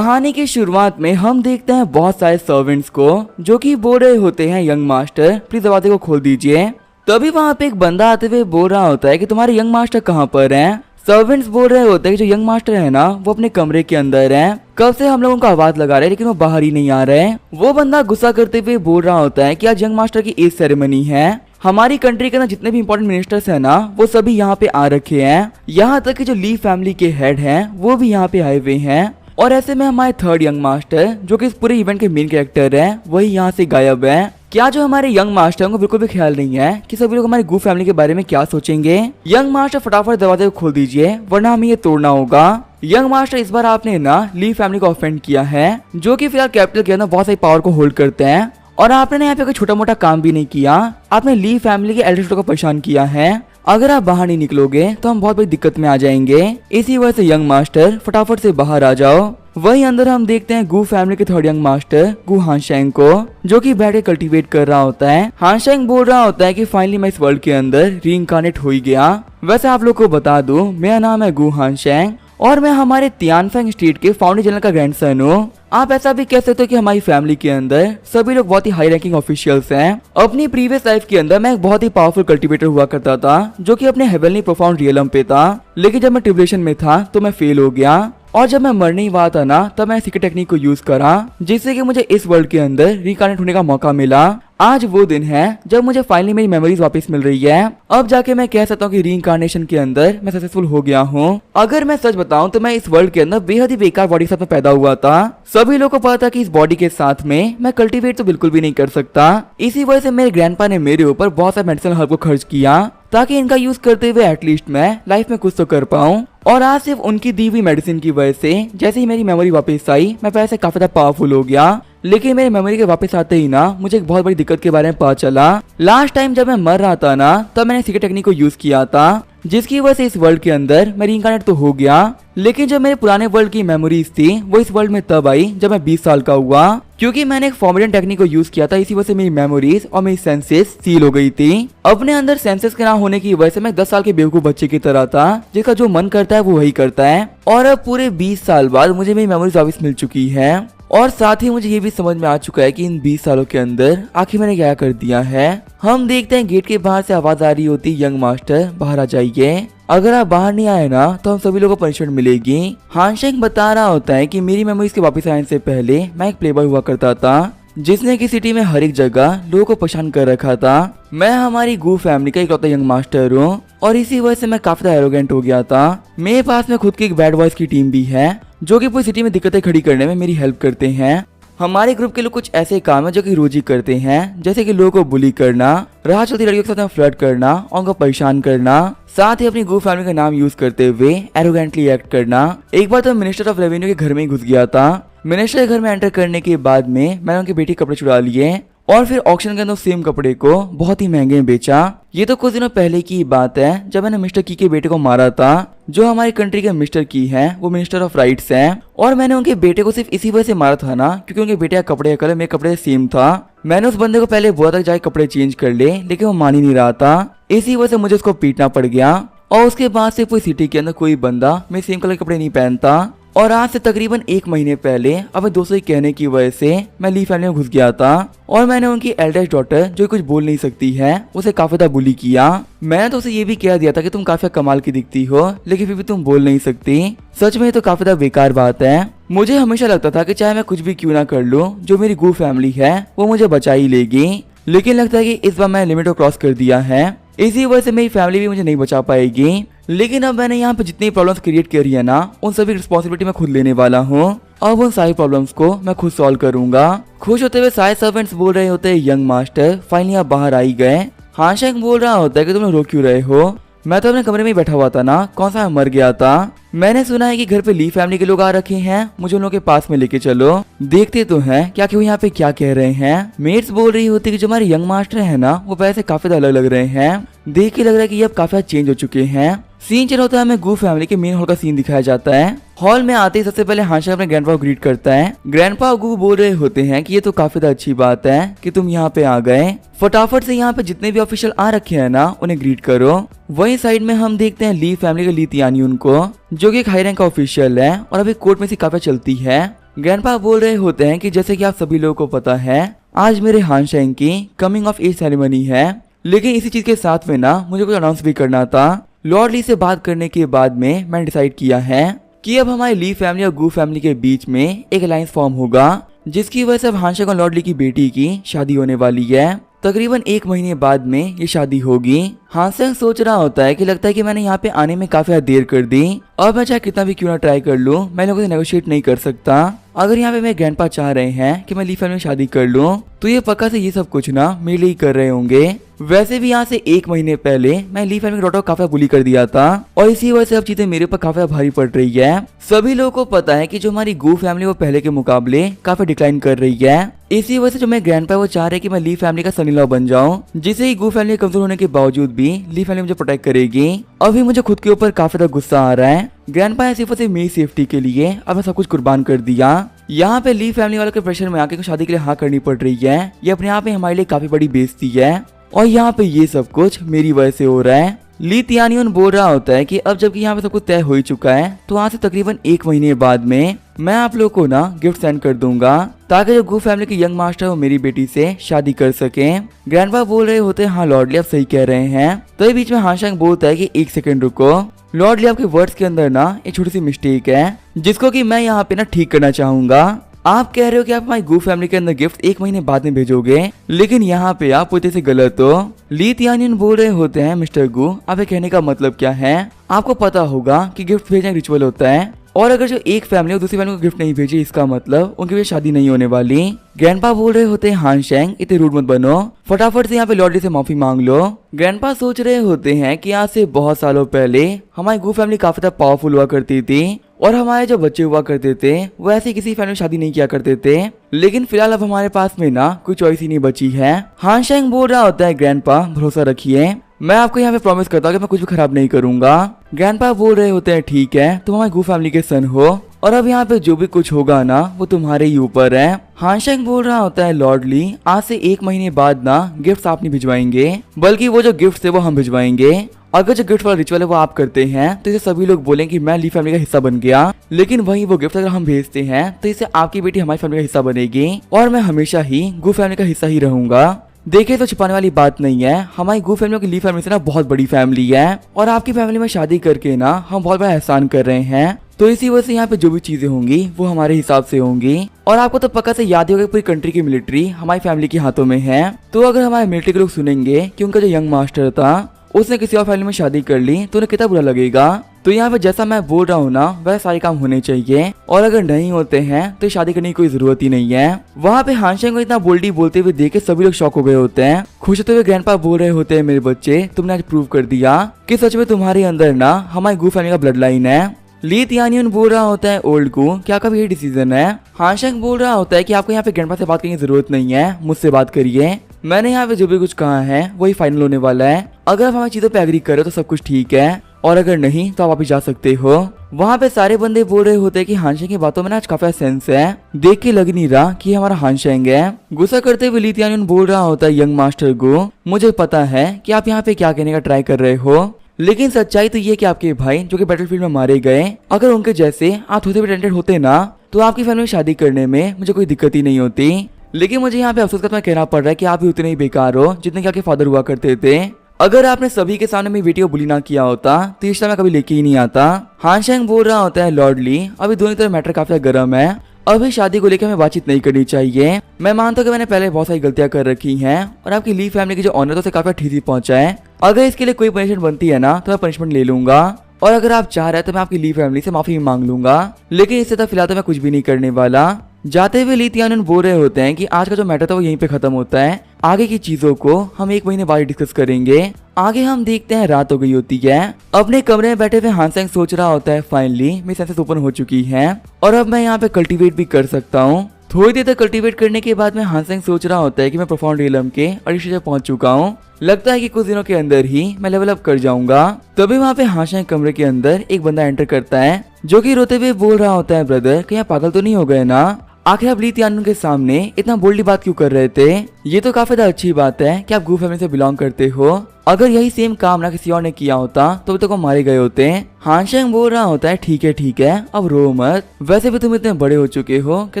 कहानी की शुरुआत में हम देखते हैं बहुत सारे सर्वेंट्स को जो कि बोल रहे होते हैं यंग मास्टर प्लीज दरवाजे को खोल दीजिए। तभी वहाँ पे एक बंदा आते हुए बोल रहा होता है कि तुम्हारे यंग मास्टर कहाँ पर हैं। सर्वेंट्स बोल रहे होते हैं कि जो यंग मास्टर है ना वो अपने कमरे के अंदर है, कब से हम लोगों को आवाज लगा रहे हैं लेकिन वो बाहर ही नहीं आ रहे। वो बंदा गुस्सा करते हुए बोल रहा होता है कि आज यंग मास्टर की एज सेरेमनी है, हमारी कंट्री के अंदर जितने भी इंपॉर्टेंट मिनिस्टर्स हैं ना वो सभी यहाँ पे आ रखे हैं, यहाँ तक कि जो ली फैमिली के हेड हैं वो भी यहाँ पे आए हुए हैं। और ऐसे में हमारे थर्ड यंग मास्टर जो कि इस पूरे इवेंट के मेन कैरेक्टर हैं वही यहाँ से गायब है। क्या जो हमारे यंग मास्टर को बिल्कुल भी ख्याल नहीं है कि सभी लोग हमारी गू फैमिली के बारे में क्या सोचेंगे। यंग मास्टर फटाफट दरवाजे को खोल दीजिए वरना हमें ये तोड़ना होगा। यंग मास्टर इस बार आपने ना ली फैमिली को ऑफेंड किया है जो कि फिलहाल कैपिटल के अंदर बहुत सारी पावर को होल्ड करते हैं, और आपने यहाँ पे कोई छोटा मोटा काम भी नहीं किया, आपने ली फैमिली के एल्डर को परेशान किया है। अगर आप बाहर नहीं निकलोगे तो हम बहुत बड़ी दिक्कत में आ जाएंगे, इसी वजह से यंग मास्टर फटाफट से बाहर आ जाओ। वहीं अंदर हम देखते हैं गू फैमिली के थर्ड यंग मास्टर गू हानशेंग को जो कि बैठ के कल्टीवेट कर रहा होता है। हानशेंग बोल रहा होता है कि फाइनली मैं इस वर्ल्ड के अंदर रीइंकार्नेट हो ही गया। वैसे आप लोग को बता दूं मेरा नाम है गू हानशेंग और मैं हमारे तियानफेंग स्टेट के फाउंडर जनरल का ग्रैंडसन हूँ। आप ऐसा भी कह सकते हो कि हमारी फैमिली के अंदर सभी लोग बहुत ही हाई रैंकिंग ऑफिशियल्स हैं। अपनी प्रीवियस लाइफ के अंदर मैं एक बहुत ही पावरफुल कल्टीवेटर हुआ करता था जो कि अपने हेवनली प्रोफाउंड रियलम पे था, लेकिन जब मैं ट्रिब्यूलेशन में था तो मैं फेल हो गया, और जब मैं मरने ही वाला था ना तब मैंने सीक्रेट टेक्निक को यूज करा जिससे कि मुझे इस वर्ल्ड के अंदर रिकार्नेट होने का मौका मिला। आज वो दिन है जब मुझे फाइनली मेरी मेमोरीज वापस मिल रही है। अब जाके मैं कह सकता हूँ कि रीइंकार्नेशन के अंदर मैं सक्सेसफुल हो गया हूँ। अगर मैं सच बताऊं तो मैं इस वर्ल्ड के अंदर बेहद ही बेकार बॉडी के साथ में पैदा हुआ था। सभी लोगों को पता था कि इस बॉडी के साथ में मैं कल्टीवेट तो बिल्कुल भी नहीं कर सकता, इसी वजह से मेरे ग्रैंडपा ने मेरे ऊपर बहुत सारे मेडिसिनल हर्ब को खर्च किया ताकि इनका यूज करते हुए एटलीस्ट मैं लाइफ में कुछ तो कर पाऊं। और आज सिर्फ उनकी दी हुई मेडिसिन की वजह से जैसे ही मेरी मेमोरी वापस आई मैं वैसे काफी ज्यादा पावरफुल हो गया। लेकिन मेरी मेमोरी के वापस आते ही ना मुझे एक बहुत बड़ी दिक्कत के बारे में पता चला। लास्ट टाइम जब मैं मर रहा था ना तब मैंने सीक्रेट टेक्निक को यूज किया था जिसकी वजह से इस वर्ल्ड के अंदर मैं रीइंकार्नेट तो हो गया, लेकिन जो मेरे पुराने वर्ल्ड की मेमोरीज थी वो इस वर्ल्ड में तब आई जब मैं 20 साल का हुआ, क्योंकि मैंने एक फॉर्मेडियन टेक्निक को यूज किया था। इसी वजह से मेरी मेमोरीज और मेरी सेंसेस सील हो गई थी। अपने अंदर सेंसेस के ना होने की वजह से मैं 10 साल के बेवकूफ बच्चे की तरह था जिसका जो मन करता है वो वही करता है। और अब पूरे 20 साल बाद मुझे मेरी मेमोरीज वापस मिल चुकी है, और साथ ही मुझे ये भी समझ में आ चुका है कि इन 20 सालों के अंदर आखिर मैंने क्या कर दिया है। हम देखते हैं गेट के बाहर से आवाज आ रही होती यंग मास्टर बाहर आ जाइए, अगर आप बाहर नहीं आए ना तो हम सभी लोगों को पनिशमेंट मिलेगी। हानशेंग बता रहा होता है कि मेरी मेमोरीज के वापस आने से पहले मैं एक प्लेबॉय हुआ करता था जिसने की सिटी में हर एक जगह लोगों को परेशान कर रखा था। मैं हमारी गू फैमिली का इकलौता यंग मास्टर हूँ और इसी वजह से मैं काफी ज्यादा एरोगेंट हो गया था। मेरे पास में खुद की एक बैड बॉयज की टीम भी है जो कि पूरी सिटी में दिक्कतें खड़ी करने में मेरी हेल्प करते हैं। हमारे ग्रुप के लोग कुछ ऐसे काम है जो कि रोज ही करते हैं, जैसे कि लोगों को बुली करना, राह चलती लड़कियों के साथ फ्लर्ट करना और उनको परेशान करना, साथ ही अपनी गू फैमिली का नाम यूज करते हुए एरोगेंटली एक्ट करना। एक बार तो मिनिस्टर ऑफ रेवेन्यू के घर में ही घुस गया था। मिनिस्टर के घर में एंटर करने के बाद में मैंने उनकी बेटी कपड़े चुरा लिए और फिर ऑक्शन के अंदर सेम कपड़े को बहुत ही महंगे में बेचा। ये तो कुछ दिनों पहले की बात है जब मैंने मिस्टर की के बेटे को मारा था। जो हमारी कंट्री के मिस्टर की हैं वो मिनिस्टर ऑफ राइट्स हैं, और मैंने उनके बेटे को सिर्फ इसी वजह से मारा था ना क्योंकि उनके बेटे का कपड़े का कलर मेरे कपड़े सेम था। मैंने उस बंदे को पहले बोला था जाके कपड़े चेंज कर ले, लेकिन वो मान ही नहीं रहा था, इसी वजह से मुझे उसको पीटना पड़ गया। और उसके बाद से पूरी सिटी के अंदर कोई बंदा मेरे सेम कलर के कपड़े नहीं पहनता। और आज से तकरीबन 1 महीने पहले अपने दोस्तों के कहने की वजह से मैं ली फैमिली में घुस गया था और मैंने उनकी एल्डेस्ट डॉटर जो कुछ बोल नहीं सकती है उसे काफी ज्यादा बुली किया। मैंने तो उसे ये भी कह दिया था कि तुम काफी कमाल की दिखती हो लेकिन फिर भी तुम बोल नहीं सकती। सच में तो काफी ज्यादा बेकार बात है। मुझे हमेशा लगता था कि चाहे मैं कुछ भी क्यों ना कर लूं, जो मेरी गू फैमिली है वो मुझे बचा ही लेगी, लेकिन लगता है कि इस बार मैंने लिमिट को क्रॉस कर दिया है, इसी वजह से मेरी फैमिली भी मुझे नहीं बचा पाएगी। लेकिन अब मैंने यहाँ पे जितनी प्रॉब्लम्स क्रिएट करी है ना उन सभी रिस्पॉन्सिबिलिटी मैं खुद लेने वाला हूँ। अब उन सारी प्रॉब्लम्स को मैं खुद सॉल्व करूंगा। खुश होते हुए सारे सर्वेंट्स बोल रहे होते हैं यंग मास्टर फाइनली आप बाहर आ ही गए। हानशेंग बोल रहा होता है कि तुम लोग रो क्यों रहे हो, मैं तो अपने कमरे में ही बैठा हुआ था ना, कौन सा मर गया था। मैंने सुना है कि घर पे ली फैमिली के लोग आ रखे हैं, मुझे उन लोगों के पास में लेके चलो, देखते तो हैं क्या कि वो यहाँ पे क्या कह रहे हैं। मेट्स बोल रही होती है कि जो हमारे यंग मास्टर है ना वो वैसे काफी अलग लग रहे हैं, देख के लग रहा है कि ये अब काफी चेंज हो चुके हैं। सीन चल होता है, हमें गू फैमिली के मेन हॉल का सीन दिखाया जाता है। हॉल में आते ही सबसे पहले हानशेंग अपने ग्रैंडपा को ग्रीट करता है। ग्रैंडपा गू बोल रहे होते हैं कि ये तो काफी अच्छी बात है कि तुम यहाँ पे आ गए, फटाफट से यहाँ पे जितने भी ऑफिशियल आ रखे हैं ना उन्हें ग्रीट करो। वही साइड में हम देखते हैं ली फैमिली के ली तियान्युन को, जो कि एक हाई रैंक का ऑफिशियल है और अभी कोर्ट में से काफी चलती है। ग्रैंडपा बोल रहे होते हैं कि जैसे कि आप सभी लोगों को पता है, आज मेरे हानशेंग की कमिंग ऑफ एज सेरेमनी है, लेकिन इसी चीज के साथ में ना मुझे कुछ अनाउंस भी करना था। लॉर्ड ली से बात करने के बाद में मैंने डिसाइड किया है कि अब हमारी ली फैमिली और गू फैमिली के बीच में एक अलायंस फॉर्म होगा, जिसकी वजह से अब हानशेंग और लॉर्ड ली की बेटी की शादी होने वाली है। तकरीबन 1 महीने बाद में ये शादी होगी। हानशेंग सोच रहा होता है कि लगता है कि मैंने यहाँ पे आने में काफी देर कर दी, और मैं चाहे कितना भी क्यों ना ट्राई कर लूँ, मैं लोगों से नेगोशिएट नहीं कर सकता। अगर यहाँ पे मेरे ग्रैंडपा चाह रहे हैं कि मैं ली फैमिली में शादी कर लूँ, तो ये पक्का से ये सब कुछ ना मेरे लिए ही कर रहे होंगे। वैसे भी यहाँ से 1 महीने पहले मैं ली फैमिली के डॉटर को काफी बुली कर दिया था, और इसी वजह से अब चीजें मेरे ऊपर काफी भारी पड़ रही है। सभी लोगों को पता है कि जो हमारी गू फैमिली वो पहले के मुकाबले काफी डिक्लाइन कर रही है। इसी वजह से जो मेरे ग्रैंडपा वो चाह रहे हैं कि मैं ली फैमिली का सन इन लॉ बन जाऊं, जिससे ही गू फैमिली कमजोर होने के बावजूद भी ली फैमिली मुझे प्रोटेक्ट करेगी। अभी मुझे खुद के ऊपर काफी ज्यादा गुस्सा आ रहा है। ग्रैंडपा ने सिर्फ मेरी सेफ्टी के लिए अब मैं सब कुछ कुर्बान कर दिया। यहाँ पे ली फैमिली वालों के प्रेशर में आके शादी के लिए हाँ करनी पड़ रही है। ये अपने आप में हमारे लिए काफी बड़ी बेइज्जती है, और यहाँ पे ये सब कुछ मेरी वजह से हो रहा है। ली तियानियन बोल रहा होता है कि अब जबकि यहाँ पे सब कुछ तय हो ही चुका है, तो आज से तकरीबन 1 महीने बाद में मैं आप लोगों को ना गिफ्ट सेंड कर दूंगा, ताकि जो गू फैमिली के यंग मास्टर वो मेरी बेटी से शादी कर सके। ग्रैंडपा बोल रहे होते हैं हाँ लॉर्ड ली आप सही कह रहे हैं। तो ये बीच में हानशेंग बोलता है कि 1 सेकंड रुको, लॉर्ड ली आपके वर्ड्स के अंदर ना एक छोटी सी मिस्टेक है, जिसको कि मैं यहाँ पे ना ठीक करना चाहूंगा। आप कह रहे हो कि आप हमारी गू फैमिली के अंदर गिफ्ट 1 महीने बाद में भेजोगे, लेकिन यहाँ पे आप पूरी से गलत हो। ली तियानियन बोल रहे होते हैं मिस्टर गू आपके कहने का मतलब क्या है? आपको पता होगा कि गिफ्ट भेजना रिचुअल होता है, और अगर जो एक फैमिली और दूसरी फैमिली को गिफ्ट नहीं भेजी, इसका मतलब उनकी भी शादी नहीं होने वाली। ग्रैंडपा बोल रहे होते हैं हानशेंग इतने रूड मत बनो, फटाफट से यहाँ पे लॉर्ड ली से माफी मांग लो। ग्रैंडपा सोच रहे होते हैं कि आज से बहुत सालों पहले हमारी गू फैमिली काफी ज्यादा पावरफुल हुआ करती थी, और हमारे जो बच्चे हुआ करते थे वो ऐसे किसी फैमिली में शादी नहीं किया करते थे, लेकिन फिलहाल अब हमारे पास में ना कोई चॉइस ही नहीं बची है। हानशेंग बोल रहा होता है ग्रैंडपा भरोसा रखिए, मैं आपको यहाँ पे प्रॉमिस करता हूँ कि मैं कुछ भी खराब नहीं करूंगा। ग्रैंडपा बोल रहे होते हैं ठीक है, तुम हमारी गू फैमिली के सन हो, और अब यहाँ पे जो भी कुछ होगा ना वो तुम्हारे ही ऊपर है। हानशेंग बोल रहा होता है लॉर्ड ली आज से 1 महीने बाद ना गिफ्ट आप नहीं भिजवाएंगे, बल्कि वो जो गिफ्ट है वो हम भिजवाएंगे। अगर जो गिफ्ट वाला रिचुअल है वो आप करते हैं तो इसे सभी लोग बोलेंगे कि मैं ली फैमिली का हिस्सा बन गया, लेकिन वही वो गिफ्ट अगर हम भेजते हैं तो इससे आपकी बेटी हमारी फैमिली का हिस्सा बनेगी, और मैं हमेशा ही गू फैमिली का हिस्सा ही रहूंगा। देखिए तो छिपाने वाली बात नहीं है, हमारी गू फैमिली की ली फैमिली से ना बहुत बड़ी फैमिली है, और आपकी फैमिली में शादी करके ना हम बहुत बड़ा एहसान कर रहे हैं। तो इसी वजह से यहाँ पे जो भी चीजें होंगी वो हमारे हिसाब से होंगी, और आपको तो पक्का से याद ही होगा पूरी कंट्री की मिलिट्री हमारी फैमिली के हाथों में है। तो अगर हमारे मिलिट्री के लोग सुनेंगे कि उनका जो यंग मास्टर था उसने किसी और फैमिली में शादी कर ली तो उन्हें कितना बुरा लगेगा। तो यहाँ पे जैसा मैं बोल रहा हूँ ना वह सारे काम होने चाहिए, और अगर नहीं होते हैं तो शादी करने की कोई जरूरत ही नहीं है। वहाँ पे हानशेंग को इतना बोल्डी बोलते हुए देख के सभी लोग शॉक हो गए होते हैं। खुश होते हुए ग्रैंडपा बोल रहे होते हैं मेरे बच्चे तुमने आज प्रूव कर दिया कि सच में तुम्हारे अंदर ना हमारी गू फैमिली का ब्लड लाइन है। ली तियानियन बोल रहा होता है ओल्ड गू क्या आपका भी यही डिसीजन है? हानशेंग बोल रहा होता है कि आपको यहाँ पे ग्रैंडपा से बात करने की जरूरत नहीं है, मुझसे बात करिए। मैंने यहाँ पे जो भी कुछ कहा है वही फाइनल होने वाला है। अगर आप हमारी चीजों पे एग्री करो तो सब कुछ ठीक है, और अगर नहीं तो आप वापस जा सकते हो। वहाँ पे सारे बंदे बोल रहे होते हैं कि हानशेंग की बातों में ना आज काफी सेंस है, देख के लग नहीं रहा कि हमारा हानशेंग है। गुस्सा करते हुए ली तियानियन बोल रहा होता है यंग मास्टर गो मुझे पता है कि आप यहाँ पे क्या कहने का ट्राई कर रहे हो, लेकिन सच्चाई तो ये कि आपके भाई जो कि बैटलफील्ड में मारे गए, अगर उनके जैसे आप थोड़े भी टैलेंटेड होते ना तो आपकी फैमिली में शादी करने में मुझे कोई दिक्कत ही नहीं होती। लेकिन मुझे यहाँ पे अफसोस करना कहना पड़ रहा है कि आप भी उतने ही बेकार हो जितने कि आपके फादर हुआ करते थे। अगर आपने सभी के सामने मेरी बेटी को बुली ना किया होता तो इस समय कभी लेके ही नहीं आता। हानशेंग बोल रहा होता है लॉर्ड ली अभी दोनों तरफ मैटर काफी गर्म है, अभी शादी को लेकर हमें बातचीत नहीं करनी चाहिए। मैं मानता हूँ कि मैंने पहले बहुत सारी गलतियां कर रखी हैं, और आपकी ली फैमिली की जो ऑनर है उसे काफी ठेस पहुंचा है। अगर इसके लिए कोई पनिशमेंट बनती है ना तो मैं पनिशमेंट ले लूंगा, और अगर आप चाह रहे हैं तो मैं आपकी ली फैमिली से माफी मांग लूंगा, लेकिन इससे तक फिलहाल तो मैं कुछ भी नहीं करने वाला। जाते हुए ली तियानियन बोल रहे होते हैं कि आज का जो मैटर था वो यहीं पे खत्म होता है, आगे की चीजों को हम 1 महीने बाद डिस्कस करेंगे। आगे हम देखते हैं रात हो गई होती है। अपने कमरे में बैठे हुए हानशेंग सोच रहा होता है फाइनली मेरी सेंसेस ओपन हो चुकी हैं, और अब मैं यहाँ पे कल्टीवेट भी कर सकता हूँ। थोड़ी देर तक कल्टीवेट करने के बाद में हानशेंग सोच रहा होता है कि मैं प्रोफाउंड रियलम के 28 स्टेज पहुंच चुका हूँ, लगता है कि कुछ दिनों के अंदर ही मैं लेवल अप कर जाऊंगा। तभी वहाँ पे हानशेंग कमरे के अंदर एक बंदा एंटर करता है जो कि रोते हुए बोल रहा होता है ब्रदर कहीं पागल तो नहीं हो गए ना, आखिर आप ली तियानियन के सामने इतना बोल्डी बात क्यों कर रहे थे? ये तो काफी अच्छी बात है कि आप गू फैमिली से बिलोंग करते हो, अगर यही सेम काम ना किसी और ने किया होता तो भी तो मारे गए होते। हानशेंग बोल रहा होता है ठीक है अब रो मत, वैसे भी तुम इतने बड़े हो चुके हो कि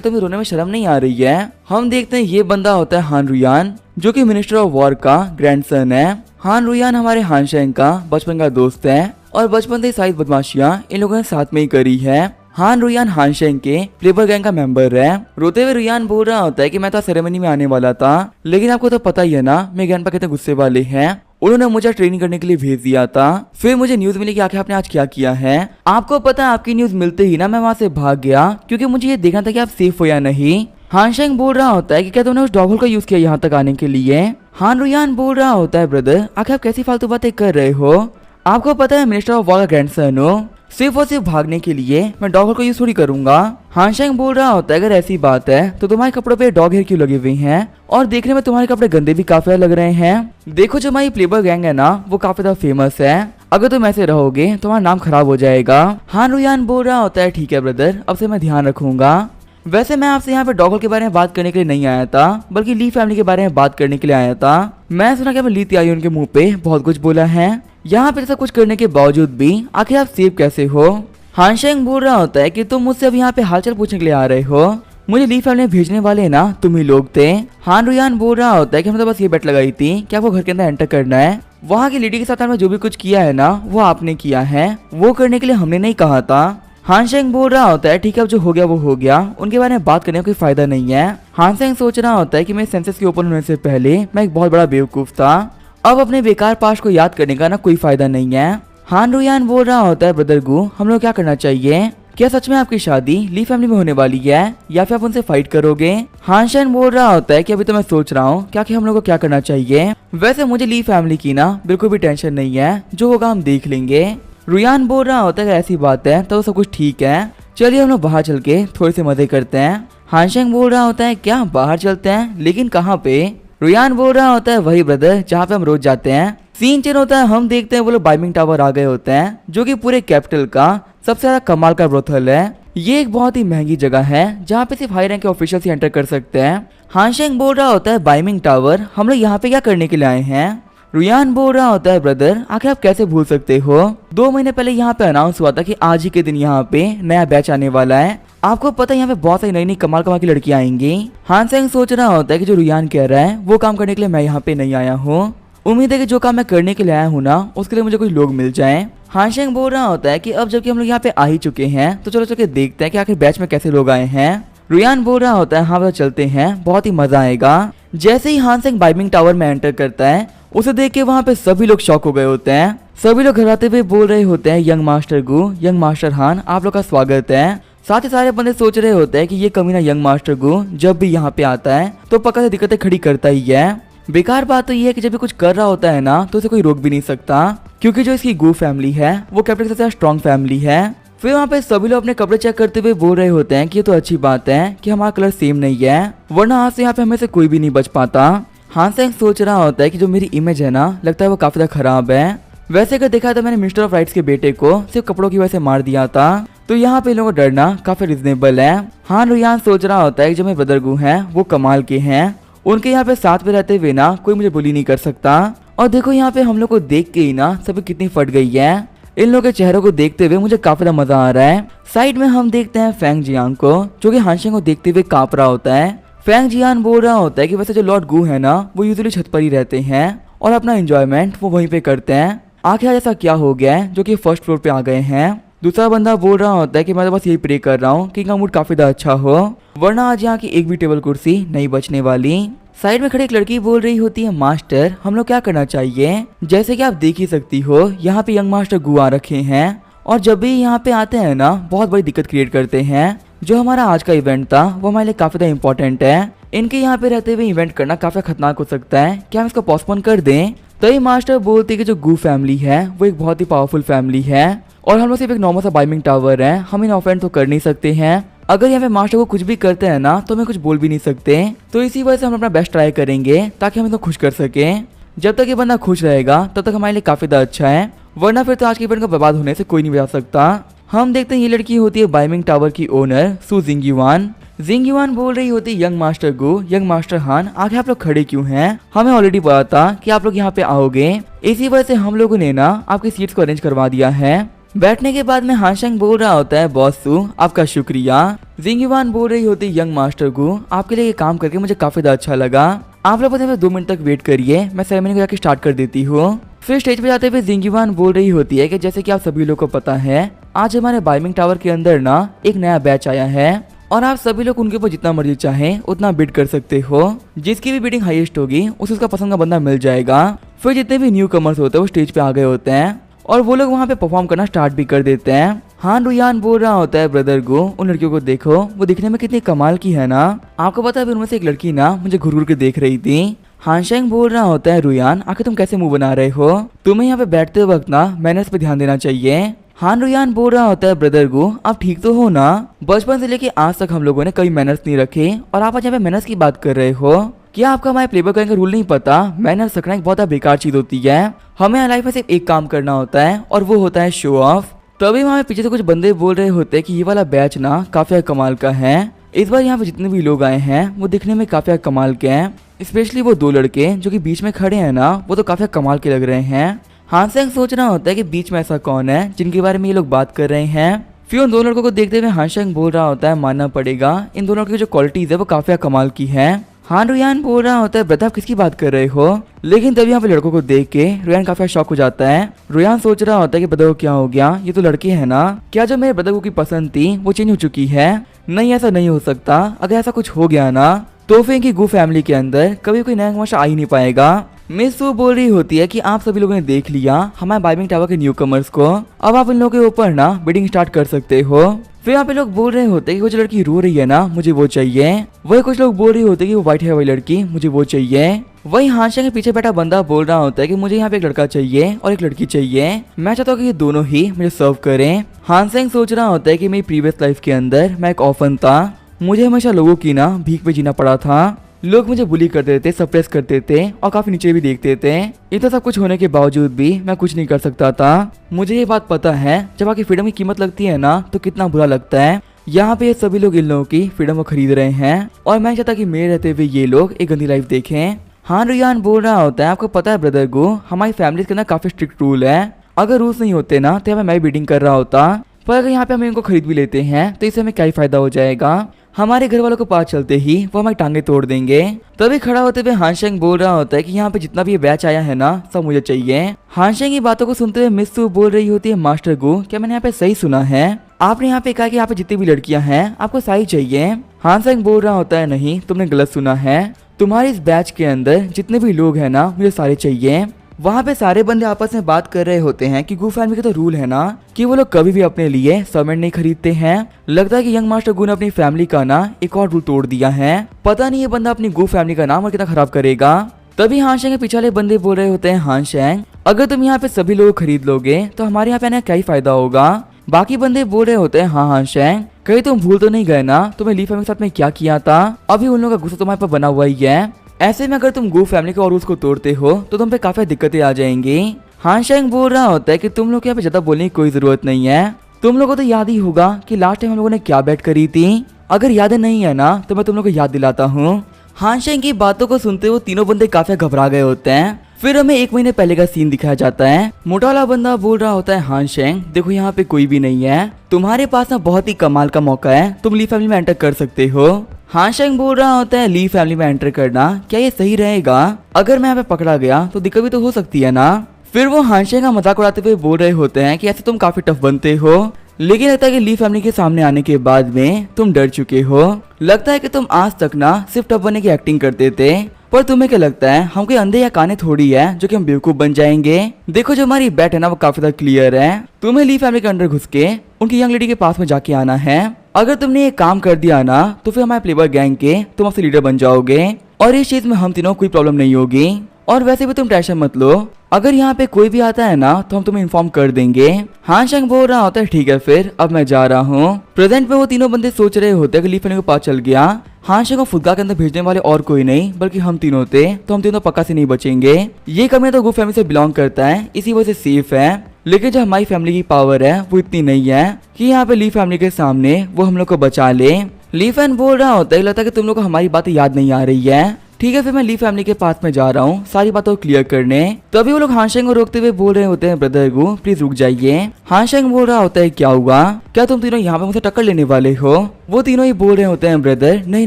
तुम्हें रोने में शर्म नहीं आ रही है। हम देखते हैं ये बंदा होता है हान रुयान, जो कि मिनिस्टर ऑफ वॉर का ग्रैंडसन है। हान रुयान हमारे हानशेंग का बचपन का दोस्त है और बचपन से सारी बदमाशियां इन लोगों ने साथ में ही करी है। हान रुयान हानशेंग के प्लेबॉय गैंग का मेंबर है। रोते हुए रुयान बोल रहा होता है कि मैं तो सेरेमनी में आने वाला था, लेकिन आपको तो पता ही है ना मेरे ग्रैंडपा कितने गुस्से वाले हैं। उन्होंने मुझे ट्रेनिंग करने के लिए भेज दिया था, फिर मुझे न्यूज मिली कि आखिर आपने आज क्या किया है। आपको पता है आपकी न्यूज मिलते ही ना मैं वहाँ से भाग गया, क्योंकि मुझे ये देखना था कि आप सेफ हो या नहीं। हानशेंग बोल रहा होता है कि क्या तुमने उस डॉग होल का यूज किया यहाँ तक आने के लिए। हान रुयान बोल रहा होता है ब्रदर आखिर आप कैसी फालतू बातें कर रहे हो, आपको पता है मिनिस्टर ऑफ वॉर का ग्रैंडसन हो, सिर्फ और सिर्फ भागने के लिए मैं डॉग हेयर को यूज थोड़ी करूंगा। हानशेंग बोल रहा होता है अगर ऐसी बात है तो तुम्हारे कपड़ों पे डॉग हेयर क्यों लगे हुए हैं, और देखने में तुम्हारे कपड़े गंदे भी काफी लग रहे हैं। देखो जो हमारी प्लेबॉय गैंग है ना वो काफी ज्यादा फेमस है, अगर तुम ऐसे रहोगे तुम्हारा नाम खराब हो जाएगा। हान रुयान बोल रहा होता है ठीक है ब्रदर, अब से मैं ध्यान रखूंगा। वैसे मैं आपसे यहाँ पे डॉग होल के बारे में बात करने के लिए नहीं आया था, बल्कि ली फैमिली के बारे में बात करने के लिए आया था। मैं सुना कि ली तियाई उनके मुंह पे बहुत कुछ बोला है। यहाँ पे ऐसा कुछ करने के बावजूद भी आखिर आप सेफ कैसे हो। हानशेंग बोल रहा होता है कि तुम मुझसे अब यहाँ पे हालचाल पूछने के लिए आ रहे हो, मुझे ली फैमिली भेजने वाले ना तुम ही लोग थे। हान रुयान बोल रहा होता है कि हमने तो बस ये बेट लगाई थी कि आपको घर के अंदर एंटर करना है, वहाँ की लेडी के साथ हमने जो भी कुछ किया है ना वो आपने किया है, वो करने के लिए हमने नहीं कहा था। हानशेंग बोल रहा होता है ठीक है अब जो हो गया वो हो गया, उनके बारे में बात करने का कोई फायदा नहीं है। हानशेंग सोच रहा होता है कि मेरे सेंसेस के ओपन होने से पहले मैं एक बहुत बड़ा बेवकूफ था, अब अपने बेकार पास्ट को याद करने का ना कोई फायदा नहीं है। हान रुयान बोल रहा होता है ब्रदर गु हम लोग क्या करना चाहिए, क्या सच में आपकी शादी ली फैमिली में होने वाली है या फिर आप उनसे फाइट करोगे। हानशेंग बोल रहा होता है कि अभी तो मैं सोच रहा हूँ क्या कि हम लोग को क्या करना चाहिए, वैसे मुझे ली फैमिली की ना बिल्कुल भी टेंशन नहीं है, जो होगा हम देख लेंगे। रुयान बोल रहा होता है कि ऐसी बात है तो सब कुछ ठीक है, चलिए हम लोग बाहर चल के थोड़े से मजे करते हैं। हानशेंग बोल रहा होता है क्या बाहर चलते हैं, लेकिन कहाँ पे। रुयान बोल रहा होता है वही ब्रदर जहाँ पे हम रोज जाते हैं। सीन चेंज होता है, हम देखते हैं वो लोग बाइमिंग टावर आ गए होते हैं, जो कि पूरे कैपिटल का सबसे ज्यादा कमाल का ब्रोथल है। ये एक बहुत ही महंगी जगह है जहाँ पे सिर्फ हाई रैंक के ऑफिशियल्स ही एंटर कर सकते हैं। हानशेंग बोल रहा होता है बाइमिंग टावर हम लोग यहाँ पे क्या करने के लिए आए हैं। रुयान बोल रहा होता है ब्रदर आखिर आप कैसे भूल सकते हो, 2 महीने पहले यहाँ पे अनाउंस हुआ था कि आज ही के दिन यहाँ पे नया बैच आने वाला है, आपको पता है यहाँ पे बहुत सारी नई नई कमाल कमाल की लड़कियां आएंगी। हानशेंग सोच रहा होता है कि जो रुयान कह रहा है वो काम करने के लिए मैं यहाँ पे नहीं आया हूँ, उम्मीद है कि जो काम मैं करने के लिए आया हूँ ना उसके लिए मुझे कुछ लोग मिल जाएं। हानशेंग बोल रहा होता है कि अब जबकि हम लोग यहाँ पे आ ही चुके हैं तो चलो चल के देखते हैं कि आखिर बैच में कैसे लोग आए हैं। रुयान बोल रहा होता है हाँ बस चलते हैं, बहुत ही मजा आएगा। जैसे ही हानशेंग बाइमिंग टावर में एंटर करता है उसे देख के वहाँ पे सभी लोग शॉक हो गए होते हैं, सभी लोग घबराते हुए बोल रहे होते हैं यंग मास्टर गु, यंग मास्टर हान आप लोग का स्वागत है। साथ ही सारे बंदे सोच रहे होते हैं कि ये कमीना यंग मास्टर गु जब भी यहाँ पे आता है तो पक्का से दिक्कतें खड़ी करता ही है। बेकार बात तो ये है कि जब भी कुछ कर रहा होता है ना तो उसे कोई रोक भी नहीं सकता, क्योंकि जो इसकी गु फैमिली है वो कैपिटल से सबसे स्ट्रॉन्ग फैमिली है। फिर वहाँ पे सभी लोग अपने कपड़े चेक करते हुए बोल रहे होते हैं कि ये तो अच्छी बात है कि हमारा कलर सेम नहीं है, वरना आज से यहाँ पे हमें से कोई भी नहीं बच पाता। हानशेंग सोच रहा होता है कि जो मेरी इमेज है ना लगता है वो काफी ज्यादा खराब है, वैसे अगर देखा तो मैंने मिनिस्टर ऑफ राइट्स के बेटे को सिर्फ कपड़ों की वजह से मार दिया था, तो यहाँ पे लोगों को डरना काफी रिजनेबल है। हान रुयान सोच रहा होता है कि जो मेरे ब्रदर गु हैं वो कमाल के हैं, उनके यहाँ पे साथ में रहते हुए ना कोई मुझे बुली नहीं कर सकता। और देखो यहाँ पे हम लोग को देख के ही ना सभी कितनी फट गई है, इन लोगों के चेहरों को देखते हुए मुझे काफी ज्यादा मजा आ रहा है। साइड में हम देखते हैं फेंग जियांग को, जो कि हानशेंग को देखते हुए कांप रहा होता है। फेंग जियान बोल रहा होता है कि वैसे जो लॉर्ड गु है ना वो यूजुअली छत पर ही रहते हैं और अपना एंजॉयमेंट वो वहीं पे करते हैं, आखिर ऐसा क्या हो गया है जो कि फर्स्ट फ्लोर पे आ गए हैं। दूसरा बंदा बोल रहा होता है कि मैं तो बस यही प्रे कर रहा हूँ कि इनका मूड काफी ज्यादा अच्छा हो, वरना आज यहाँ की एक भी टेबल कुर्सी नहीं बचने वाली। साइड में खड़ी एक लड़की बोल रही होती है मास्टर हम लोग क्या करना चाहिए। जैसे कि आप देख ही सकती हो यहाँ पे यंग मास्टर गु आ रखे हैं और जब भी यहाँ पे आते हैं ना बहुत बड़ी दिक्कत क्रिएट करते हैं। जो हमारा आज का इवेंट था वो हमारे लिए काफी ज्यादा इंपॉर्टेंट है, इनके यहाँ पे रहते हुए इवेंट करना काफी खतरनाक हो सकता है, क्या हम इसको पोस्टपोन कर दें। तभी मास्टर बोलती है कि जो गु फैमिली है वो एक बहुत ही पावरफुल फैमिली है और हम लोग सिर्फ एक नॉर्मल सा बाइमिंग टावर है, हम इन ऑफेंड तो कर नहीं सकते हैं। अगर यहाँ पे मास्टर को कुछ भी करते हैं ना तो हमें कुछ बोल भी नहीं सकते, तो इसी वजह से हम अपना बेस्ट ट्राई करेंगे ताकि हम इनको खुश कर सके। जब तक ये बंदा खुश रहेगा तब तक हमारे लिए काफी ज्यादा अच्छा है, वरना फिर तो आज के इवेंट को बर्बाद होने से कोई नहीं बचा सकता। हम देखते हैं ये लड़की होती है बाइमिंग टावर की ओनर सू जिंगयुआन, जिंग युआन बोल रही होती यंग मास्टर गु, यंग मास्टर हान, आगे आप लोग खड़े क्यों हैं? हमें ऑलरेडी पता था कि आप लोग यहाँ पे आओगे, इसी वजह से हम लोगों ने ना आपकी सीट्स को अरेंज करवा दिया है। बैठने के बाद में हानशेंग बोल रहा होता है, बॉस सू आपका शुक्रिया। जिंग युआन बोल रही होती यंग मास्टर गु, आपके लिए ये काम करके मुझे काफी ज्यादा अच्छा लगा। आप लोग 2 मिनट तक वेट करिए, मैं सेरेमनी को जाके स्टार्ट कर देती हूँ। फिर स्टेज पे जाते हुए जिंग युआन बोल रही होती है कि जैसे कि आप सभी लोग को पता है, आज हमारे बाइमिंग टावर के अंदर ना एक नया बैच आया है और आप सभी लोग उनके ऊपर जितना मर्जी चाहे उतना बिड कर सकते हो। जिसकी भी बिडिंग हाईएस्ट होगी उसे उसका पसंद का बंदा मिल जाएगा। फिर जितने भी न्यू कमर्स होते हैं वो स्टेज पे आ गए होते हैं और वो लोग वहाँ पे परफॉर्म करना स्टार्ट भी कर देते हैं। हान रुयान बोल रहा होता है, ब्रदर गो उन लड़कियों को देखो, वो दिखने में कितनी कमाल की है ना। आपको पता है उनमें से एक लड़की ना मुझे घूर घूर के देख रही थी। हानशेंग बोल रहा होता है, रुयान आखिर तुम कैसे मुंह बना रहे हो? तुम्हें यहाँ पे बैठते वक्त ना मैनर्स पे ध्यान देना चाहिए। हान रुयान बोल रहा होता है, ब्रदर गो आप ठीक तो हो ना? बचपन से लेके आज तक हम लोगों ने कई मैनर्स नहीं रखे और आप आज यहाँ पे मैनर्स की बात कर रहे हो। क्या आपका हमारे प्लेबॉय का रूल नहीं पता? मैनर्स रखना एक बहुत बेकार चीज होती है। हमें लाइफ में सिर्फ एक काम करना होता है और वो होता है शो ऑफ। तभी हमारे पीछे से कुछ बंदे बोल रहे होते हैं कि ये वाला बैच ना काफी कमाल का है। इस बार यहाँ पे जितने भी लोग आए हैं वो दिखने में काफी कमाल के हैं। स्पेशली वो 2 लड़के जो कि बीच में खड़े हैं ना, वो तो काफी कमाल के लग रहे हैं। हानशेंग सोच रहा होता है कि बीच में ऐसा कौन है जिनके बारे में ये लोग बात कर रहे हैं। फिर उन 2 लड़कों को देखते हुए हानशेंग बोल रहा होता है, मानना पड़ेगा इन दोनों की जो क्वालिटीज है वो काफी कमाल की है। हान रुयान बोल रहा होता है, ब्रदर आप किसकी बात कर रहे हो? लेकिन तभी यहाँ पे लड़कों को देख के रुयान काफी शॉक हो जाता है। रुयान सोच रहा होता है कि ब्रदर को क्या हो गया, ये तो लड़के हैं ना, क्या जो मेरे ब्रदर को की पसंद थी वो चेंज हो चुकी है? नहीं, ऐसा नहीं हो सकता। अगर ऐसा कुछ हो गया ना तो फिर इनकी गू फैमिली के अंदर कभी कोई नया मास्टर आ ही नहीं पाएगा। मिस सू बोल रही होती है कि आप सभी लोगों ने देख लिया हमारे बाइमिंग टावर के न्यू कमर्स को, अब आप इन लोगों के ऊपर ना बिडिंग स्टार्ट कर सकते हो। फिर यहाँ पे लोग बोल रहे होते हैं कि वो जो लड़की रो रही है ना मुझे वो चाहिए। वही कुछ लोग बोल रहे होते हैं कि वो व्हाइट है वाली लड़की मुझे वो चाहिए। वही हानशेंग के पीछे बैठा बंदा बोल रहा होता है कि मुझे यहाँ पे एक लड़का चाहिए और एक लड़की चाहिए। मैं चाहता हूँ कि ये दोनों ही मुझे सर्व करें। हानशेंग सोच रहा होता है कि मेरी प्रीवियस लाइफ के अंदर मैं एक ऑर्फन था, मुझे हमेशा लोगों की ना भीख पे जीना पड़ा था। लोग मुझे बुली करते थे, सप्रेस करते थे और काफी नीचे भी देखते थे। इतना सब कुछ होने के बावजूद भी मैं कुछ नहीं कर सकता था। मुझे ये बात पता है जब आपकी फ्रीडम की कीमत लगती है ना तो कितना बुरा लगता है। यहाँ पे ये सभी लोग इन लोगों की फ्रीडम को खरीद रहे हैं और मैं चाहता कि मेरे रहते हुए ये लोग एक गंदी लाइफ देखें। हान रुयान बोल रहा होता है, आपको पता है ब्रदर गो हमारी फैमिली के अंदर काफी स्ट्रिक्ट रूल है। अगर रूल्स नहीं होते ना तो मैं बिडिंग कर रहा होता, पर अगर यहाँ पे हम इनको खरीद भी लेते हैं तो इससे हमें क्या ही फायदा हो जाएगा? हमारे घर वालों को पता चलते ही वो हमारी टांगे तोड़ देंगे। तभी खड़ा होते हुए हानशेंग बोल रहा होता है कि यहाँ पे जितना भी ये बैच आया है ना सब मुझे चाहिए। हानशेंग की बातों को सुनते हुए मिस सू बोल रही होती है, मास्टर गो क्या मैंने यहाँ पे सही सुना है? आपने यहाँ पे कहा कि यहाँ पे जितनी भी लड़कियां हैं आपको सारी चाहिए। हानशेंग बोल रहा होता है, नहीं तुमने गलत सुना है, तुम्हारे इस बैच के अंदर जितने भी लोग हैं ना मुझे सारे चाहिए। वहाँ पे सारे बंदे आपस में बात कर रहे होते हैं कि गू फैमिली का तो रूल है ना कि वो लोग कभी भी अपने लिए सर्वेंट नहीं खरीदते हैं। लगता है कि यंग मास्टर गू ने अपनी फैमिली का ना एक और रूल तोड़ दिया है। पता नहीं ये बंदा अपनी गू फैमिली का नाम और कितना खराब करेगा। तभी हानशेंग के पीछे वाले बंदे बोल रहे होते हैं, हानशेंग अगर तुम यहाँ पे सभी लोग खरीद लोगे तो हमारे यहाँ पे आने का क्या ही फायदा होगा? बाकी बंदे बोल रहे होते हैं, हाँ हानशेंग कहीं तुम भूल तो नहीं गए ना तुम्हें ली फैमिली के साथ में क्या किया था? अभी उन लोगों का गुस्सा तुम्हारे पर बना हुआ ही है। ऐसे में अगर तुम गू फैमिली के और रूल्स को तोड़ते हो तो तुम पे काफी दिक्कतें आ जाएंगी। हानशेंग बोल रहा होता है कि तुम लोग यहाँ पे ज्यादा बोलने की कोई जरूरत नहीं है। तुम लोगों को तो याद ही होगा कि लास्ट टाइम हम लोगों ने क्या बैट करी थी। अगर याद नहीं है ना तो मैं तुम लोग को याद दिलाता हूँ। हानशेंग की बातों को सुनते हुए तीनों बंदे काफी घबरा गए होते हैं। फिर हमें 1 महीने पहले का सीन दिखाया जाता है। मोटा वाला बंदा बोल रहा होता है, हानशेंग देखो यहाँ पे कोई भी नहीं है, तुम्हारे पास ना बहुत ही कमाल का मौका है, तुम ली फैमिली में एंटर कर सकते हो। हानशेंग बोल रहा होता है, ली फैमिली में एंटर करना क्या ये सही रहेगा? अगर मैं यहाँ पे पकड़ा गया तो दिक्कत भी तो हो सकती है ना। फिर वो हानशेंग का मजाक उड़ाते हुए बोल रहे होते हैं कि ऐसे तुम काफी टफ बनते हो, लेकिन लगता है कि ली फैमिली के सामने आने के बाद में तुम डर चुके हो। लगता है कि तुम आज तक ना सिर्फ टफ बनने की एक्टिंग करते थे, पर तुम्हें क्या लगता है हम कोई अंधे या काने थोड़ी है जो कि हम बेवकूफ बन जाएंगे? देखो जो हमारी बैट है ना वो काफी ज्यादा क्लियर है। तुम्हें ली फैमिली के अंदर घुस के उनकी यंग लेडी के पास में जाके आना है। अगर तुमने ये काम कर दिया ना तो फिर हमारे प्लेबॉय गैंग के तुम आपसे लीडर बन जाओगे और इस चीज में हम तीनों कोई प्रॉब्लम नहीं होगी। और वैसे भी तुम टेंशन मत लो, अगर यहाँ पे कोई भी आता है ना तो हम तुम्हें इन्फॉर्म कर देंगे। हानशेंग बोल रहा होता है, ठीक है फिर अब मैं जा रहा हूँ। प्रेजेंट में वो तीनों बंदे सोच रहे होते हैं कि ली फैमिली को पता चल गया हानशेंग को फुदगा के अंदर भेजने वाले और कोई नहीं बल्कि हम तीनों थे, तो हम तीनों पक्का से नहीं बचेंगे। ये कमियां तो गू फैमिली से बिलोंग करता है, इसी वजह से सेफ है। लेकिन जो हमारी फैमिली की पावर है वो इतनी नहीं है कि यहाँ पे ली फैमिली के सामने वो हम लोग को बचा ले। ली फैन बोल रहा होता है लगता है कि तुम लोग को हमारी बातें याद नहीं आ रही है। ठीक है फिर मैं ली फैमिली के पास में जा रहा हूँ सारी बातों को क्लियर करने। तभी वो लोग हानशेंग को रोकते हुए बोल रहे होते हैं ब्रदर गु प्लीज रुक जाइए। हानशेंग बोल रहा होता है क्या हुआ, क्या तुम तीनों यहाँ पे मुझसे टक्कर लेने वाले हो। वो तीनों ही बोल रहे होते हैं ब्रदर नहीं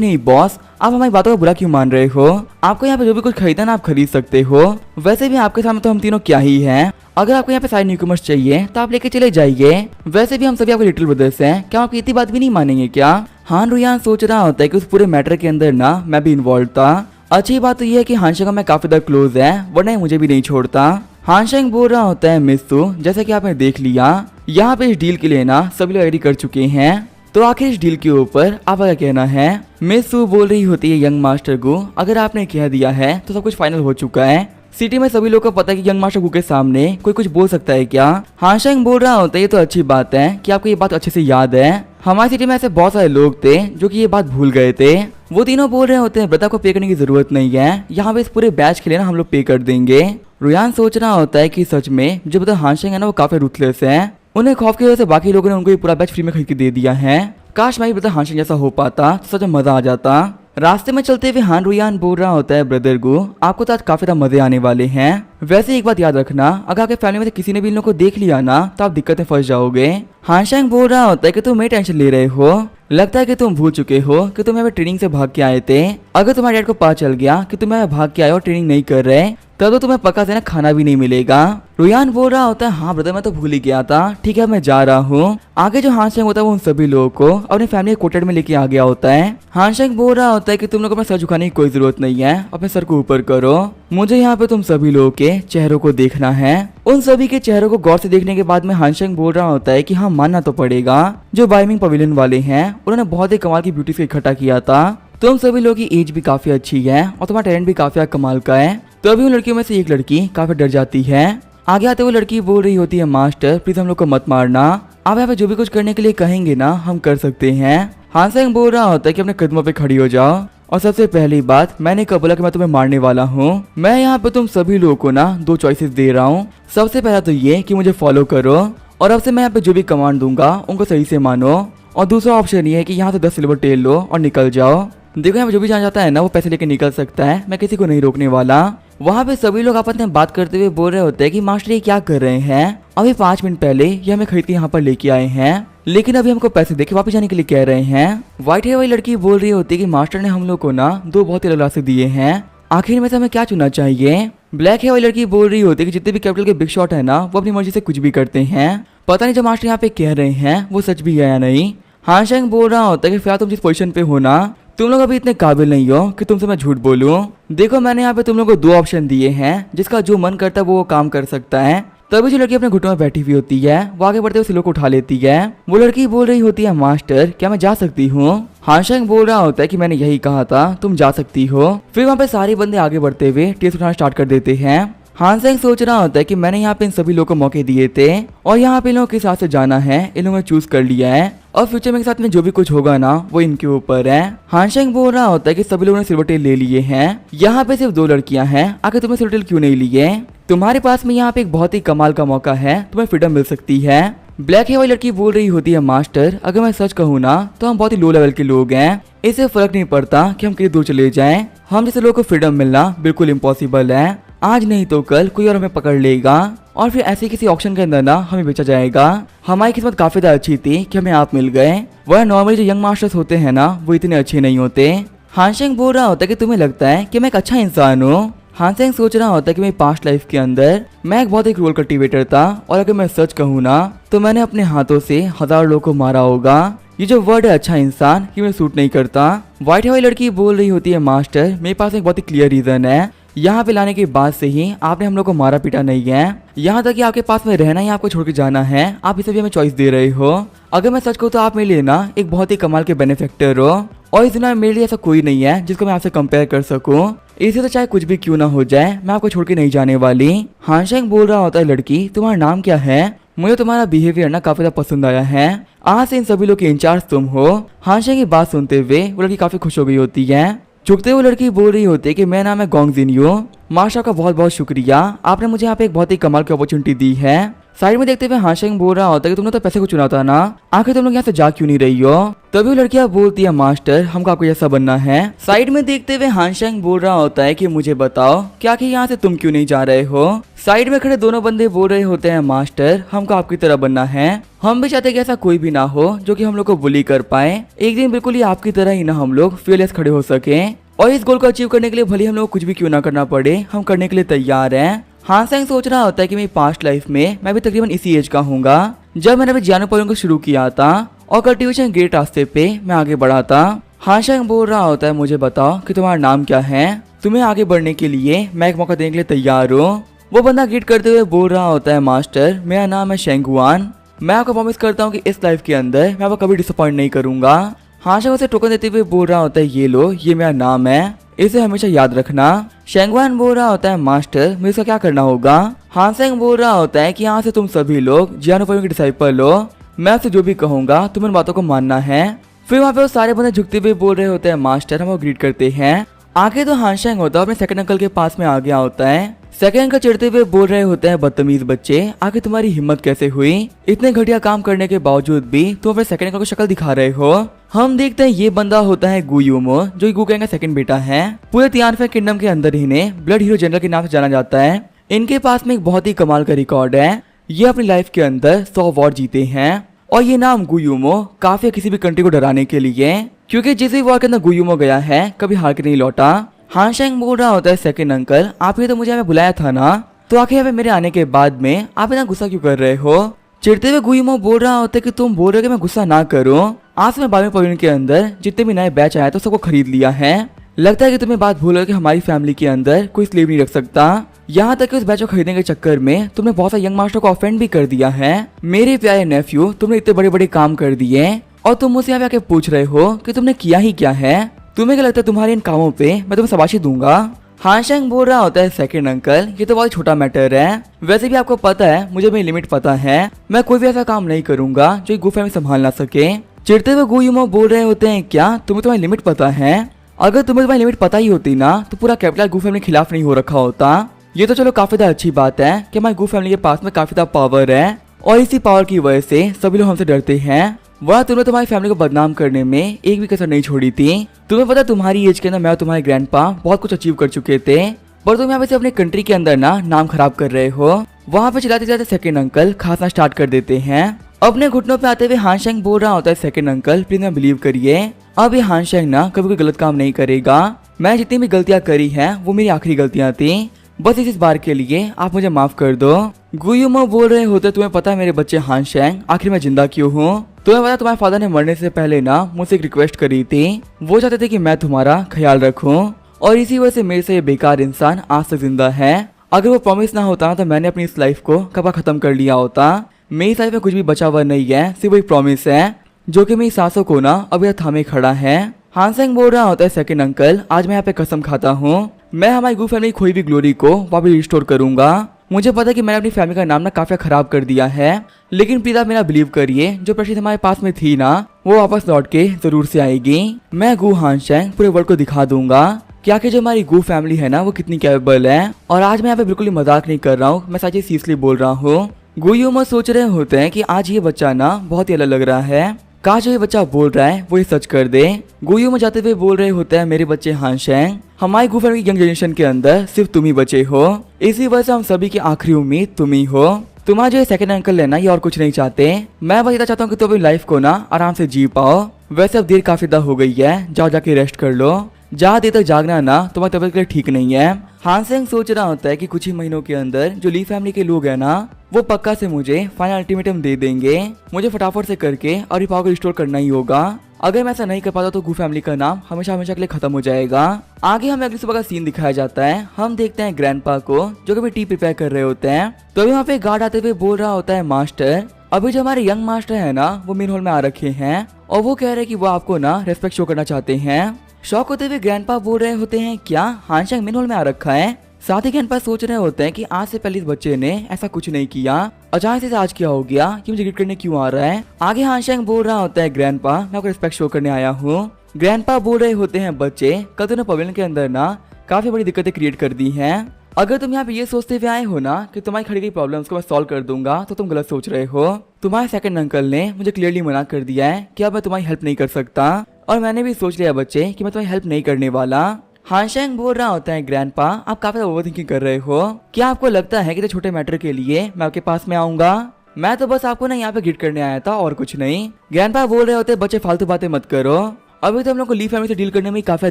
नहीं बॉस आप हमारी बातों का बुरा क्यों मान रहे हो, आपको यहाँ पे जो भी कुछ खरीदना आप खरीद सकते हो, वैसे भी आपके सामने तो हम तीनों क्या ही हैं। अगर आपको यहाँ पे सारे न्यूकमर्स चाहिए तो आप लेके चले जाइए, वैसे भी हम सभी आपके लिटिल ब्रदर्स हैं, क्या आपकी इतनी बात भी नहीं मानेंगे क्या। हान रुयान सोच रहा होता है कि उस पूरे मैटर के अंदर ना मैं भी इन्वॉल्व था। अच्छी बात तो ये है कि हानशेंग में काफी ज्यादा क्लोज है वरना ये मुझे भी नहीं छोड़ता। हानशेंग बोल रहा होता है मिस्सू जैसे कि आपने देख लिया यहाँ पे इस डील के लिए ना सभी लोग एग्री कर चुके हैं, तो आखिर इस डील के ऊपर आपका क्या कहना है। मिस्सू बोल रही होती है यंग मास्टर को अगर आपने कह दिया है तो सब कुछ फाइनल हो चुका है, सिटी में सभी लोग को पता है कि यंग मास्टर गु के सामने कोई कुछ बोल सकता है क्या। हानशेंग बोल रहा होता है ये तो अच्छी बात है कि आपको ये बात अच्छे से याद है, हमारी सिटी में ऐसे बहुत सारे लोग थे जो कि ये बात भूल गए थे। वो तीनों बोल रहे होते हैं ब्रता को पे करने की जरूरत नहीं है, यहाँ पे इस पूरे बैच के लिए ना हम लोग पे कर देंगे। रुयान सोच रहा होता है कि सच में जो ब्रदर हानशेंग है ना वो काफी रूथलेस है, उन्हें खौफ की वजह से बाकी लोगों ने उनको ये पूरा बैच फ्री में खरीद के दे दिया है। काश मैं ब्रदर हानशेंग जैसा हो पाता तो सच में मजा आ जाता। रास्ते में चलते हुए हान रुयान बोल रहा होता है ब्रदर गु आपको तो आज काफी ज्यादा मजे आने वाले हैं, वैसे एक बात याद रखना अगर आपके फैमिली में से किसी ने भी इन लोगों को देख लिया ना तो आप दिक्कत में फंस जाओगे। हानशेंग बोल रहा होता है कि तुम मेरी टेंशन ले रहे हो, लगता है कि तुम भूल चुके हो कि तुम यहाँ पे ट्रेनिंग से भाग के आए थे, अगर तुम्हारे डैड को पता चल गया कि तुम यहाँ भाग के आए और ट्रेनिंग नहीं कर रहे तब तो तुम्हें पक्का से ना खाना भी नहीं मिलेगा। रुयान बोल रहा होता है हाँ ब्रदर मैं तो भूल ही गया था, ठीक है मैं जा रहा हूँ। आगे जो हानशेंग होता है वो उन सभी लोगों को अपनी फैमिली कोटेड में लेके आ गया होता है। हानशेंग बोल रहा होता है कि तुम लोग अपना सर झुकाने की कोई जरूरत नहीं है, अपने सर को ऊपर करो, मुझे यहाँ पे तुम सभी लोगों के चेहरों को देखना है। उन सभी के चेहरों को गौर से देखने के बाद में हानशेंग बोल रहा होता है कि हाँ मानना तो पड़ेगा जो बाइमिंग पवेलियन वाले हैं उन्होंने बहुत ही कमाल की ब्यूटी से इकट्ठा किया था, तुम सभी लोगों की एज भी काफी अच्छी है और तुम्हारा टैलेंट भी काफी कमाल का है। तो अभी उन लड़कियों में से एक लड़की काफी डर जाती है। आगे आते हुए लड़की बोल रही होती है मास्टर प्लीज हम लोग को मत मारना, आप यहाँ पे जो भी कुछ करने के लिए कहेंगे ना हम कर सकते हैं। हानशेंग बोल रहा होता है कि अपने कदमों पे खड़ी हो जाओ और सबसे पहली बात मैंने कब बोला कि मैं तुम्हें मारने वाला हूँ, मैं यहाँ पे तुम सभी लोगों को ना दो चॉइसेस दे रहा हूँ। सबसे पहला तो ये कि मुझे फॉलो करो और अब से मैं यहाँ पे जो भी कमांड दूंगा उनको सही से मानो, और दूसरा ऑप्शन ये है कि यहाँ से 10 सिल्वर टेल लो और निकल जाओ। देखो यहाँ पे जो भी जाना चाहता है ना वो पैसे लेके निकल सकता है, मैं किसी को नहीं रोकने वाला। वहाँ पे सभी लोग आपस में बात करते हुए बोल रहे होते हैं कि मास्टर ये क्या कर रहे हैं, अभी 5 मिनट पहले ये हमें खरीद के यहाँ पर लेके आए हैं लेकिन अभी हमको पैसे देके वापस जाने के लिए कह रहे हैं। व्हाइट हेयर वाली लड़की बोल रही होती है कि मास्टर ने हम लोग को ना 2 बहुत ही अलग रास्ते दिए हैं, आखिर में से हमें क्या चुनना चाहिए। ब्लैक हेयर वाली लड़की बोल रही होती है कि जितने भी कैपिटल के बिग शॉट है ना वो अपनी मर्जी से कुछ भी करते हैं, पता नहीं जो मास्टर यहाँ पे कह रहे हैं वो सच भी है या नहीं। हानशेंग बोल रहा होता है कि फिलहाल तुम जिस पोजीशन पे हो ना तुम लोग अभी इतने काबिल नहीं हो कि तुमसे मैं झूठ बोलूं। देखो मैंने यहाँ पे तुम लोगों को 2 ऑप्शन दिए हैं जिसका जो मन करता है वो काम कर सकता है। तभी जो लड़की अपने घुटनों में बैठी हुई होती है वो आगे बढ़ते हुए सिलो को उठा लेती है। वो लड़की बोल रही होती है मास्टर क्या मैं जा सकती हूँ। हानशेंग बोल रहा होता है कि मैंने यही कहा था तुम जा सकती हो। फिर वहाँ पे सारे बंदे आगे बढ़ते हुए टेस्ट उठाना स्टार्ट कर देते हैं। हानशेंग सोच रहा होता है कि मैंने यहाँ पे इन सभी लोगों को मौके दिए थे और यहाँ पे इन लोगों के साथ से जाना है, इन लोगों ने चूज कर लिया है और फ्यूचर में के साथ में जो भी कुछ होगा ना वो इनके ऊपर है। हानशेंग बोल रहा होता है कि सभी लोगों ने सिल्वर टेल ले लिए हैं, यहाँ पे सिर्फ 2 लड़कियां हैं, आखिर तुम्हें सिल्वर टेल क्यों नहीं लिए। तुम्हारे पास में यहाँ पे एक बहुत ही कमाल का मौका है, तुम्हें फ्रीडम मिल सकती है। ब्लैक हेयर वाली लड़की बोल रही होती है मास्टर अगर मैं सच कहूँ ना तो हम बहुत ही लो लेवल के लोग हैं, इससे फर्क नहीं पड़ता कि हम कितनी दूर चले जाएं, हम जैसे लोगों को फ्रीडम मिलना बिल्कुल इम्पॉसिबल है, आज नहीं तो कल कोई और हमें पकड़ लेगा और फिर ऐसे किसी ऑक्शन के अंदर ना हमें बेचा जाएगा। हमारी किस्मत काफी ज्यादा अच्छी थी कि हमें आप मिल गए, वह नॉर्मली जो यंग मास्टर्स होते हैं ना वो इतने अच्छे नहीं होते। हानशेंग बोल रहा होता है कि तुम्हें लगता है कि मैं एक अच्छा इंसान हूँ। हानशेंग सोच रहा होता है कि मेरी पास्ट लाइफ के अंदर मैं एक बहुत ही क्रूअल कल्टीवेटर था और अगर मैं सच कहूँ ना तो मैंने अपने हाथों से 1000 लोगों को मारा होगा। ये जो वर्ड है अच्छा इंसान ये मुझे सूट नहीं करता। व्हाइट हेयर वाली लड़की बोल रही होती है मास्टर मेरे पास एक बहुत ही क्लियर रीजन है, यहाँ पे लाने के बाद से ही आपने हम लोग को मारा पीटा नहीं है, यहाँ तक कि आपके पास में रहना ही आपको छोड़ के जाना है, आप इसे भी हमें चॉइस दे रहे हो। अगर मैं सच कहूँ तो आप मेरे लिए ना एक बहुत ही कमाल के बेनिफिक्टर हो और इस दुनिया में मेरे लिए ऐसा कोई नहीं है जिसको मैं आपसे कंपेयर कर सकूं, इसे तो चाहे कुछ भी क्यों ना हो जाए मैं आपको छोड़ के नहीं जाने वाली। हानशेंग बोल रहा होता है लड़की तुम्हारा नाम क्या है, मुझे तुम्हारा बिहेवियर ना काफी ज्यादा पसंद आया है, आज से इन सभी लोग के इंचार्ज तुम हो। हानशेंग की बात सुनते हुए वो लड़की काफी खुश हो गई होती है। झुकते हुए लड़की बोल रही होती है कि मेरा नाम है गोंग जिनयू, मास्टर का बहुत बहुत शुक्रिया, आपने मुझे यहाँ पे एक बहुत ही कमाल की अपॉर्चुनिटी दी है। साइड में देखते हुए हाशेंग बोल रहा होता है कि तुमने तो पैसे को चुना था ना, आखिर तुम लोग यहाँ से जा क्यों नहीं रही हो। तभी वो लड़कियां बोलती है मास्टर हमको आपको जैसा बनना है। साइड में देखते हुए हाशेंग बोल रहा होता है कि मुझे बताओ कि आखिर यहाँ से तुम क्यों नहीं जा रहे हो। साइड में खड़े दोनों बंदे बोल रहे होते हैं मास्टर हमको आपकी तरह बनना है, हम भी चाहते कि ऐसा कोई भी ना हो जो कि हम लोग को बुली कर पाए, एक दिन बिल्कुल ही आपकी तरह ही ना हम लोग fearless खड़े हो सके और इस गोल को अचीव करने के लिए भले हम लोग कुछ भी क्यों ना करना पड़े हम करने के लिए तैयार हैं। हाशेंग सोच रहा होता है कि मेरी पास्ट लाइफ में मैं भी तकरीबन इसी एज का हूँगा जब मैंने भी जियानो पोएम को शुरू किया था और कल्टीवेशन ग्रेट रास्ते पे मैं आगे बढ़ा था। हाशेंग बोल रहा होता है मुझे बताओ कि तुम्हारा नाम क्या है, तुम्हें आगे बढ़ने के लिए मैं एक मौका देने के लिए तैयार हूँ। वो बंदा ग्रीट करते हुए बोल रहा होता है मास्टर मेरा नाम है शेंगुआन, मैं आपको प्रॉमिस करता हूँ कि इस लाइफ के अंदर मैं आपको कभी डिसअपॉइंट नहीं करूंगा। हाशेंग उसे टोकन देते हुए बोल रहा होता है ये लो ये मेरा नाम है, इसे हमेशा याद रखना। शेंगुआन बोल रहा होता है मास्टर मुझे इसका क्या करना होगा। हाशेंग बोल रहा होता है कि यहाँ से तुम सभी लोग जियानो पोएम के डिसाइपल हो, मैं आपसे जो भी कहूंगा तुम इन बातों को मानना है। फिर वहाँ पे वो सारे बंदे झुकते हुए बोल रहे होते हैं मास्टर हम ग्रीट करते हैं। आगे तो हाशेंग होता है अपने सेकंड अंकल के पास में आ गया होता है। सेकंड अंकल चिढ़ते हुए बोल रहे होते हैं बदतमीज बच्चे आखिर तुम्हारी हिम्मत कैसे हुई, इतने घटिया काम करने के बावजूद भी तुम अपने सेकंड अंकल को शक्ल दिखा रहे हो। हम देखते हैं ये बंदा होता है गुयुमो जो गुगेंग का सेकंड बेटा है। पूरे तियानफे किंगडम के अंदर इन्हें ब्लड हीरो जनरल के नाम से जाना जाता है। इनके पास में एक बहुत ही कमाल का रिकॉर्ड है, ये अपनी लाइफ के अंदर 100 अवार्ड जीते हैं और ये नाम गुयुमो काफी है किसी भी कंट्री को डराने के लिए, क्योंकि जिस भी वॉर के अंदर गुयुमो गया है कभी हार के नहीं लौटा। हाशेंग बोल रहा होता है सेकंड अंकल आपने तो मुझे हमें बुलाया था ना, तो आखिर हमें मेरे आने के बाद में आप इतना गुस्सा क्यों कर रहे हो। चिढ़ते हुए गुयुमो बोल रहा होता है कि तुम बोल रहे हो कि मैं गुस्सा ना करूं, आज मैं 12वीं पवेलियन के अंदर जितने भी नए बैच आए तो सबको खरीद लिया है, लगता है कि तुम्हें बात भूल हो कि हमारी फैमिली के अंदर कोई स्लेव नहीं रख सकता, यहाँ तक कि उस बैच को खरीदने के चक्कर में तुमने बहुत सारे यंग मास्टर को ऑफेंड भी कर दिया है। मेरे प्यारे नेफ्यू तुमने इतने बड़े बड़े काम कर दिए और तुम मुझसे यहाँ आके पूछ रहे हो कि तुमने किया ही क्या है, तुम्हें क्या लगता है तुम्हारे इन कामों पे मैं तुम्हें शाबाशी दूंगा। हाशेंग बोल रहा होता है सेकंड अंकल ये तो बहुत छोटा मैटर है, वैसे भी आपको पता है मुझे मेरी लिमिट पता है, मैं कोई भी ऐसा काम नहीं करूंगा जो गु फैमिली संभाल ना सके। चिढ़ते हुए गुयुमो बोल रहे होते हैं क्या तुम्हें तुम्हारी लिमिट पता है, अगर तुम्हें तुम्हारी लिमिट पता ही होती ना तो पूरा कैपिटल गु फैमिली के खिलाफ नहीं हो रखा होता। ये तो चलो काफी ज्यादा अच्छी बात है कि हमारी गु फैमिली के पास में काफी ज्यादा पावर है और इसी पावर की वजह से सभी लोग हमसे डरते हैं, वह तुमने तुम्हारी फैमिली को बदनाम करने में एक भी कसर नहीं छोड़ी थी। तुम्हें पता तुम्हारी एज के अंदर मैं और तुम्हारे ग्रैंडपा बहुत कुछ अचीव कर चुके थे, पर तुम यहाँ पे अपने कंट्री के अंदर ना नाम खराब कर रहे हो। वहाँ पे चिल्लाते चिल्लाते सेकंड अंकल खांसना स्टार्ट कर देते हैं। अपने घुटनों पे आते हुए हाशेंग बोल रहा होता है सेकंड अंकल प्लीज मैं बिलीव करिए अब ये हाशेंग ना कभी कोई गलत काम नहीं करेगा, मैं जितनी भी गलतियां करी हैं वो मेरी आखिरी गलतियां थी, बस इस बार के लिए आप मुझे माफ कर दो। गुयुमो बोल रहे होते तुम्हें पता है मेरे बच्चे हाशेंग आखिर मैं जिंदा क्यों हूँ, तुम्हें पता तुम्हारे फादर ने मरने से पहले ना मुझसे एक रिक्वेस्ट करी थी, वो चाहते थे कि मैं तुम्हारा ख्याल रखूं और इसी वजह से मेरे से ये बेकार इंसान आज तक जिंदा है, अगर वो प्रॉमिस ना होता ना तो मैंने अपनी इस लाइफ को कब खत्म कर लिया होता, मेरी लाइफ में कुछ भी बचा हुआ नहीं है, सिर्फ एक प्रॉमिस है जो कि मेरी सांसों को ना अभी थामे खड़ा है। हाशेंग बोल रहा होता है सेकंड अंकल आज मैं यहाँ पे कसम खाता हूँ मैं हमारी गु फैमिली की खोई हुई ग्लोरी को वापस रिस्टोर करूंगा, मुझे पता है कि मैंने अपनी फैमिली का नाम ना काफी खराब कर दिया है, लेकिन प्लीज आप मेरा बिलीव करिए जो प्रैक्टिस हमारे पास में थी ना वो वापस लौट के जरूर से आएगी। मैं गु हाशेंग पूरे वर्ल्ड को दिखा दूंगा कि आखिर जो हमारी गु फैमिली है ना वो कितनी कैपेबल है, और आज मैं यहाँ पे बिल्कुल ही मजाक नहीं कर रहा हूँ, मैं सच्ची सीरियसली बोल रहा हूँ। गुयुमो सोच रहे होते हैं कि आज ये बच्चा ना बहुत ही अलग लग रहा है, काश जो ये बच्चा बोल रहा है वो ये सच कर दे। गुयुमो जाते हुए बोल रहे होते हैं मेरे बच्चे हाशेंग हमारी गु फैमिली की यंग जनरेशन के अंदर सिर्फ तुम ही बचे हो, इसी वजह से हम सभी की आखिरी उम्मीद तुम ही हो, तुम्हारा जो सेकंड अंकल है ना ये और कुछ नहीं चाहते, मैं बस इतना चाहता हूँ कि तुम अपनी लाइफ को ना आराम से जी पाओ, वैसे अब देर काफी ज्यादा हो गई है, जाओ जाके रेस्ट कर लो, जहाँ देर तक जागना ना तुम्हारी तबीयत के लिए ठीक नहीं है। हाशेंग सोच रहा होता है कि कुछ ही महीनों के अंदर जो ली फैमिली के लोग हैं ना वो पक्का से मुझे फाइनल अल्टीमेटम दे देंगे, मुझे फटाफट से करके और ये पावर को रिस्टोर करना ही होगा, अगर मैं ऐसा नहीं कर पाता तो गु फैमिली का नाम हमेशा हमेशा के लिए खत्म हो जाएगा। आगे हमें अगली सुबह का सीन दिखाया जाता है, हम देखते हैं ग्रैंडपा को जो कभी टी प्रिपेयर कर रहे होते हैं, तो अभी वहाँ पे गार्ड आते हुए बोल रहा होता है मास्टर अभी जो हमारे यंग मास्टर है ना वो मेन हॉल में आ रखे हैं और वो कह रहे हैं कि वो आपको ना रेस्पेक्ट शो करना चाहते हैं। शॉक होते हुए ग्रैंडपा बोल रहे होते हैं क्या हाशेंग मेन हॉल में आ रखा है, साथ ही ग्रैंडपा सोच रहे होते हैं कि आज से पहले इस बच्चे ने ऐसा कुछ नहीं किया, अचानक से आज क्या हो गया कि मुझे गिफ्ट करने क्यों आ रहा है। आगे हाशेंग बोल रहा होता है ग्रैंडपा मैं आपको रिस्पेक्ट शो करने आया हूँ। ग्रैंडपा बोल रहे होते हैं बच्चे कल तूने पवेलियन के अंदर ना काफी बड़ी दिक्कतें क्रिएट कर दी हैं, अगर तुम यहाँ पे ये सोचते हुए आए हो ना कि तुम्हारी खड़ी गई प्रॉब्लम्स को मैं सॉल्व कर दूंगा, तो तुम गलत सोच रहे हो। तुम्हारे सेकंड अंकल ने मुझे क्लियरली मना कर दिया है कि अब मैं तुम्हारी हेल्प नहीं कर सकता, और मैंने भी सोच लिया बच्चे कि मैं तुम्हारी हेल्प नहीं करने वाला। हानशैंग बोल रहा होता है ग्रैंडपा, आप काफी ओवरथिंकिंग कर रहे हो। क्या आपको लगता है कि छोटे मैटर के लिए मैं आपके पास में आऊंगा? मैं तो बस आपको ना यहाँ पे गिट करने आया था और कुछ नहीं। ग्रैंडपा बोल रहे होते बच्चे फालतू बातें मत करो, अभी तो हम लोग को ली फैमिली से डील करने में काफी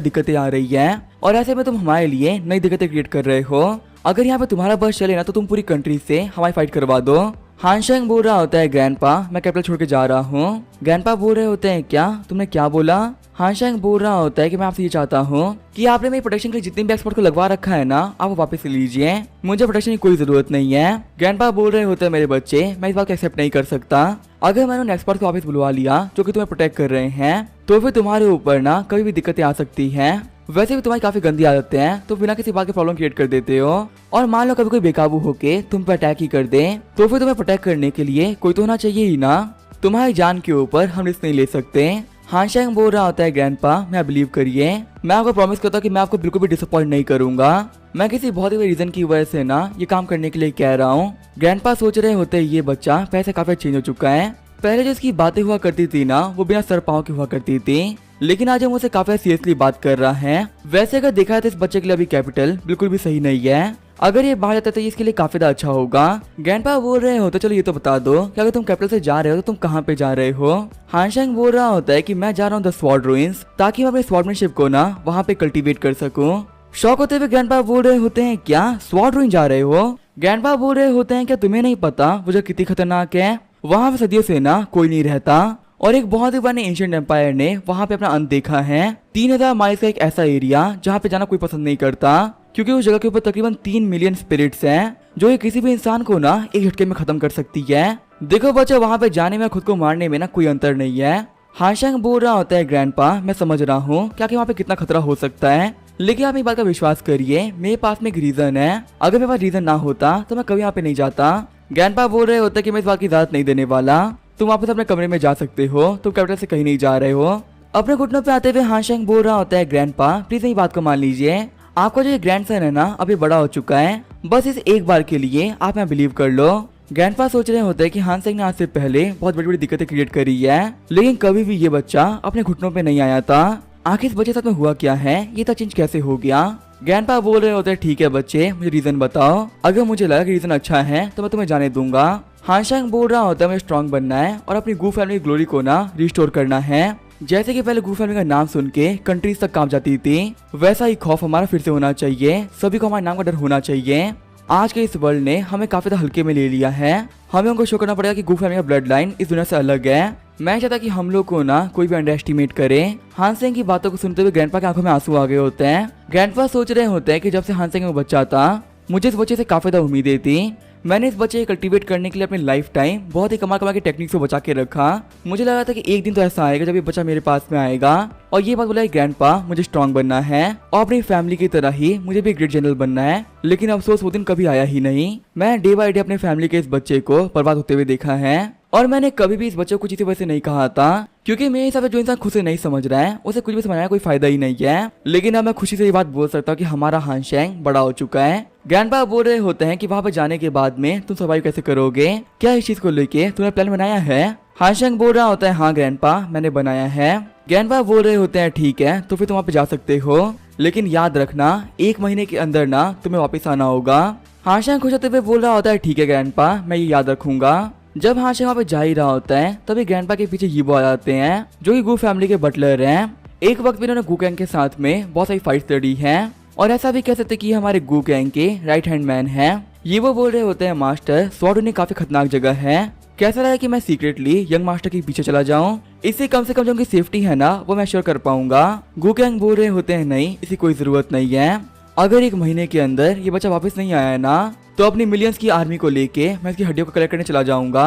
दिक्कतें आ रही है, और ऐसे में तुम हमारे लिए नई दिक्कतें क्रिएट कर रहे हो। अगर यहाँ पे तुम्हारा बस चले ना तो तुम पूरी कंट्री से हमारी फाइट करवा दो। हानशैंग बोल रहा होता है ग्रैंडपा, मैं कैपिटल छोड़ के जा रहा हूँ। ग्रैंडपा बोल रहे होते हैं क्या? तुमने क्या बोला? हानशैंग बोल रहा होता है कि मैं आपसे ये चाहता हूँ कि आपने मेरी प्रोटेक्शन के लिए जितने भी एक्सपर्ट को लगवा रखा है ना, आप वो वापस लीजिए, मुझे प्रोटेक्शन की कोई जरूरत नहीं है। ग्रैंडपा बोल रहे होते हैं मेरे बच्चे, मैं इस बात को एक्सेप्ट नहीं कर सकता। अगर मैंने उन एक्सपर्ट को वापस बुलवा लिया जो कि तुम्हें प्रोटेक्ट कर रहे हैं, तो फिर तुम्हारे ऊपर ना कभी भी दिक्कतें आ सकती हैं। वैसे भी तुम्हारी काफी गंदी आदतें हैं, तो बिना किसी बात के प्रॉब्लम क्रिएट कर देते हो, और मान लो कभी कोई बेकाबू होके तुम पे अटैक ही कर दे, तो फिर तुम्हें प्रोटेक्ट करने के लिए कोई तो होना चाहिए ही ना। तुम्हारी जान के ऊपर हम रिस्क नहीं ले सकते। हानशैंग बोल रहा होता है ग्रैंडपा, मैं बिलीव करिए, मैं आपको प्रॉमिस करता हूँ कि मैं आपको बिल्कुल भी डिसअपॉइंट नहीं करूंगा। मैं किसी बहुत ही बड़े रीजन की वजह से ना ये काम करने के लिए कह रहा हूँ। ग्रैंडपा सोच रहे होते ये बच्चा पैसे काफी चेंज हो चुका है। पहले जो इसकी बातें हुआ करती थी ना, वो बिना सर पाँव की हुआ करती थी, लेकिन आज मुझसे काफी सीरियसली बात कर रहा है। वैसे अगर देखा तो इस बच्चे के लिए अभी कैपिटल बिल्कुल भी सही नहीं है। अगर ये बाहर जाता तो इसके लिए काफी ज्यादा अच्छा होगा। ग्रैंडपा बोल रहे हो तो चलो ये तो बता दो कि अगर तुम कैपिटल से जा रहे हो तो तुम कहाँ पे जा रहे हो? हानशैंग बोल रहा होता है कि मैं जा रहा हूँ द स्वॉर्ड रूइंस, ताकि मैं अपने स्वॉर्डमैनशिप को ना वहाँ पे कल्टीवेट कर सकूं। शौक होते हुए ग्रैंडपा बोल रहे होते हैं क्या स्वॉर्ड रूइन जा रहे हो? ग्रैंडपा बोल रहे होते हैं क्या तुम्हें नहीं पता वो जगह कितनी खतरनाक है? वहाँ पे सदियों से ना कोई नहीं रहता, और एक बहुत ही पुराने एंशिएंट एम्पायर ने वहाँ पे अपना अंत देखा है। 3000 माइल्स का एक ऐसा एरिया जहाँ पे जाना कोई पसंद नहीं करता, क्योंकि उस जगह के ऊपर तकरीबन 3 मिलियन स्पिरिट्स हैं, जो ये किसी भी इंसान को ना एक झटके में खत्म कर सकती है। देखो बच्चा, वहाँ पे जाने में खुद को मारने में ना कोई अंतर नहीं है। हानशैंग बोल रहा होता है ग्रैंडपा, मैं समझ रहा हूँ क्या कि वहाँ पे कितना खतरा हो सकता है, लेकिन आप एक बात का विश्वास करिए, मेरे पास में एक रीजन है। अगर मेरे पास रीजन ना होता तो मैं कभी यहाँ पे नहीं जाता। ग्रैंडपा बोल रहे होते कि मैं इस बात की इजाजत नहीं देने वाला, तुम वापस अपने कमरे में जा सकते हो, तुम कैपिटल से कहीं नहीं जा रहे हो। अपने घुटनों पे आते हुए हानशैंग बोल रहा होता है ग्रैंडपा, प्लीज मेरी बात को मान लीजिए, आपका जो ग्रैंडसन है ना अभी बड़ा हो चुका है, बस इस एक बार के लिए आप मैं बिलीव कर लो। ग्रैंडपा सोच रहे होते हैं कि हानशैंग ने आज से पहले बहुत बड़ी बड़ी दिक्कतें क्रिएट करी है, लेकिन कभी भी ये बच्चा अपने घुटनों पे नहीं आया था। आखिर इस बच्चे साथ में हुआ क्या है, ये इतना चेंज कैसे हो गया? ग्रैंडपा बोल रहे होते हैं ठीक है बच्चे, मुझे रीजन बताओ, अगर मुझे लगा कि रीजन अच्छा है तो मैं तुम्हें जाने दूंगा। हानशैंग बोल रहा होता है मुझे स्ट्रॉन्ग बनना है और अपनी गू फैमिली की ग्लोरी को ना रिस्टोर करना है। जैसे कि पहले गू फैमिली का नाम सुन के कंट्रीज तक कांप जाती थी, वैसा ही खौफ हमारा फिर से होना चाहिए, सभी को हमारे नाम का डर होना चाहिए। आज के इस वर्ल्ड ने हमें काफी ज्यादा हल्के में ले लिया है, हमें उनको शो करना पड़ेगा कि गू फैमिली का ब्लड लाइन इस दुनिया से अलग है। मैं चाहता कि हम लोग को ना कोई भी अंडर एस्टिमेट करे। हानशैंग की बातों को सुनते हुए ग्रैंडपा की आंखों में आंसू आ गए होते हैं। ग्रैंडपा सोच रहे होते हैं कि जब से हानशैंग में बच्चा था, मुझे इस बच्चे से काफी ज्यादा उम्मीदें थी। मैंने इस बच्चे को कल्टीवेट करने के लिए अपनी लाइफ टाइम बहुत ही कमा के टेक्निक से बचा के रखा। मुझे लगा था कि एक दिन तो ऐसा आएगा जब ये बच्चा मेरे पास में आएगा और ये बात बोला ग्रैंडपा मुझे स्ट्रॉन्ग बनना है और अपनी फैमिली की तरह ही मुझे भी ग्रेट जनरल बनना है। लेकिन अफसोस वो दिन कभी आया ही नहीं। मैं डे बाय डे अपने फैमिली के इस बच्चे को बर्बाद होते हुए देखा है, और मैंने कभी भी इस बच्चे को कुछ इसी वजह से नहीं कहा था, क्योंकि मेरे हिसाब से जो इंसान खुद से नहीं समझ रहा है उसे कुछ भी समझाने का कोई फायदा ही नहीं है। लेकिन अब मैं खुशी से ये बात बोल सकता हूँ कि हमारा हानशैंग बड़ा हो चुका है। ग्रैंडपा बोल रहे होते हैं कि वहाँ पे जाने के बाद में तुम सर्वाइव कैसे करोगे, क्या इस चीज को लेके तुमने प्लान बनाया है? हानशैंग बोल रहा होता है हाँ ग्रैंडपा मैंने बनाया है। ग्रैंडपा बोल रहे होते हैं ठीक है तो फिर तुम वहाँ पे जा सकते हो, लेकिन याद रखना 1 महीने के अंदर ना तुम्हें वापस आना होगा। हानशैंग खुश होते हुए बोल रहा होता है ठीक है ग्रैंडपा मैं ये याद रखूंगा। जब हानशैंग वहाँ पे जा ही रहा होता है तभी ग्रैंडपा के पीछे यीबो आ जाते हैं, जो कि गू फैमिली के बटलर हैं। एक वक्त में इन्होंने गू गैंग के साथ में बहुत सारी फाइट्स लड़ी हैं, और ऐसा भी कह सकते कि हमारे गू गैंग के राइट हैंड मैन हैं। यीबो बोल रहे होते हैं मास्टर स्वॉर्ड रूइन काफी खतरनाक जगह है, कैसा रहा कि मैं सीक्रेटली यंग मास्टर के पीछे चला जाऊं, इससे कम से कम जो उनकी सेफ्टी है ना वो मैं श्योर कर पाऊंगा। गू गैंग बोल रहे होते हैं नहीं इसकी कोई जरूरत नहीं है, अगर 1 महीने के अंदर ये बच्चा वापस नहीं आया ना तो अपनी मिलियंस की आर्मी को लेके मैं इसकी हड्डियों को कलेक्ट करने चला जाऊंगा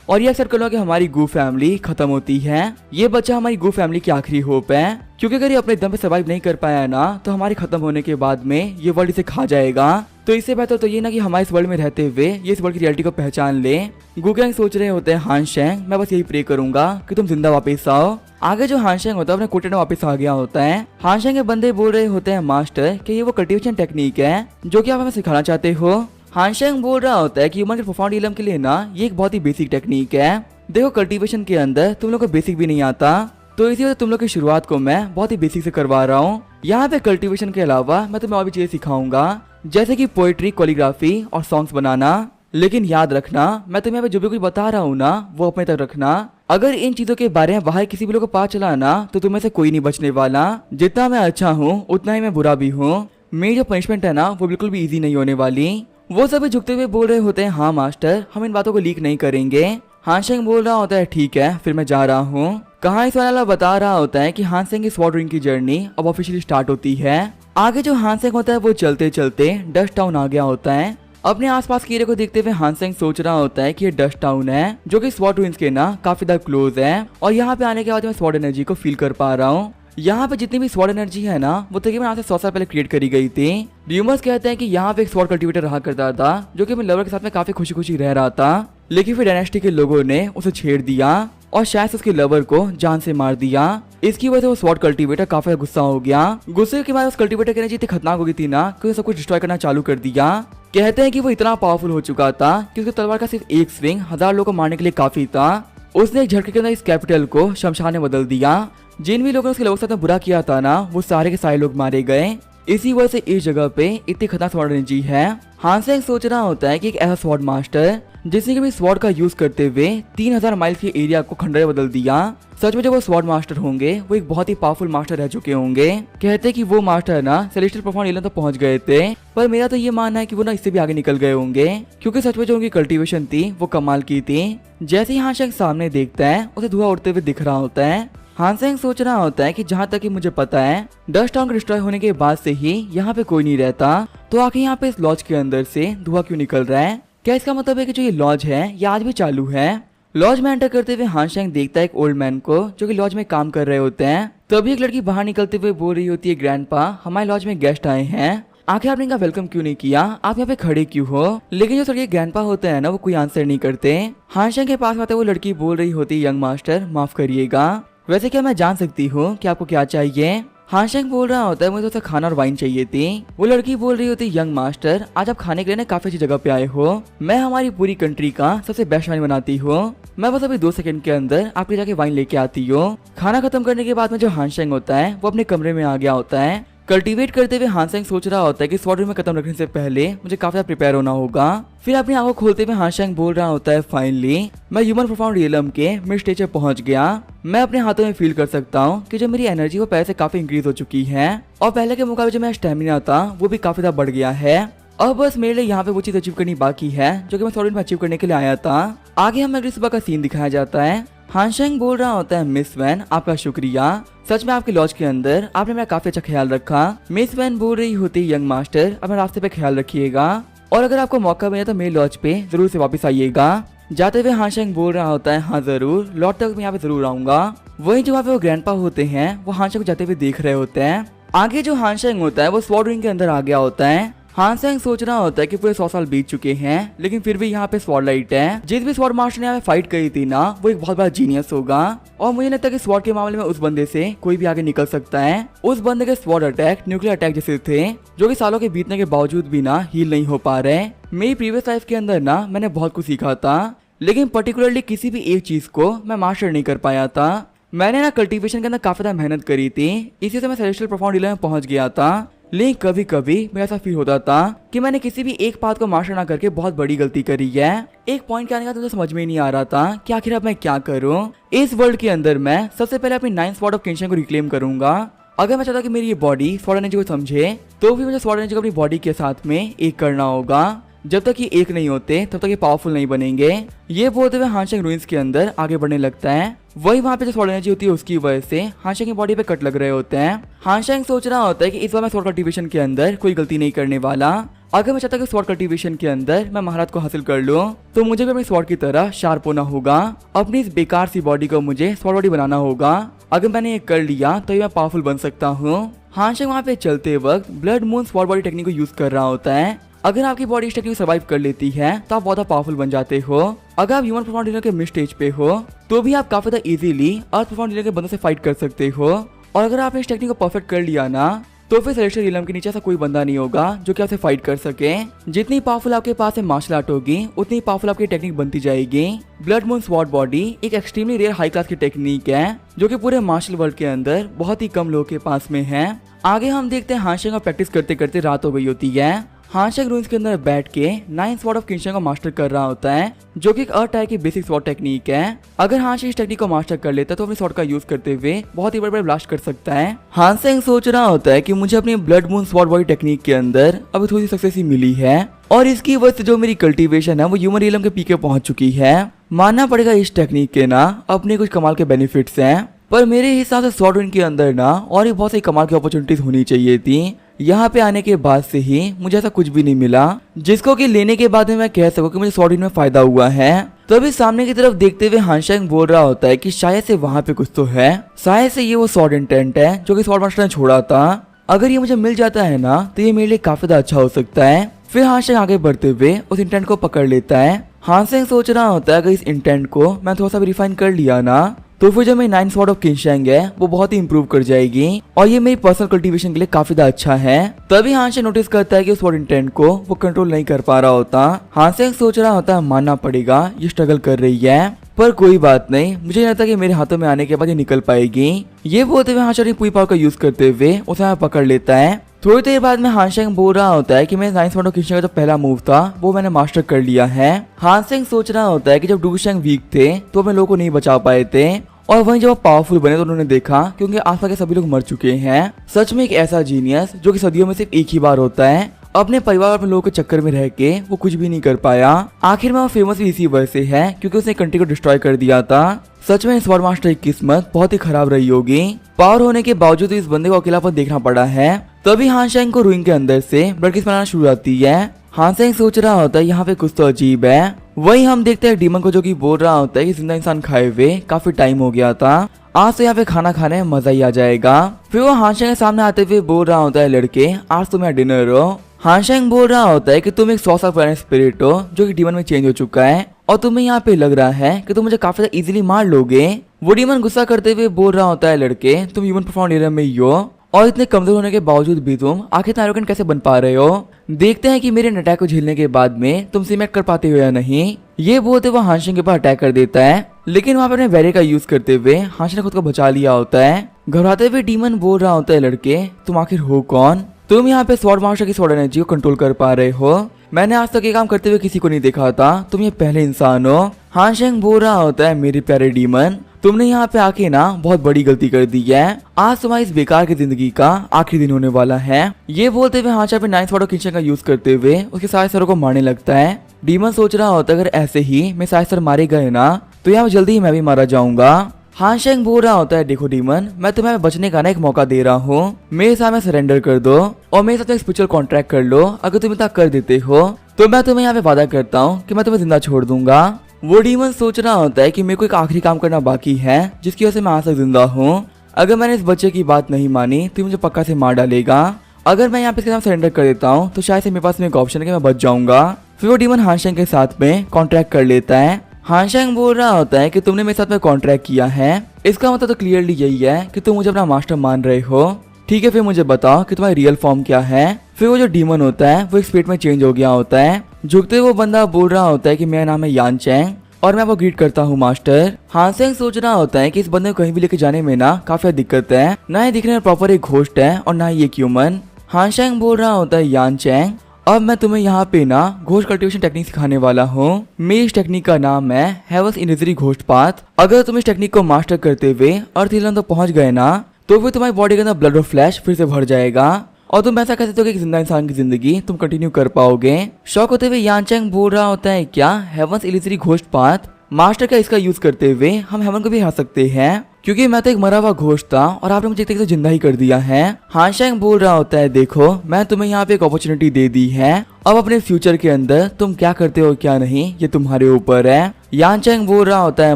और ये अक्सर करो कि हमारी गू फैमिली खत्म होती है। ये बच्चा हमारी गू फैमिली की आखिरी होप है, क्योंकि अगर ये अपने दम पे सर्वाइव नहीं कर पाया ना तो हमारे खत्म होने के बाद में ये वर्ल्ड इसे खा जाएगा। तो इससे बेहतर तो ये ना कि हमारे इस वर्ल्ड में रहते हुए ये इस वर्ल्ड की रियलिटी को पहचान ले। गू गैंग सोच रहे होते हैं हान शेंग, मैं बस यही प्रे करूंगा कि तुम जिंदा वापस आओ। आगे जो हान शेंग होता है अपने कोटे में वापस आ गया होता है। हान शेंग के बंदे बोल रहे होते हैं मास्टर कि ये वो कल्टीवेशन टेक्निक है जो कि आप हमें सिखाना चाहते हो। हान शेंग बोल रहा होता है कि ह्यूमन के प्रोफाउंड इलम के लिए ना ये एक बहुत ही बेसिक टेक्निक है। देखो कल्टीवेशन के अंदर तुम लोग को बेसिक भी नहीं आता, तो इसी वजह तुम लोग की शुरुआत को मैं बहुत ही बेसिक से करवा रहा हूँ। यहाँ पे कल्टीवेशन के अलावा मैं तुम्हें और भी चीजें सिखाऊंगा, जैसे कि पोएट्री, कोरियोग्राफी और सॉन्ग्स बनाना। लेकिन याद रखना, मैं तुम्हें जो भी कुछ बता रहा हूँ ना वो अपने तक रखना। अगर इन चीजों के बारे में बाहर किसी भी लोग को पता चला ना तो तुम्हें से कोई नहीं बचने वाला। जितना मैं अच्छा हूँ उतना ही मैं बुरा भी हूँ। मेरी जो पनिशमेंट है ना वो बिल्कुल भी इजी नहीं होने वाली। वो सभी झुकते हुए बोल रहे होते हैं हाँ मास्टर, हम इन बातों को लीक नहीं करेंगे। हान शेंग बोल रहा होता है ठीक है फिर मैं जा रहा हूँ। कहानी वाला बता रहा होता है कि हान शेंग की स्वॉर्ड रिंग की जर्नी अब ऑफिशियली स्टार्ट होती है। आगे जो हान शेंग होता है वो चलते चलते डस्ट टाउन आ गया होता है। अपने आसपास के एरिया को देखते हुए हान शेंग सोच रहा होता है कि ये डस्ट टाउन है जो कि स्वॉर्ड रूइंस के ना काफी ज्यादा क्लोज है, और यहाँ पे आने के बाद मैं स्वॉर्ड एनर्जी को फील कर पा रहा हूँ। यहाँ पे जितनी भी स्वॉर्ड एनर्जी है ना वो तकरीबन आज से 100 साल पहले क्रिएट करी गई थी। र्यूमर्स कहते हैं कि यहाँ पे एक स्वॉर्ड कल्टीवेटर रहा करता था जो कि अपने लवर के साथ में काफी खुशी खुशी रह रहा था, लेकिन फिर डायनेस्टी के लोगों ने उसे छेड़ दिया और शायद उसके लवर को जान से मार दिया। इसकी वजह से वो स्वॉर्ड कल्टीवेटर काफी गुस्सा हो गया। गुस्से के बाद उस कल्टीवेटर की एनर्जी इतनी खतरनाक हो गई थी ना कि सब कुछ डिस्ट्रॉय करना चालू कर दिया। कहते हैं कि वो इतना पावरफुल हो चुका था कि उसकी तलवार का सिर्फ एक स्विंग 1000 लोगों को मारने के लिए काफी था। उसने एक झटके के अंदर इस कैपिटल को शमशान में बदल दिया। जिन भी लोगों ने उसके लोगों के साथ बुरा किया था ना वो सारे के सारे लोग मारे गए। इसी वजह से इस जगह पे इतनी खतरनाक स्वॉर्ड एनर्जी है। हान शेंग सोच रहा होता है कि एक ऐसा स्वॉर्ड मास्टर जिसने कि स्वॉर्ड का यूज करते हुए 3000 माइल के एरिया को खंडर बदल दिया। सच में जब वो स्वॉर्ड मास्टर होंगे वो एक बहुत ही पावरफुल मास्टर रह चुके होंगे। कहते हैं कि वो मास्टर ना सेलेस्टियल प्रोफाउंड इलम तक पहुंच गए थे, पर मेरा तो ये मानना है कि वो ना इससे भी आगे निकल गए होंगे, क्योंकि सच में जो उनकी कल्टीवेशन थी वो कमाल की थी। जैसे ही हान शेंग सामने देखता है उसे धुआं उड़ते हुए दिख रहा होता है। हान शेंग सोच रहा होता है कि जहाँ तक कि मुझे पता है डस्ट टाउन डिस्ट्रॉय होने के बाद से ही यहाँ पे कोई नहीं रहता, तो आखिर यहाँ पे इस लॉज के अंदर से धुआं क्यों निकल रहा है? क्या इसका मतलब है कि जो ये लॉज है ये आज भी चालू है? लॉज में एंटर करते हुए हान शेंग देखता है एक ओल्ड मैन को जो कि लॉज में काम कर रहे होते हैं। तभी एक लड़की बाहर निकलते हुए बोल रही होती है ग्रैंडपा हमारे लॉज में गेस्ट आए हैं, आखिर आपने इनका वेलकम क्यों नहीं किया, आप यहाँ पे खड़े क्यों हो? लेकिन जो लड़के ग्रैंडपा होते हैं ना वो कोई आंसर नहीं करते। हान शेंग के पास आते वो लड़की बोल रही होती यंग मास्टर माफ करिएगा, वैसे क्या मैं जान सकती हूँ कि आपको क्या चाहिए? हान शेंग बोल रहा होता है मुझे तो खाना और वाइन चाहिए थी। वो लड़की बोल रही होती यंग मास्टर आज आप खाने के लिए काफी अच्छी जगह पे आए हो, मैं हमारी पूरी कंट्री का सबसे बेस्ट वाइन बनाती हूँ, मैं बस अभी 2 सेकंड के अंदर आपके जाके वाइन लेके आती हूँ। खाना खत्म करने के बाद में जो हान शेंग होता है वो अपने कमरे में आ गया होता है। कल्टीवेट करते हुए हान शेंग सोच रहा होता है कि स्वॉर्ड में खत्म रखने से पहले मुझे काफी ज्यादा प्रिपेयर होना होगा। फिर अपनी आंखों खोलते हुए हान शेंग बोल रहा होता है फाइनली मैं ह्यूमन प्रोफाउंड रियलम के मिड स्टेज पे पहुंच गया। मैं अपने हाथों में फील कर सकता हूँ कि जो मेरी एनर्जी वो पहले से काफी इंक्रीज हो चुकी है, और पहले के मुकाबले जो मेरा स्टेमिना था वो भी काफी ज्यादा बढ़ गया है। अब बस मेरे लिए यहाँ पे वो चीज अचीव करनी बाकी है जो कि मैं स्वॉर्ड में अचीव करने के लिए आया था। आगे हमें अगली सुबह का सीन दिखाया जाता है। हान शेंग बोल रहा होता है मिस वैन आपका शुक्रिया, सच में आपके लॉज के अंदर आपने मेरा काफी अच्छा ख्याल रखा। मिस वैन बोल रही होती यंग मास्टर अपने रास्ते पे ख्याल रखिएगा, और अगर आपको मौका मिले तो मेरे लॉज पे जरूर से वापस आइएगा। जाते हुए हान शेंग बोल रहा होता है हाँ जरूर, लौट तक मैं यहाँ पे जरूर आऊंगा। वही जो वहाँ पे वो ग्रैंडपा होते हैं वो हान शेंग को जाते हुए देख रहे होते हैं। आगे जो हान शेंग होता है वो स्वॉर्ड रिंग के अंदर आ गया होता है। हान शेंग सोच रहा होता है कि पूरे 100 साल बीत चुके हैं लेकिन फिर भी यहाँ पे स्वॉर्डलाइट है। जिस भी स्वॉर्ड मास्टर ने यहाँ पे फाइट करी थी ना वो एक बहुत बड़ा जीनियस होगा, और मुझे लगता है कि स्वॉर्ड के मामले में उस बंदे से कोई भी आगे निकल सकता है। उस बंदे के स्वॉर्ड अटैक न्यूक्लियर अटैक जैसे थे जो कि सालों के बीतने के बावजूद भी ना हील नहीं हो पा रहे। मेरी प्रीवियस लाइफ के अंदर ना मैंने बहुत कुछ सीखा था, लेकिन पर्टिकुलरली किसी भी एक चीज को मैं मास्टर नहीं कर पाया था। मैंने ना कल्टीवेशन के अंदर काफी ज्यादा मेहनत करी थी, इसी से मैं सेलेस्टियल प्रोफाउंड इलम में पहुंच गया था। लेकिन कभी कभी मेरा ऐसा फील होता था कि मैंने किसी भी एक बात को मास्टर ना करके बहुत बड़ी गलती करी है। एक पॉइंट के आने का तो समझ में ही नहीं आ रहा था कि आखिर अब मैं क्या करूं। इस वर्ल्ड के अंदर मैं सबसे पहले अपनी 9th स्वॉर्ड ऑफ किंगशिप को रिक्लेम करूंगा। अगर मैं चाहता कि मेरी ये बॉडी स्वॉर्ड एनर्जी को समझे तो भी मुझे स्वॉर्ड एनर्जी को अपनी बॉडी के साथ में एक करना होगा। जब तक ये एक नहीं होते तब तक ये पावरफुल नहीं बनेंगे। ये बोलते हुए हान शेंग रूइंस के अंदर आगे बढ़ने लगता है। वही वहाँ पे जो स्वॉर्ड एनर्जी होती है उसकी वजह से हान शेंग की बॉडी पे कट लग रहे होते हैं। हान शेंग सोच रहा होता है कि इस बार मैं स्वॉर्ड कल्टीवेशन के अंदर कोई गलती नहीं करने वाला। अगर मैं चाहता कि स्वॉर्ड कल्टीवेशन के अंदर मैं महारत को हासिल कर लूं, तो मुझे भी अपनी स्वॉर्ड की तरह शार्प होना होगा। अपनी इस बेकार सी बॉडी को मुझे स्वॉर्ड बॉडी बनाना होगा। अगर मैंने ये कर लिया तो मैं पावरफुल बन सकता हूँ। हानशेंग वहाँ पे चलते वक्त blood moon sword body technique को यूज कर रहा होता है। अगर आपकी बॉडी इस टेक्निक को सर्वाइव कर लेती है तो आप बहुत पावरफुल बन जाते हो। अगर आप ह्यूमन परफॉर्म डीलर के मिड स्टेज पे हो तो भी आप काफी ज्यादा इजीली अर्थ परफॉर्म डीलर के बंदों से फाइट कर सकते हो। और अगर आपने इस टेक्निक को परफेक्ट कर लिया ना, तो फिर सेलेस्टियल रियल्म के नीचे ऐसा कोई बंदा नहीं होगा जो कि आपसे फाइट कर सके। जितनी पावरफुल आपके पास है मार्शल आर्ट होगी, उतनी पावरफुल आपकी टेक्निक बनती जाएगी। ब्लड मून स्वॉर्ड बॉडी एक एक्सट्रीमली रेयर हाई क्लास की टेक्निक है जो कि पूरे मार्शल वर्ल्ड के अंदर बहुत ही कम लोगों के पास में है। आगे हम देखते हैं हानशेंग को प्रैक्टिस करते करते रात हो गई होती है। हानशेंग रूइंस के अंदर बैठ के 9 स्वॉर्ड ऑफ किंगशेंग को मास्टर कर रहा होता है, जो कि एक अर्थ टाइप की बेसिक स्वॉर्ड टेक्निक है। अगर हानशेंग इस टेक्निक को मास्टर कर लेता है तो अपनी स्वॉर्ड का यूज करते हुए बहुत ही बड़े ब्लास्ट कर सकता है। हानशेंग सोच रहा होता है कि मुझे अपनी blood moon sword body technique के अंदर अभी थोड़ी सक्सेस ही मिली है और इसकी वजह से जो मेरी कल्टीवेशन है वो ह्यूमन रियल्म के पीक पे पहुंच चुकी है। मानना पड़ेगा इस टेक्निक के ना अपने कुछ कमाल के बेनिफिट्स हैं, पर मेरे हिसाब से स्वॉर्ड रूइन के अंदर ना और भी बहुत सी कमाल की अपॉर्चुनिटीज होनी चाहिए थी। यहाँ पे आने के बाद से ही मुझे ऐसा कुछ भी नहीं मिला जिसको कि लेने के बाद में मैं कह सकूं कि मुझे स्वॉर्ड रूइन में फायदा हुआ है। तो अभी सामने की तरफ देखते हुए हानशेंग बोल रहा होता है कि शायद से वहाँ पे कुछ तो है, शायद से ये वो स्वॉर्ड इंटेंट है जो कि स्वॉर्ड मास्टर ने छोड़ा था। अगर ये मुझे मिल जाता है ना तो ये मेरे लिए काफी ज्यादा अच्छा हो सकता है। फिर हानशेंग आगे बढ़ते हुए उस इंटेंट को पकड़ लेता है। हानशेंग सोच रहा होता है अगर इस इंटेंट को मैं थोड़ा सा भी रिफाइन कर लिया ना, तो फिर जो मेरी 9 स्वॉर्ड ऑफ किंगशेंग है वो बहुत ही इंप्रूव कर जाएगी और ये मेरी पर्सनल कल्टीवेशन के लिए काफी ज्यादा अच्छा है। तभी हानशेंग नोटिस करता है कि उस स्वॉर्ड इंटेंट को वो कंट्रोल नहीं कर पा रहा होता। हानशेंग सोच रहा होता है मानना पड़ेगा ये स्ट्रगल कर रही है, पर कोई बात नहीं, मुझे नहीं लगता कि मेरे हाथों में आने के बाद ये निकल पाएगी। ये बोलते हुए हानशेंग पूरी पावर का यूज करते हुए उसे पकड़ लेता है। थोड़ी देर बाद में हानशेंग बोल रहा होता है कि मेरे 9 स्वॉर्ड ऑफ किंगशेंग का जो पहला मूव था वो मैंने मास्टर कर लिया है। हानशेंग सोच रहा होता है कि जब डूशेंग वीक थे तो अपने लोगों को नहीं बचा पाए थे, और वहीं जब वो पावरफुल बने तो उन्होंने देखा कि उनके आसपास के सभी लोग मर चुके हैं। सच में एक ऐसा जीनियस जो कि सदियों में सिर्फ एक ही बार होता है। अपने परिवार और अपने लोगों के चक्कर में रह के वो कुछ भी नहीं कर पाया। आखिर में वो फेमस भी इसी वजह से है क्योंकि उसने कंट्री को डिस्ट्रॉय कर दिया था। सच में स्वॉर्ड मास्टर की किस्मत बहुत ही खराब रही होगी। पावर होने के बावजूद इस बंदे को अकेलापन देखना पड़ा है। तभी हानशेंग को रूइन के अंदर से ब्लड किस बनाना शुरू होती है। हानशेंग सोच रहा होता है यहाँ पे कुछ तो अजीब है। वही हम देखते हैं डीमन को जो कि बोल रहा होता है कि जिंदा इंसान खाए हुए काफी टाइम हो गया था, आज तो यहाँ पे खाना खाने में मजा ही आ जाएगा। फिर वो हानशेंग के सामने आते हुए बोल रहा होता है लड़के आज तुम्हें डिनर हो। हानशेंग बोल रहा होता है कि तुम एक 100 साल पुराने स्पिरिट हो जो कि डीमन में चेंज हो चुका है और तुम्हें यहाँ पे लग रहा है कि तुम मुझे काफी ज्यादा इजीली मार लोगे। वो डीमन गुस्सा करते हुए बोल रहा होता है लड़के तुम ह्यूमन परफॉर्म डीलर में ही हो और इतने कमजोर होने के बावजूद भी तुम आखिर इतना एरोगेंट कैसे बन पा रहे हो। देखते हैं कि मेरे अटैक को झेलने के बाद में तुम सिमेट कर पाते हो या नहीं। ये बोलते हुए हानशेंग के पास अटैक कर देता है, लेकिन वहाँ पे अपने बैरियर का यूज करते हुए हानशेंग ने खुद को बचा लिया होता है। घबराते हुए डीमन बोल रहा होता है लड़के तुम आखिर हो कौन, तुम यहाँ पे स्वॉर्ड मास्टर की स्वॉर्ड एनर्जी को कंट्रोल कर पा रहे हो। मैंने आज तक ये काम करते हुए किसी को नहीं देखा था, तुम ये पहले इंसान हो। हानशेंग बोल रहा होता है मेरे प्यारे डीमन तुमने यहाँ पे आके ना बहुत बड़ी गलती कर दी है। आज तुम्हारी इस बेकार की जिंदगी का आखिरी दिन होने वाला है। ये बोलते हुए हानशेंग पे 9 स्वॉर्ड ऑफ किंगशेंग का यूज करते हुए उसके सारे सरों को मारने लगता है। डीमन सोच रहा होता है अगर ऐसे ही मैं सारे सर मारे गए ना तो यहाँ जल्दी ही मैं भी मारा जाऊंगा। हानशेंग बोल रहा होता है देखो डीमन मैं तुम्हें बचने का ना एक मौका दे रहा हूँ, मेरे सामने सरेंडर कर दो और मेरे साथ एक स्पिरिचुअल कॉन्ट्रैक्ट कर लो। अगर तुम इतना कर देते हो तो मैं तुम्हें यहाँ पे वादा करता हूँ कि मैं तुम्हें जिंदा छोड़ दूंगा। वो डीमन सोच रहा होता है कि मेरे को एक आखिरी काम करना बाकी है जिसकी वजह से मैं आज तक जिंदा हूँ। अगर मैंने इस बच्चे की बात नहीं मानी तो मुझे पक्का से मार डालेगा। अगर मैं यहाँ पे इसके साथ सरेंडर कर देता हूँ तो शायद से मेरे पास में एक ऑप्शन है कि मैं बच जाऊंगा। फिर वो डीमन हानशेंग के साथ में कॉन्ट्रैक्ट कर लेता है। हानशेंग बोल रहा होता है कि तुमने मेरे साथ में कॉन्ट्रैक्ट किया है, इसका मतलब तो क्लियरली यही है कि तुम मुझे अपना मास्टर मान रहे हो। ठीक है फिर मुझे बताओ कि तुम्हारी रियल फॉर्म क्या है। फिर वो जो डीमन होता है वो एक स्पिरिट में चेंज हो गया होता है। झुकते हुए वो बंदा बोल रहा होता है कि मेरा नाम है यान चैंग और मैं वो ग्रीट करता हूँ मास्टर। हानशेंग सोच रहा होता है कि इस बंदे को कहीं भी लेके जाने में ना काफी दिक्कत है, ना ही दिखने में प्रॉपर एक घोस्ट है और ना ही एक ह्यूमन। हानशेंग बोल रहा होता है यान चैंग अब मैं तुम्हें यहाँ पे ना घोस्ट कल्टीवेशन टेक्निक सिखाने वाला हूँ। मेरी इस टेक्निक का नाम है हेवंस इलिजरी घोस्ट पाथ। अगर तुम इस टेक्निक को मास्टर करते हुए अर्थ हिलन तो पहुंच गए ना तो फिर तुम्हारी बॉडी के अंदर ब्लड और फ्लैश फिर से भर जाएगा और तुम ऐसा कह सकते हो कि एक जिंदा इंसान की जिंदगी तुम कंटिन्यू कर पाओगे। शौक होते हुए यान चैंग बोल रहा होता है क्या हेवंस इलिजरी घोस्ट पाथ मास्टर का इसका यूज करते हुए हम हेवन को भी हरा सकते हैं, क्योंकि मैं तो एक मरा हुआ घोस्ट था और आपने मुझे तो जिंदा ही कर दिया है। हानशेंग बोल रहा होता है देखो मैं तुम्हें यहाँ पे एक अपॉर्चुनिटी दे दी है अब अपने फ्यूचर के अंदर तुम क्या करते हो क्या नहीं ये तुम्हारे ऊपर है। यान चैंग बोल रहा होता है,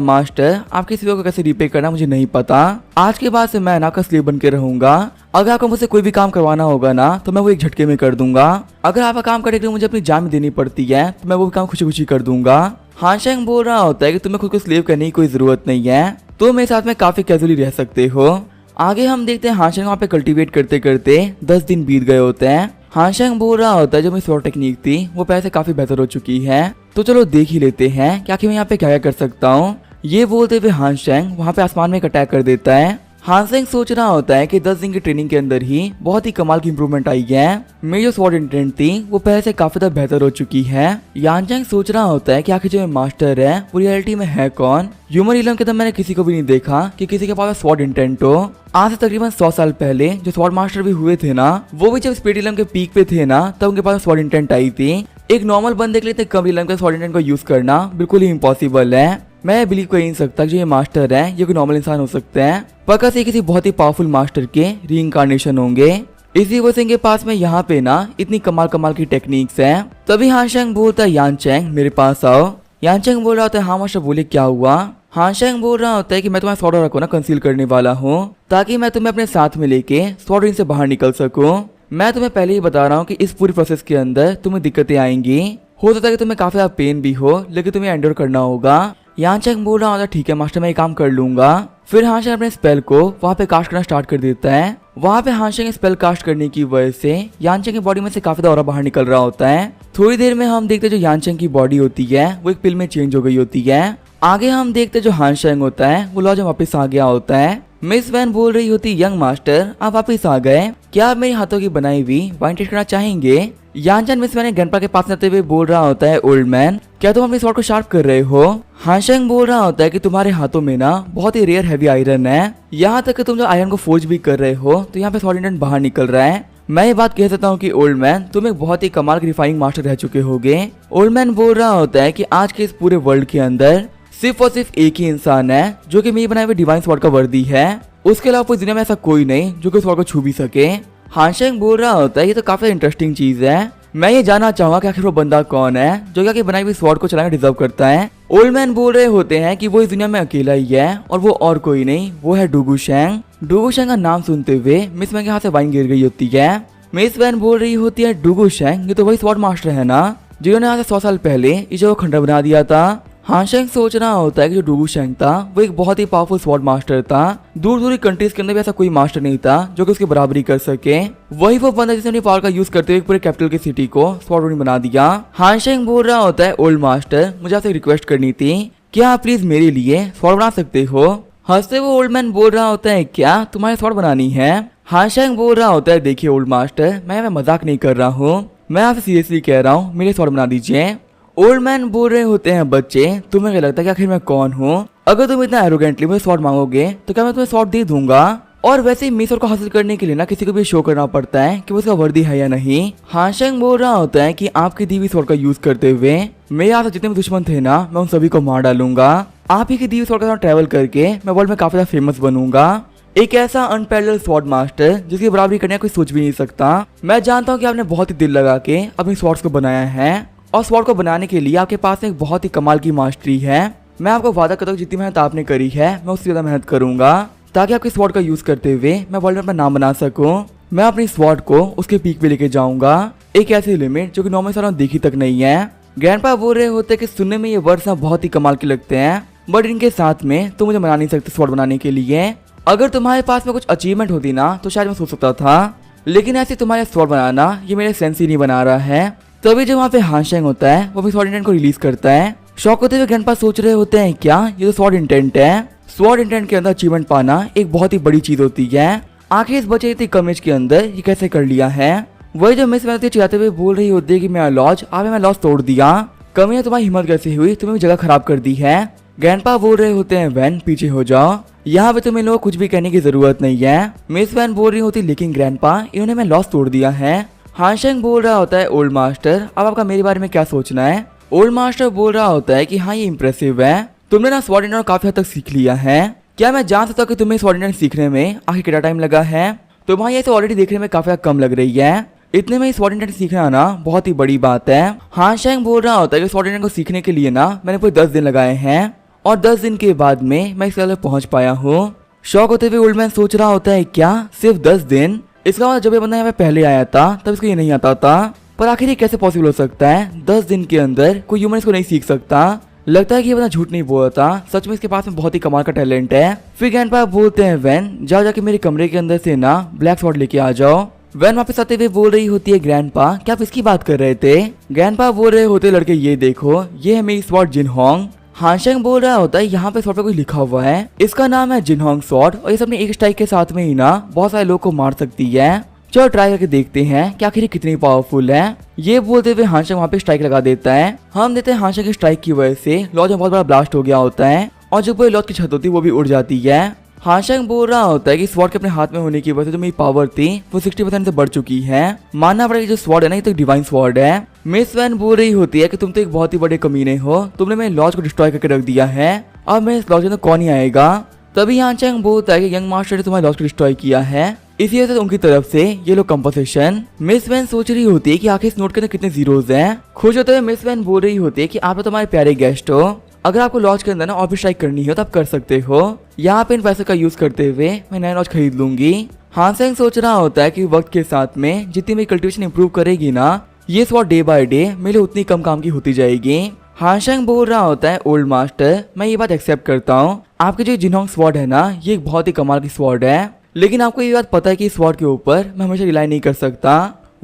मास्टर आपके स्लेव को कैसे रिपे करना मुझे नहीं पता, आज के बाद से मैं ना आपका स्लेव बन के रहूंगा। अगर आपको मुझसे कोई भी काम करवाना होगा ना तो मैं वो एक झटके में कर दूंगा। अगर आपका काम करने के लिए मुझे अपनी जान भी देनी पड़ती है तो मैं वो भी काम खुशी खुशी कर दूंगा। हान चैंग बोल रहा होता है कि तुम्हें खुद को स्लेव करने की कोई जरूरत नहीं है, तो मेरे साथ में काफी कैजुअली रह सकते हो। आगे हम देखते हैं हान चैंग वहाँ पे कल्टीवेट करते करते 10 दिन बीत गए होते हैं। हान चैंग बोल रहा होता है जो मेरी स्वॉर्ड टेक्निक थी वो पहले से काफी बेहतर हो चुकी है, तो चलो देख ही लेते हैं कि आखिर मैं यहाँ पे क्या क्या कर सकता हूँ। ये बोलते हुए हान चैंग वहाँ पे आसमान में एक अटैक कर देता है। हान चैंग सोच रहा होता है कि 10 दिन की ट्रेनिंग के अंदर ही बहुत ही कमाल की इंप्रूवमेंट आई है, मेरी जो स्वॉर्ड इंटेंट थी वो पहले से काफी ज्यादा बेहतर हो चुकी है। यान चैंग सोच रहा होता है कि आखिर जो मास्टर है वो रियलिटी में है कौन। ह्यूमन इलम के अंदर मैंने किसी को भी नहीं देखा कि किसी के पास स्वॉर्ड इंटेंट हो। आज से तकरीबन 100 साल पहले जो स्वॉर्ड मास्टर भी हुए थे ना, वो भी जब स्पिरिट इलम के पीक पे थे ना, तब उनके पास स्वॉर्ड इंटेंट आई थी। एक नॉर्मल बंदे के लिए इतने कम इलम के स्वॉर्ड इंटेंट को यूज करना बिल्कुल ही इम्पॉसिबल है। मैं बिलीव कर ही नहीं सकता जो ये मास्टर है ये कोई नॉर्मल इंसान हो सकते हैं, पक्का से किसी बहुत ही पावरफुल मास्टर के रीइंकार्नेशन होंगे। इसी वजह से इनके पास में यहाँ पे ना इतनी कमाल कमाल की टेक्निक्स हैं। तभी हान चैंग बोलता है, यान चैंग मेरे पास आओ। यान चैंग बोल रहा होता है, हाँ मास्टर बोले क्या हुआ। हान चैंग बोल रहा होता है कि मैं तुम्हारे स्वॉर्ड ऑरा को ना कंसील करने वाला हूँ, ताकि मैं तुम्हें अपने साथ में लेके स्वॉर्ड रिंग से बाहर निकल सकूं। मैं तुम्हें पहले ही बता रहा हूँ कि इस पूरी प्रोसेस के अंदर तुम्हें दिक्कतें आएंगी, हो सकता है कि तुम्हें काफी ज्यादा पेन भी हो, लेकिन तुम्हें एंडोर करना होगा। यान चैंग बोल रहा होता है, ठीक है मास्टर मैं ये काम कर लूंगा। फिर हान चैंग अपने स्पेल को वहाँ पे कास्ट करना स्टार्ट कर देता है। वहाँ पे हान चैंग स्पेल कास्ट करने की वजह से यान चैंग की बॉडी में से काफी ज्यादा ऑरा बाहर निकल रहा होता है। थोड़ी देर में हम देखते हैं जो यान चैंग की बॉडी होती है वो एक पिल में चेंज हो गई होती है। आगे हम देखते जो हान चैंग होता है वो लॉज में वापस आ गया होता है। मिस वैन बोल रही होती, यंग मास्टर आप वापस आ गए, क्या आप मेरे हाथों की बनाई हुई वाइन टेस्ट करना चाहेंगे। यान चैंग मिस वैन गनपा के पास जाते हुए बोल रहा होता है, ओल्ड मैन क्या तुम अपनी स्वॉर्ड को शार्प कर रहे हो। हान चैंग बोल रहा होता है कि तुम्हारे हाथों में ना बहुत ही रेयर हैवी आयरन है, यहाँ तक कि तुम जो आयरन को फोर्ज भी कर रहे हो तो यहाँ पे स्वॉर्ड इंटेंट बाहर निकल रहा है। मैं ये बात कह सकता हूँ कि ओल्ड मैन तुम एक बहुत ही कमाल के रिफाइनिंग मास्टर रह चुके होगे। ओल्ड मैन बोल रहा होता है कि आज के इस पूरे वर्ल्ड के अंदर सिर्फ और सिर्फ एक ही इंसान है जो कि मेरी बनाए हुए डिवाइन स्वॉर्ड का वर्दी है, उसके अलावा पूरी दुनिया में ऐसा कोई नहीं जो कि स्वॉर्ड को छू भी सके। हान चैंग बोल रहा होता है ये तो काफी इंटरेस्टिंग चीज है, मैं ये जानना चाहूंगा कि आखिर वो बंदा कौन है जो कि बनाई हुई स्वॉर्ड को चलाना डिजर्व करता है। ओल्ड मैन बोल रहे होते हैं कि वो इस दुनिया में अकेला ही है और वो और कोई नहीं, वो है डुगू शेंग। डुगू शेंग का नाम सुनते हुए मिस वैन के हाथ से वाइन गिर गई होती है। मिस वैन बोल रही होती है, डुगू शेंग ये तो वही स्वॉर्ड मास्टर है ना जिन्होंने आज से 100 साल पहले इस जगह को खंडर बना दिया था। हान चैंग सोच रहा होता है कि जो डुगू शेंग था वो एक बहुत ही पावरफुल स्वॉर्ड मास्टर था, दूर दूर की कंट्रीज के अंदर भी ऐसा कोई मास्टर नहीं था जो कि उसकी बराबरी कर सके। वही वो बंदा जिसने अपनी पावर का यूज करते हुए पूरे कैपिटल की सिटी को स्वॉर्ड बना दिया। हान चैंग बोल रहा होता है, ओल्ड मास्टर मुझे आपसे रिक्वेस्ट करनी थी, क्या आप प्लीज मेरे लिए स्वॉर्ड बना सकते हो। हंसते वो ओल्ड मैन बोल रहा होता है, क्या तुम्हारे स्वॉर्ड बनानी है। हान चैंग बोल रहा होता है, देखिए ओल्ड मास्टर मैं मजाक नहीं कर रहा हूँ, मैं आपसे सीरियसली कह रहा हूँ, मेरे स्वॉर्ड बना दीजिए। ओल्ड मैन बोल रहे होते हैं, बच्चे तुम्हें क्या लगता है कि आखिर मैं कौन हूँ, अगर तुम इतना एरोगेंटली मुझे स्वॉर्ड मांगोगे तो क्या मैं तुम्हें स्वॉर्ड दे दूंगा। और वैसे ही मिसर को हासिल करने के लिए ना किसी को भी शो करना पड़ता है कि वो उसका वर्दी है या नहीं। हान चैंग बोल रहा होता है कि आपकी दी हुई स्वॉर्ड का यूज करते हुए मेरे यहाँ जितने भी दुश्मन थे ना मैं उन सभी को मार डालूंगा। आप ही की दी हुई स्वॉर्ड के साथ ट्रेवल करके मैं वर्ल्ड में काफी ज्यादा फेमस बनूंगा, एक ऐसा अनपैरेलल स्वॉर्ड मास्टर जिसकी बराबरी करने का कोई सोच भी नहीं सकता। मैं जानता हूँ कि आपने बहुत ही दिल लगा के अपनी स्वॉर्ड्स को बनाया है और स्वॉर्ड को बनाने के लिए आपके पास एक बहुत ही कमाल की मास्टरी है। मैं आपको वादा करता हूँ जितनी मेहनत आपने करी है मैं उससे ज्यादा मेहनत करूंगा, ताकि आपके स्वॉर्ड का यूज करते हुए मैं वर्ल्ड में अपना नाम बना सकूं। मैं अपनी स्वॉर्ड को उसके पीक पे लेके जाऊंगा, एक ऐसी लिमिट जो कि नॉर्मल इंसानों देखी तक नहीं है। ग्रैंडपा बोल रहे होते कि सुनने में ये वर्ड्स ना बहुत ही कमाल के लगते हैं, बट इनके साथ में तुम मुझे बना नहीं सकते स्वॉर्ड बनाने के लिए। अगर तुम्हारे पास में कुछ अचीवमेंट होती ना तो शायद मैं सोच सकता था, लेकिन ऐसे तुम्हारे स्वॉर्ड बनाना ये मेरे सेंस ही नहीं बना रहा है। तभी जब वहाँ पे हान चैंग होता है वो अपनी स्वॉर्ड इंटेंट को रिलीज करता है। शॉक होते हुए ग्रैंडपा सोच रहे होते हैं, क्या ये तो स्वॉर्ड इंटेंट है। स्वॉर्ड इंटेंट के अंदर अचीवमेंट पाना एक बहुत ही बड़ी चीज होती है, आखिर इस बच्चे इतनी कम एज के अंदर ये कैसे कर लिया है। वही जो मिस वैन चिल्लाते हुए बोल रही होती है कि मैं लॉज आपने मैं लॉज तोड़ दिया, कमी तुम्हारी हिम्मत कैसे हुई, तुम्हें जगह खराब कर दी है। ग्रैंडपा बोल रहे होते हैं, वैन पीछे हो जाओ, यहाँ पे तुम्हें लोग कुछ भी कहने की जरूरत नहीं है। मिस वैन बोल रही होती, लेकिन ग्रैंडपा इन्होंने मैं लॉस तोड़ दिया है। हान चैंग बोल रहा होता है, ओल्ड मास्टर अब आपका मेरे बारे में क्या सोचना है। ओल्ड मास्टर बोल रहा होता है कि हाँ ये इम्प्रेसिव है, तुमने ना स्वॉर्ड इंटेंट काफी हद तक सीख लिया है। क्या मैं जान सकता हूँ कि तुम्हें स्वॉर्ड इंटेंट सीखने में आखिर कितना टाइम लगा है। तुम्हारी ऐसे ऑलरेडी देखने में काफी कम लग रही है, इतने में स्वॉर्ड इंटेंट सीखना ना बहुत ही बड़ी बात है। हान शेंग बोल रहा होता है कि स्वॉर्ड इंटेंट को सीखने के लिए ना मैंने पूरे 10 दिन लगाए हैं और 10 दिन के बाद में मैं इस लेवल पहुंच पाया हूँ। शौक होते हुए ओल्ड मैन सोच रहा होता है क्या सिर्फ 10 दिन? इसका मतलब जब ये बंदा यहाँ पे पहले आया था तब इसको ये नहीं आता था, पर आखिर ये कैसे पॉसिबल हो सकता है? 10 दिन के अंदर कोई ह्यूमन इसको नहीं सीख सकता। लगता है कि ये बंदा झूठ नहीं बोल रहा, सच में इसके पास में बहुत ही कमाल का टैलेंट है। फिर ग्रैंडपा बोलते हैं वैन जाओ जाके मेरे कमरे के अंदर से ना ब्लैक स्वॉर्ड लेके आ जाओ। वैन वापस आते हुए बोल रही होती है ग्रैंडपा क्या आप इसकी बात कर रहे थे? ग्रैंडपा बोल रहे होते लड़के ये देखो ये है मेरी स्वॉर्ड जिनहोंग। हान शेंग बोल रहा होता है यहाँ पे स्वॉर्ड पे कुछ लिखा हुआ है, इसका नाम है जिनहोंग स्वॉर्ड और ये अपने एक स्ट्राइक के साथ में ही ना बहुत सारे लोग को मार सकती है। चलो ट्राई करके देखते हैं कि आखिर कितनी पावरफुल है। ये बोलते हुए हान शेंग वहाँ पे स्ट्राइक लगा देता है। हम देते हैं हान शेंग की स्ट्राइक की वजह से लॉज में बहुत बड़ा ब्लास्ट हो गया होता है और जो पूरी लॉज की छत होती है वो भी उड़ जाती है। हान शेंग बोल रहा होता है कि स्वॉर्ड के अपने हाथ में होने की वजह से जो मेरी पावर थी वो 60% से बढ़ चुकी है। मानना पड़ेगा जो स्वॉर्ड है ना ये तो एक डिवाइन स्वॉर्ड है। मिस वैन बोल रही होती है कि तुम तो एक बहुत ही बड़े कमीने हो, तुमने मेरे लॉज को डिस्ट्रॉय करके रख दिया है, अब मैं इस लॉज में कौन ही आएगा। तभी हान शेंग बोलता है कि यंग मास्टर ने तुम्हारे लॉज को डिस्ट्रॉय किया है, इसी वजह से उनकी तरफ से ये लोग कंपनसेशन। मिस वैन सोच रही होती है कि आखिर इस नोट के अंदर कितने जीरोज हैं। खुश होते हुए मिस वैन बोल रही होती है कि आप तो तुम्हारे प्यारे गेस्ट हो, अगर आपको लॉज के अंदर ना और भी स्ट्राइक करनी हो तो आप कर सकते हो, यहाँ पे इन पैसे का यूज करते हुए मैं नया लॉज खरीद लूंगी। हान शेंग सोच रहा होता है कि वक्त के साथ में जितनी मेरी कल्टीवेशन इंप्रूव करेगी ना ये स्वॉर्ड डे बाय डे मेरे उतनी कम काम की होती जाएगी। हान शेंग बोल रहा होता है ओल्ड मास्टर मैं ये बात एक्सेप्ट करता हूँ, आपके जो जिनहोंग स्वॉर्ड है ना ये एक बहुत ही कमाल की स्वॉर्ड है, लेकिन आपको ये बात पता है कि स्वॉर्ड के ऊपर मैं हमेशा रिलाई नहीं कर सकता,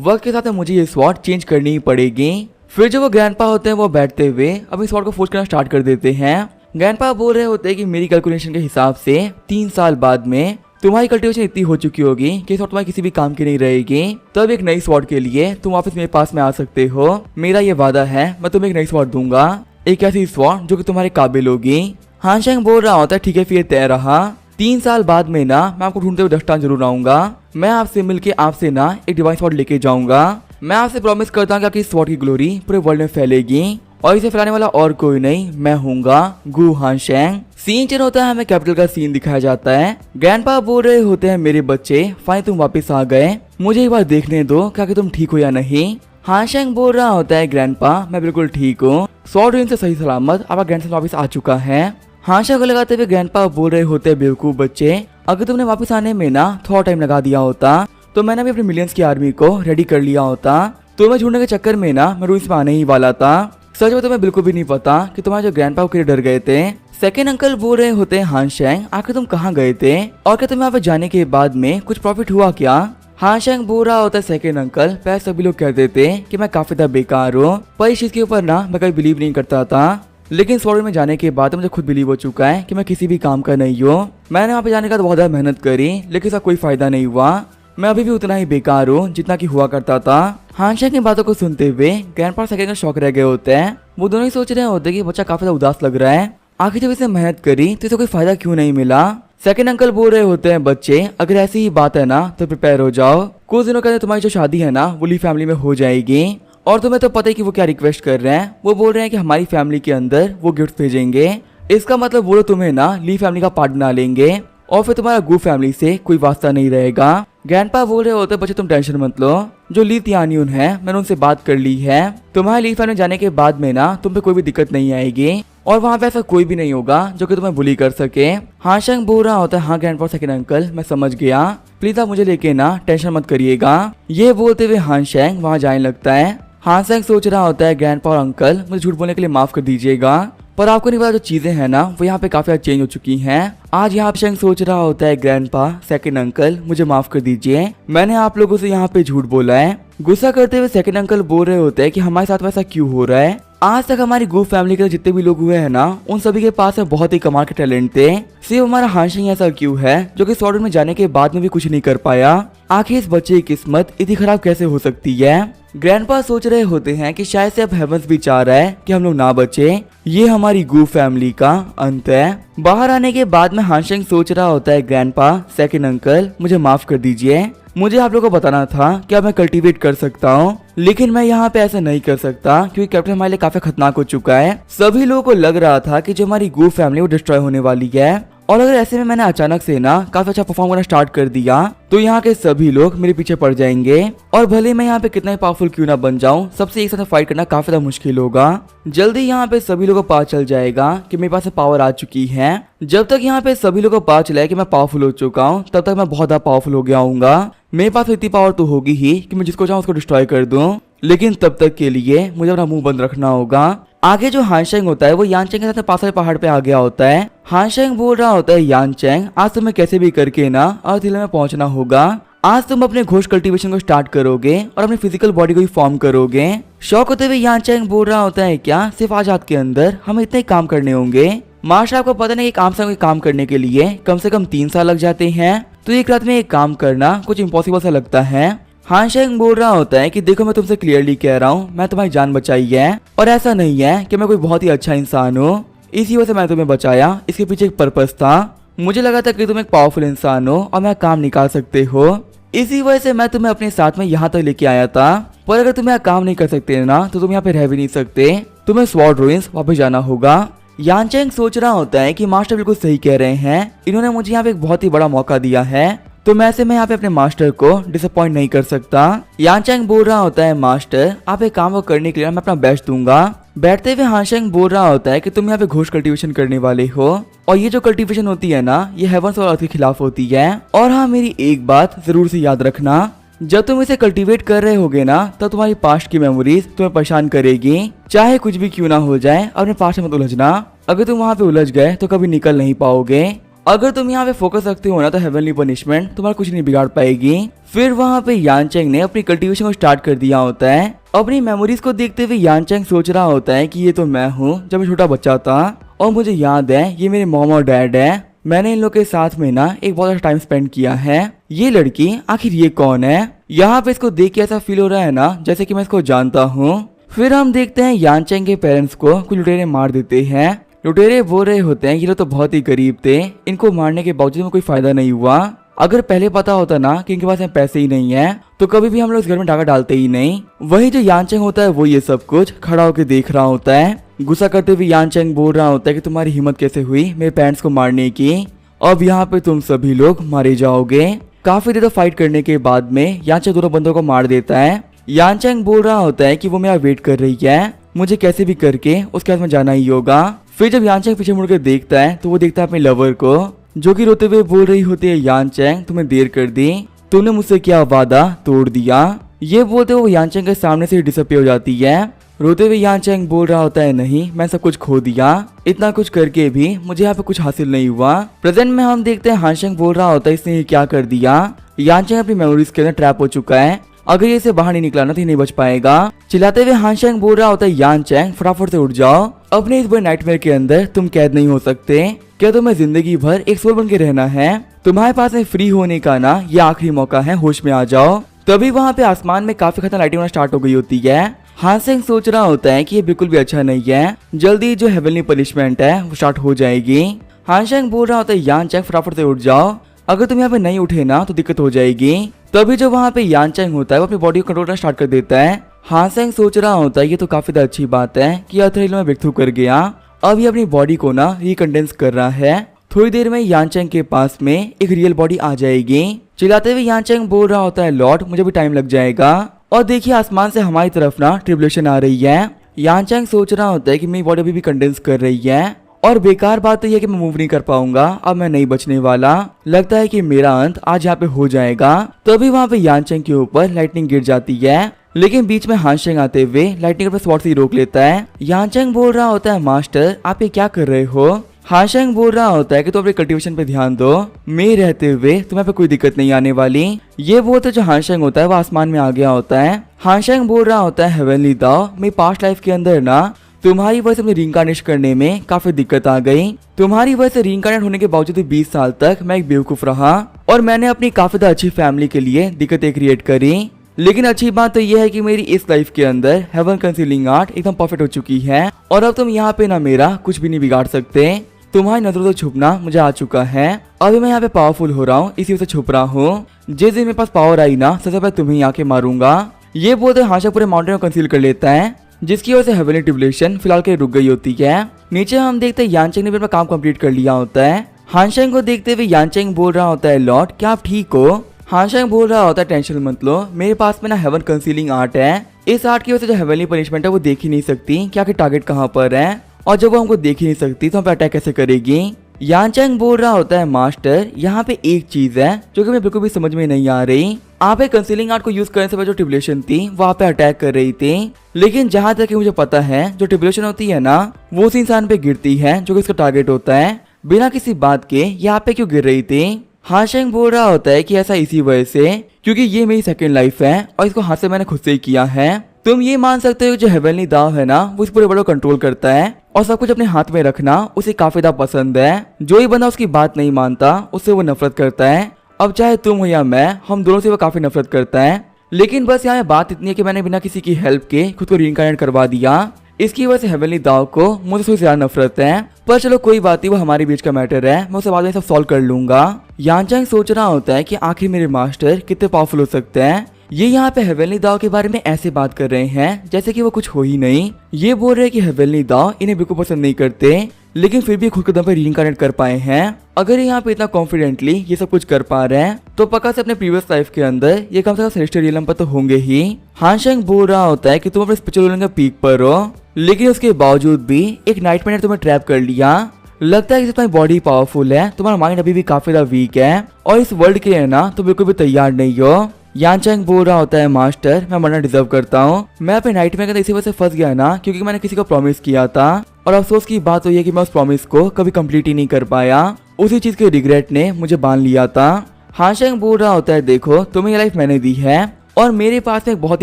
वक्त के साथ में मुझे ये स्वॉर्ड चेंज करनी ही पड़ेगी। फिर जो वो ग्रैंडपा होते हैं वो बैठते हुए अपनी स्वॉर्ड को फोर्स करना स्टार्ट कर देते हैं। ग्रैंडपा बोल रहे होते हैं कि मेरी कैलकुलेशन के हिसाब से 3 साल बाद में तुम्हारी कल्टीवेशन इतनी हो चुकी होगी कि स्वॉर्ड तुम्हारी किसी भी काम की नहीं रहेगी, तब एक नई स्वॉर्ड के लिए तुम वापस मेरे पास में आ सकते हो। मेरा ये वादा है मैं तुम्हें एक नई स्वॉर्ड दूंगा, एक ऐसी स्वॉर्ड जो कि तुम्हारे काबिल होगी। हान शेंग बोल रहा होता है ठीक है फिर तय रहा, 3 साल बाद में ना मैं आपको ढूंढते हुए दस्तान जरूर आऊंगा, मैं आपसे मिलके आपसे ना एक डिवाइन स्वॉर्ड लेके जाऊंगा। मैं आपसे प्रॉमिस करता हूँ कि इस स्वॉर्ड की ग्लोरी पूरे वर्ल्ड में फैलेगी और इसे फैलाने वाला और कोई नहीं मैं हूँगा गु हान शेंग। सीन चेंज होता है, हमें कैपिटल का सीन दिखाया जाता है। ग्रैंडपा बोल रहे होते हैं मेरे बच्चे फाइन तुम वापस आ गए, मुझे एक बार देखने दो क्या कि तुम ठीक हो या नहीं। हान शेंग बोल रहा होता है ग्रैंडपा मैं बिल्कुल ठीक हूँ, स्वॉर्ड ड्रीम से सही सलामत आपका ग्रैंडसन वापस आ चुका है। हान शेंग को लगाते हुए ग्रैंडपा बोल रहे होते हैं बेवकूफ बच्चे, अगर तुमने वापस आने में ना थोड़ा टाइम लगा दिया होता तो मैंने भी अपनी मिलियंस की आर्मी को रेडी कर लिया होता, तो मैं ढूंढने के चक्कर में ना मैं रूइंस में आने ही वाला था। सच में तुम्हें बिल्कुल भी नहीं पता कि तुम्हारे जो ग्रैंडपा के डर गए थे। सेकेंड अंकल बोल रहे होते हैं हान शेंग आखिर तुम कहाँ गए थे और क्या तुम्हें यहाँ पे जाने के बाद में कुछ प्रॉफिट हुआ क्या? हान शेंग बोल रहा होता है सेकेंड अंकल पहले सभी लोग कहते थे कि मैं काफी ज्यादा बेकार हूँ, पर इस चीज के ऊपर ना मैं कभी बिलीव नहीं करता था, लेकिन स्वॉर्ड में जाने के बाद मुझे खुद बिलीव हो चुका है कि मैं किसी भी काम का नहीं हूँ। मैंने वहाँ पे जाने का बहुत ज्यादा मेहनत करी लेकिन इसका कोई फायदा नहीं हुआ, मैं अभी भी उतना ही बेकार हूँ जितना कि हुआ करता था। हान शेंग की बातों को सुनते हुए ग्रैंडपा सेकेंड का शौक रह गए होते हैं। वो दोनों ही सोच रहे होते कि बच्चा काफी ज्यादा उदास लग रहा है, आखिर जब इसने मेहनत करी तो इसे कोई फायदा क्यों नहीं मिला। सेकेंड अंकल बोल रहे होते हैं बच्चे अगर ऐसी ही बात है ना तो प्रिपेयर हो जाओ, कुछ दिनों के अंदर तुम्हारी जो शादी है ना वो ली फैमिली में हो जाएगी और तुम्हें तो पता ही कि वो क्या रिक्वेस्ट कर रहे हैं, वो बोल रहे हैं कि हमारी फैमिली के अंदर वो गिफ्ट भेजेंगे, इसका मतलब वो लोग तुम्हें ना ली फैमिली का पार्ट बना लेंगे और फिर तुम्हारा गु फैमिली से कोई वास्ता नहीं रहेगा। ग्रैंडपा बोल रहे होते बच्चे तुम टेंशन मत लो, जो ली तियानियन है मैंने उनसे बात कर ली है, तुम्हारे ली फैमिली जाने के बाद में ना तुम पे कोई भी दिक्कत नहीं आएगी और वहाँ पे ऐसा कोई भी नहीं होगा जो कि तुम्हें बुली कर सके। हान शेंग बोल रहा होता है हाँ ग्रैंडपा सेकेंड अंकल मैं समझ गया, प्लीज आप मुझे लेके ना टेंशन मत करिएगा। ये बोलते हुए हान शेंग वहाँ जाने लगता है। हान शेंग सोच रहा होता है ग्रैंडपा और अंकल मुझे झूठ बोलने के लिए माफ कर दीजिएगा, पर आपको नहीं पता जो चीजें हैं ना वो यहाँ पे काफी ज्यादा चेंज हो चुकी हैं। आज यहाँ पे शेंग सोच रहा होता है ग्रैंडपा सेकंड अंकल मुझे माफ कर दीजिए, मैंने आप लोगों से यहाँ पे झूठ बोला है। गुस्सा करते हुए सेकंड अंकल बोल रहे होते हैं कि हमारे साथ वैसा क्यों हो रहा है, आज तक हमारी गू फैमिली के जितने भी लोग हुए हैं ना उन सभी के पास बहुत ही कमाल के टैलेंट थे, सिर्फ हमारा हान शेंग ऐसा क्यों है जो कि स्वॉर्ड में जाने के बाद में भी कुछ नहीं कर पाया, आखिर इस बच्चे की किस्मत इतनी खराब कैसे हो सकती है। ग्रैंडपा सोच रहे होते हैं कि शायद से अब हेवंस भी चाह रहा है कि हम लोग ना बचे, ये हमारी गू फैमिली का अंत है। बाहर आने के बाद में हान शेंग सोच रहा होता है ग्रैंडपा सेकंड अंकल मुझे माफ कर दीजिए, मुझे आप लोगों को बताना था कि अब मैं कल्टीवेट कर सकता हूँ, लेकिन मैं यहाँ पे ऐसा नहीं कर सकता क्योंकि कैप्टन हमारे लिए काफी खतरनाक हो चुका है। सभी लोगों को लग रहा था कि जो हमारी गू फैमिली वो डिस्ट्रॉय होने वाली है और अगर ऐसे में मैंने अचानक से ना काफी अच्छा परफॉर्म करना स्टार्ट कर दिया तो यहाँ के सभी लोग मेरे पीछे पड़ जाएंगे और भले मैं यहाँ पे कितना ही पावरफुल क्यों ना बन जाऊं, सबसे एक साथ फाइट करना काफी ज्यादा मुश्किल होगा। जल्दी यहाँ पे सभी लोगों को पता चल जाएगा कि मेरे पास पावर आ चुकी है। जब तक यहाँ पे सभी लोगों को पता चला है कि मैं पावरफुल हो चुका हूँ तब तक मैं बहुत ज्यादा पावरफुल हो गया हूँ। मेरे पास इतनी पावर तो होगी ही कि मैं जिसको चाहूँ उसको डिस्ट्रॉय कर दूं, लेकिन तब तक के लिए मुझे अपना मुंह बंद रखना होगा। आगे जो हानशेंग होता है वो यानचेंग के साथ पास वाले पहाड़ पे आ गया होता है। हानशेंग बोल रहा होता है यानचेंग, आज तुम्हें कैसे भी करके ना अर्थ हिल में पहुंचना होगा। आज तुम अपने घोष कल्टीवेशन को स्टार्ट करोगे और अपनी फिजिकल बॉडी को भी फॉर्म करोगे। शौक होते हुए यानचेंग बोल रहा होता है क्या सिर्फ आज रात के अंदर हमें इतने काम करने होंगे? मास्टर आपको पता नहीं, एक आम सा काम करने के लिए कम से कम 3 साल लग जाते हैं, तो एक रात में एक काम करना कुछ इम्पॉसिबल सा लगता है। हानशेंग बोल रहा होता है कि देखो मैं तुमसे क्लियरली कह रहा हूँ, मैं तुम्हारी जान बचाई है और ऐसा नहीं है कि मैं कोई बहुत ही अच्छा इंसान हूँ, इसी वजह से मैं तुम्हें बचाया। इसके पीछे एक पर्पस था, मुझे लगा था कि तुम एक पावरफुल इंसान हो और मैं काम निकाल सकते हो, इसी वजह से मैं तुम्हें अपने साथ में यहाँ तक लेके आया था। पर अगर तुम यहाँ काम नहीं कर सकते ना तो तुम यहाँ पे रह भी नहीं सकते, तुम्हें स्वॉर्ड रूइंस वापस जाना होगा। यानचेंग सोच रहा होता है कि मास्टर बिल्कुल सही कह रहे हैं, इन्होंने मुझे यहाँ पे एक बहुत ही बड़ा मौका दिया है, तो मैं यहाँ पे अपने मास्टर को डिसअपॉइंट नहीं कर सकता। यानचेंग बोल रहा होता है मास्टर आप एक काम को करने के लिए मैं अपना बेस्ट दूंगा। बैठते हुए हानशेंग बोल रहा होता है कि तुम यहाँ पे घोष कल्टीवेशन करने वाले हो और ये जो कल्टीवेशन होती है ना ये हेवंस और अर्थ के खिलाफ होती है। और हाँ मेरी एक बात जरूर से याद रखना, जब तुम इसे कल्टीवेट कर रहे होगे ना तब तुम्हारी पास्ट की मेमोरीज तुम्हें परेशान करेगी, चाहे कुछ भी क्यों ना हो जाए अपने पास्ट में मत उलझना। अगर तुम वहाँ पे उलझ गए तो कभी निकल नहीं पाओगे। अगर तुम यहाँ पे फोकस रखते हो ना तो हेवनली पनिशमेंट तुम्हारा कुछ नहीं बिगाड़ पाएगी। फिर वहाँ पे यानचेंग ने अपनी कल्टीवेशन को स्टार्ट कर दिया होता है। अपनी मेमोरीज को देखते हुए यानचेंग सोच रहा होता है कि ये तो मैं हूँ जब मैं छोटा बच्चा था और मुझे याद है ये मेरे मॉम और डैड है, मैंने इन लोग के साथ में ना एक बहुत अच्छा टाइम स्पेंड किया है। ये लड़की आखिर ये कौन है? यहाँ पे इसको देख के ऐसा फील हो रहा है ना जैसे कि मैं इसको जानता हूँ। फिर हम देखते हैं यानचेंग के पेरेंट्स को कुछ लुटेरे मार देते हैं। लुटेरे बोल रहे होते हैं ये लोग तो बहुत ही गरीब थे, इनको मारने के बावजूद में कोई फायदा नहीं हुआ। अगर पहले पता होता ना कि इनके पास पैसे ही नहीं है तो कभी भी हम लोग इस घर में डाका डालते ही नहीं। वही जो यानचेंग होता है वो ये सब कुछ खड़ा होकर देख रहा होता है। गुस्सा करते हुए यानचेंग बोल रहा होता है कि तुम्हारी हिम्मत कैसे हुई मेरे पेरेंट्स को मारने की, अब यहाँ पे तुम सभी लोग मारे जाओगे। काफी देर तक फाइट करने के बाद में यानचेंग दोनों बंदों को मार देता है। यानचेंग बोल रहा होता है कि वो मेरा वेट कर रही है, मुझे कैसे भी करके उसके हाथ में जाना ही होगा। फिर जब यानचेंग पीछे मुड़कर देखता है तो वो देखता है अपने लवर को जो कि रोते हुए बोल रही होती है यानचेंग तुम्हें देर कर दी, तूने मुझसे क्या वादा तोड़ दिया। ये बोलते वो यानचेंग के सामने से डिसअपीयर हो जाती है। रोते हुए यानचेंग बोल रहा होता है नहीं मैं सब कुछ खो दिया, इतना कुछ करके भी मुझे यहाँ पे कुछ हासिल नहीं हुआ। प्रेजेंट में हम देखते हैं हानशेंग बोल रहा होता है इसने ये क्या कर दिया। यानचेंग अपनी मेमोरीज के अंदर ट्रैप हो चुका है, अगर ये इसे बाहर नहीं निकला ना तो नहीं बच पाएगा। चिल्लाते हुए हानशेंग बोल रहा होता है यानचेंग फटाफट से उठ जाओ, अपने इस बुरे नाइटमेयर के अंदर तुम कैद नहीं हो सकते। क्या तुम्हें जिंदगी भर एक सोल बन के रहना है? तुम्हारे पास में फ्री होने का ना ये आखिरी मौका है, होश में आ जाओ। तभी वहाँ पे आसमान में काफी खतरनाक लाइटिंग होना स्टार्ट हो गई होती है। हानशेंग सोच रहा होता है कि ये बिल्कुल भी अच्छा नहीं है, जल्दी जो हेवनली पनिशमेंट है वो स्टार्ट हो जाएगी। हानशेंग बोल रहा होता है यानचेंग फटाफट से उठ जाओ, अगर तुम यहाँ पे नहीं उठे ना तो दिक्कत हो जाएगी। तभी जो वहाँ पे यानचेंग होता है वो अपनी बॉडी को कंट्रोल करना स्टार्ट कर देता है। हानशेंग सोच रहा होता है ये तो काफी अच्छी बात है कि अर्थ हिल में ब्रेक थ्रू कर गया, अब ये अपनी बॉडी को ना रिकंडेंस कर रहा है। थोड़ी देर में यानचेंग के पास में एक रियल बॉडी आ जाएगी। चिल्लाते हुए यानचेंग बोल रहा होता है लॉर्ड मुझे भी टाइम लग जाएगा। और देखिए आसमान से हमारी तरफ ना ट्रिब्यूलेशन आ रही है। यानचेंग सोच रहा होता है कि मेरी बॉडी अभी भी कंडेंस कर रही है और बेकार बात तो यह है कि मैं मूव नहीं कर पाऊंगा, अब मैं नहीं बचने वाला, लगता है कि मेरा अंत आज यहाँ पे हो जाएगा। तभी वहाँ पे यानचेंग के ऊपर लाइटनिंग गिर जाती है, लेकिन बीच में हानशेंग आते हुए लाइटनिंग अपने स्वॉर्ड से रोक लेता है। यानचेंग बोल रहा होता है मास्टर आप ये क्या कर रहे हो? हानशेंग बोल रहा होता है कि तुम अपने कल्टीवेशन पे ध्यान दो, मैं रहते हुए तुम्हें पे कोई दिक्कत नहीं आने वाली। ये बोलते जो हानशेंग होता है वो आसमान में आ गया होता है। हानशेंग बोल रहा होता है हेवनली दाओ मेरी पास्ट लाइफ के अंदर ना तुम्हारी वजह से मुझे रिइंकार्नेट करने में काफी दिक्कत आ गई। तुम्हारी वजह से रिइंकार्नेट होने के बावजूद 20 साल तक मैं एक बेवकूफ रहा और मैंने अपनी काफी अच्छी फैमिली के लिए दिक्कतें क्रिएट करी। लेकिन अच्छी बात तो यह है कि मेरी इस लाइफ के अंदर हेवन कंसीलिंग आर्ट एकदम परफेक्ट हो चुकी है और अब तुम यहाँ पे ना मेरा कुछ भी नहीं बिगाड़ सकते। तुम्हारी नजरों से छुपना मुझे आ चुका है, अभी मैं यहाँ पे पावरफुल हो रहा हूँ इसी वजह से छुप रहा हूँ। जिस दिन मेरे पास पावर आई ना सबसे पहले तुम्हें आके मारूंगा। ये बोलते हानशेंग पूरे माउंटेन को कंसील कर लेता है, जिसकी वजह से हेवनली ट्रिब्यूलेशन फिलहाल के रुक गई होती है। नीचे हम देखते हैं यानचेंग ने भी अपना काम कंप्लीट कर लिया होता है। हानशेंग को देखते हुए यानचेंग बोल रहा होता है लॉर्ड क्या आप ठीक हो। हानशेंग बोल रहा होता है टेंशन मत लो, मेरे पास में ना हेवन कंसीलिंग आर्ट है। इस आर्ट की वजह से जो हेवनली पनिशमेंट है वो देख ही नहीं सकती कि आखिर टारगेट कहाँ पर है, और जब वो हमको देख ही नहीं सकती तो हम पे अटैक कैसे करेगी। यानचेंग बोल रहा होता है मास्टर यहाँ पे एक चीज है जो कि मैं बिल्कुल भी समझ में नहीं आ रही। आप एक कंसीलिंग आर्ट को यूज करने से पहले जो ट्रिब्यूलेशन थी वो आप पे अटैक कर रही थी, लेकिन जहां तक कि मुझे पता है जो ट्रिब्यूलेशन होती है ना वो उस इंसान पे गिरती है जो कि इसका टारगेट होता है। बिना किसी बात के यहाँ पे क्यों गिर रही थी। हानशेंग बोल रहा होता है कि ऐसा इसी वजह से क्योंकि ये मेरी सेकंड लाइफ है और इसको हाथ से मैंने खुद से ही किया है। तुम ये मान सकते हो जो हेवनली दाव है ना वो इस पूरे वर्ल्ड को कंट्रोल करता है और सब कुछ अपने हाथ में रखना उसे काफी ज्यादा पसंद है। जो ही बंदा उसकी बात नहीं मानता उससे वो नफरत करता है। अब चाहे तुम हो या मैं, हम दोनों से वो काफी नफरत करता है। लेकिन बस यहाँ बात इतनी है कि मैंने बिना किसी की हेल्प के खुद को रीइंकार्नेट करवा दिया। इसकी वजह से हेवनली दाव को मुझसे ज्यादा नफरत है। पर चलो कोई बात नहीं, वो हमारे बीच का मैटर है, मैं उसे बाद में सब सॉल्व कर लूंगा। यानचेंग सोच रहा होता है कि आखिर मेरे मास्टर कितने पावरफुल हो सकते हैं। ये यहाँ पे हेवनली दाव के बारे में ऐसे बात कर रहे हैं जैसे कि वो कुछ हो ही नहीं। ये बोल रहे हैं कि हेवनली दाव इन्हें बिल्कुल पसंद नहीं करते, लेकिन फिर भी खुद के दम पे रीइंकार्नेट कर पाए हैं। अगर यहाँ पे इतना कॉन्फिडेंटली ये सब कुछ कर पा रहे हैं तो पक्का से अपने प्रीवियस लाइफ के अंदर ये कम से कम सेलेस्टियल रियलम पर तो होंगे ही। हानशेंग बोल रहा होता है कि तुम अपने स्पिरिचुअल रियलम के पीक पर हो, लेकिन उसके बावजूद भी एक नाइटमेयर ने तुम्हें ट्रैप कर लिया। लगता है कि तुम्हारी बॉडी पावरफुल है, तुम्हारा माइंड अभी भी काफी ज्यादा वीक है और इस वर्ल्ड के लिए ना तो बिल्कुल भी तैयार नहीं हो। यानचेंग बोल रहा होता है मास्टर मैं मरना डिजर्व करता हूँ। मैं अपने नाइटमेयर के अंदर इसी वजह से फंस गया ना क्योंकि मैंने किसी को प्रॉमिस किया था और अफसोस की बात तो ये कि मैं उस प्रॉमिस को कभी कंप्लीट ही नहीं कर पाया। उसी चीज के रिग्रेट ने मुझे बांध लिया था। हानशेंग बोल रहा होता है देखो तुम्हें ये लाइफ मैंने दी है और मेरे पास में एक बहुत